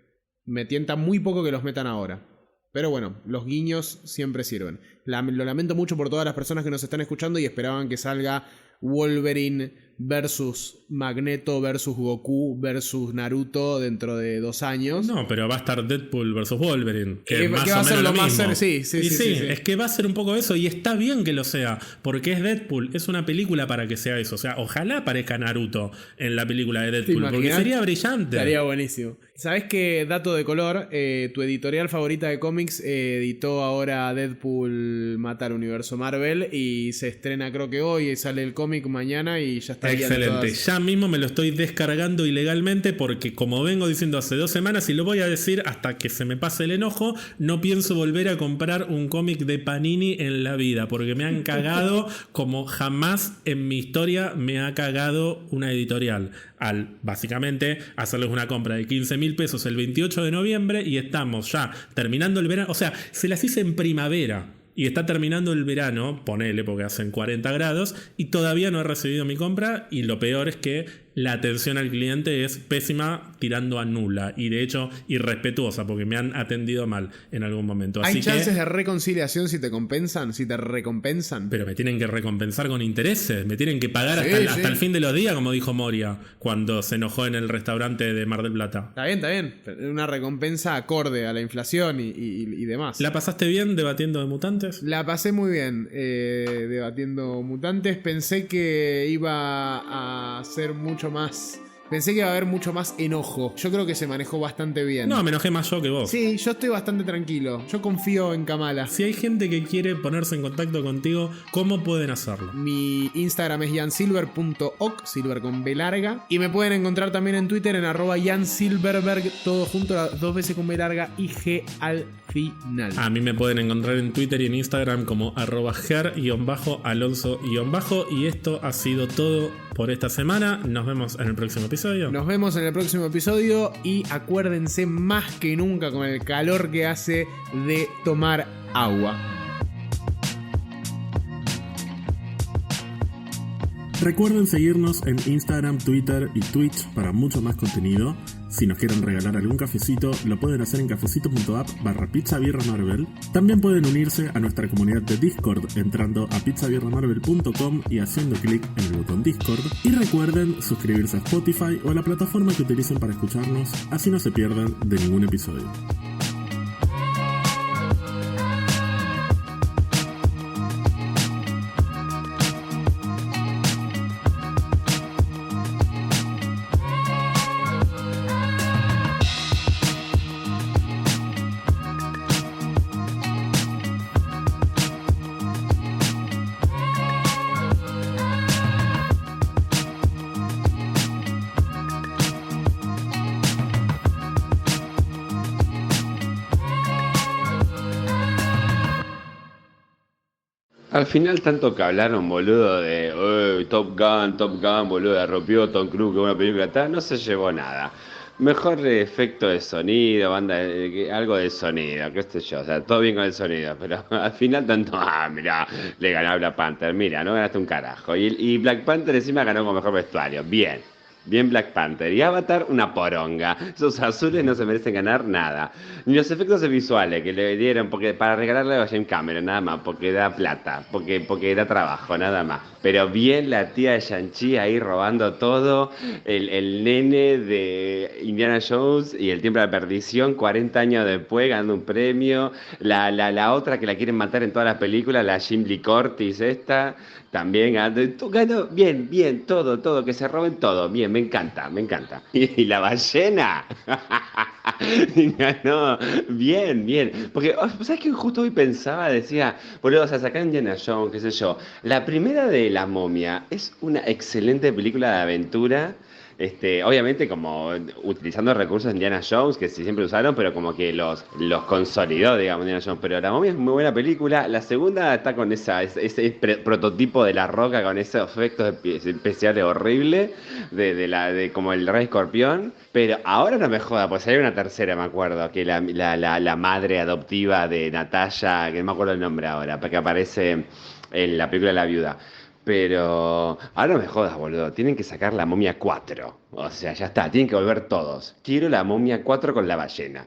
Me tienta muy poco que los metan ahora. Pero bueno, los guiños siempre sirven. lo lamento mucho por todas las personas que nos están escuchando y esperaban que salga Wolverine versus Magneto versus Goku versus Naruto dentro de 2 años. No, pero va a estar Deadpool versus Wolverine, que más va o a ser menos lo lo más mismo. sí, Es que va a ser un poco eso y está bien que lo sea, porque es Deadpool, es una película para que sea eso. O sea, ojalá aparezca Naruto en la película de Deadpool, porque sería brillante. Estaría buenísimo. ¿Sabés qué dato de color? Tu editorial favorita de cómics editó ahora Deadpool Mata al Universo Marvel y se estrena creo que hoy y sale el cómic mañana y ya está. Excelente, ya mismo me lo estoy descargando ilegalmente porque como vengo diciendo hace 2 semanas y lo voy a decir hasta que se me pase el enojo, no pienso volver a comprar un cómic de Panini en la vida porque me han cagado como jamás en mi historia me ha cagado una editorial al básicamente hacerles una compra de 15.000 pesos el 28 de noviembre y estamos ya terminando el verano, o sea, se las hice en primavera. Y está terminando el verano, ponele porque hacen 40 grados, y todavía no he recibido mi compra. Y lo peor es que la atención al cliente es pésima, tirando a nula. Y de hecho, irrespetuosa, porque me han atendido mal en algún momento. ¿Hay chances de reconciliación si te compensan? Si te recompensan. Pero me tienen que recompensar con intereses. Me tienen que pagar hasta el fin de los días, como dijo Moria, cuando se enojó en el restaurante de Mar del Plata. Está bien. Una recompensa acorde a la inflación y demás. ¿La pasaste bien debatiendo de mutantes? La pasé muy bien debatiendo mutantes. Pensé que iba a ser mucho más... Pensé que iba a haber mucho más enojo. Yo creo que se manejó bastante bien. No, me enojé más yo que vos. Sí, yo estoy bastante tranquilo. Yo confío en Kamala. Si hay gente que quiere ponerse en contacto contigo, ¿cómo pueden hacerlo? Mi Instagram es jansilver.oc, silver con B larga. Y me pueden encontrar también en Twitter en @jansilverberg, todo junto, 2 veces con B larga y G al final. A mí me pueden encontrar en Twitter y en Instagram como @ger_alonso_. Y esto ha sido todo por esta semana. Nos vemos en el próximo episodio. Nos vemos en el próximo episodio y acuérdense más que nunca con el calor que hace de tomar agua. Recuerden seguirnos en Instagram, Twitter y Twitch para mucho más contenido. Si nos quieren regalar algún cafecito, lo pueden hacer en cafecito.app/pizzabirramarvel. También pueden unirse a nuestra comunidad de Discord entrando a pizzabirramarvel.com y haciendo clic en el botón Discord. Y recuerden suscribirse a Spotify o a la plataforma que utilicen para escucharnos, así no se pierdan de ningún episodio. Al final tanto que hablaron, boludo, de Top Gun, boludo, rompió Tom Cruise, que una película tal, no se llevó nada. Mejor efecto de sonido, banda, algo de sonido, qué sé yo, o sea, todo bien con el sonido, pero al final tanto, mirá, le ganó a Black Panther, mira, no ganaste un carajo. Y Black Panther encima ganó con mejor vestuario, bien Black Panther. Y Avatar, una poronga. Esos azules no se merecen ganar nada. Ni los efectos visuales que le dieron porque para regalarle a James Cameron, nada más, porque da plata, porque da trabajo, nada más. Pero bien la tía de Shang-Chi ahí robando todo, el nene de Indiana Jones y el Tiempo de la Perdición, 40 años después, ganando un premio. La otra que la quieren matar en todas las películas, la Jim Lee Curtis esta, también ganó bien, todo, que se roben todo, bien, me encanta. Y la ballena, ganó bien, porque, ¿sabes qué? Justo hoy pensaba, decía, boludo, o sea, sacar Indiana Jones, qué sé yo, la primera de La Momia es una excelente película de aventura. Obviamente como utilizando recursos de Indiana Jones que siempre usaron, pero como que los consolidó, digamos, Indiana Jones. Pero La Momia es muy buena película. La segunda está con ese prototipo de La Roca, con esos efectos especiales horribles de como el Rey Escorpión. Pero ahora no me joda, pues hay una tercera, me acuerdo, que la madre adoptiva de Natalia, que no me acuerdo el nombre ahora, que aparece en la película de La Viuda. Pero ahora no me jodas, boludo. Tienen que sacar La Momia 4. O sea, ya está. Tienen que volver todos. Quiero La Momia 4 con la ballena.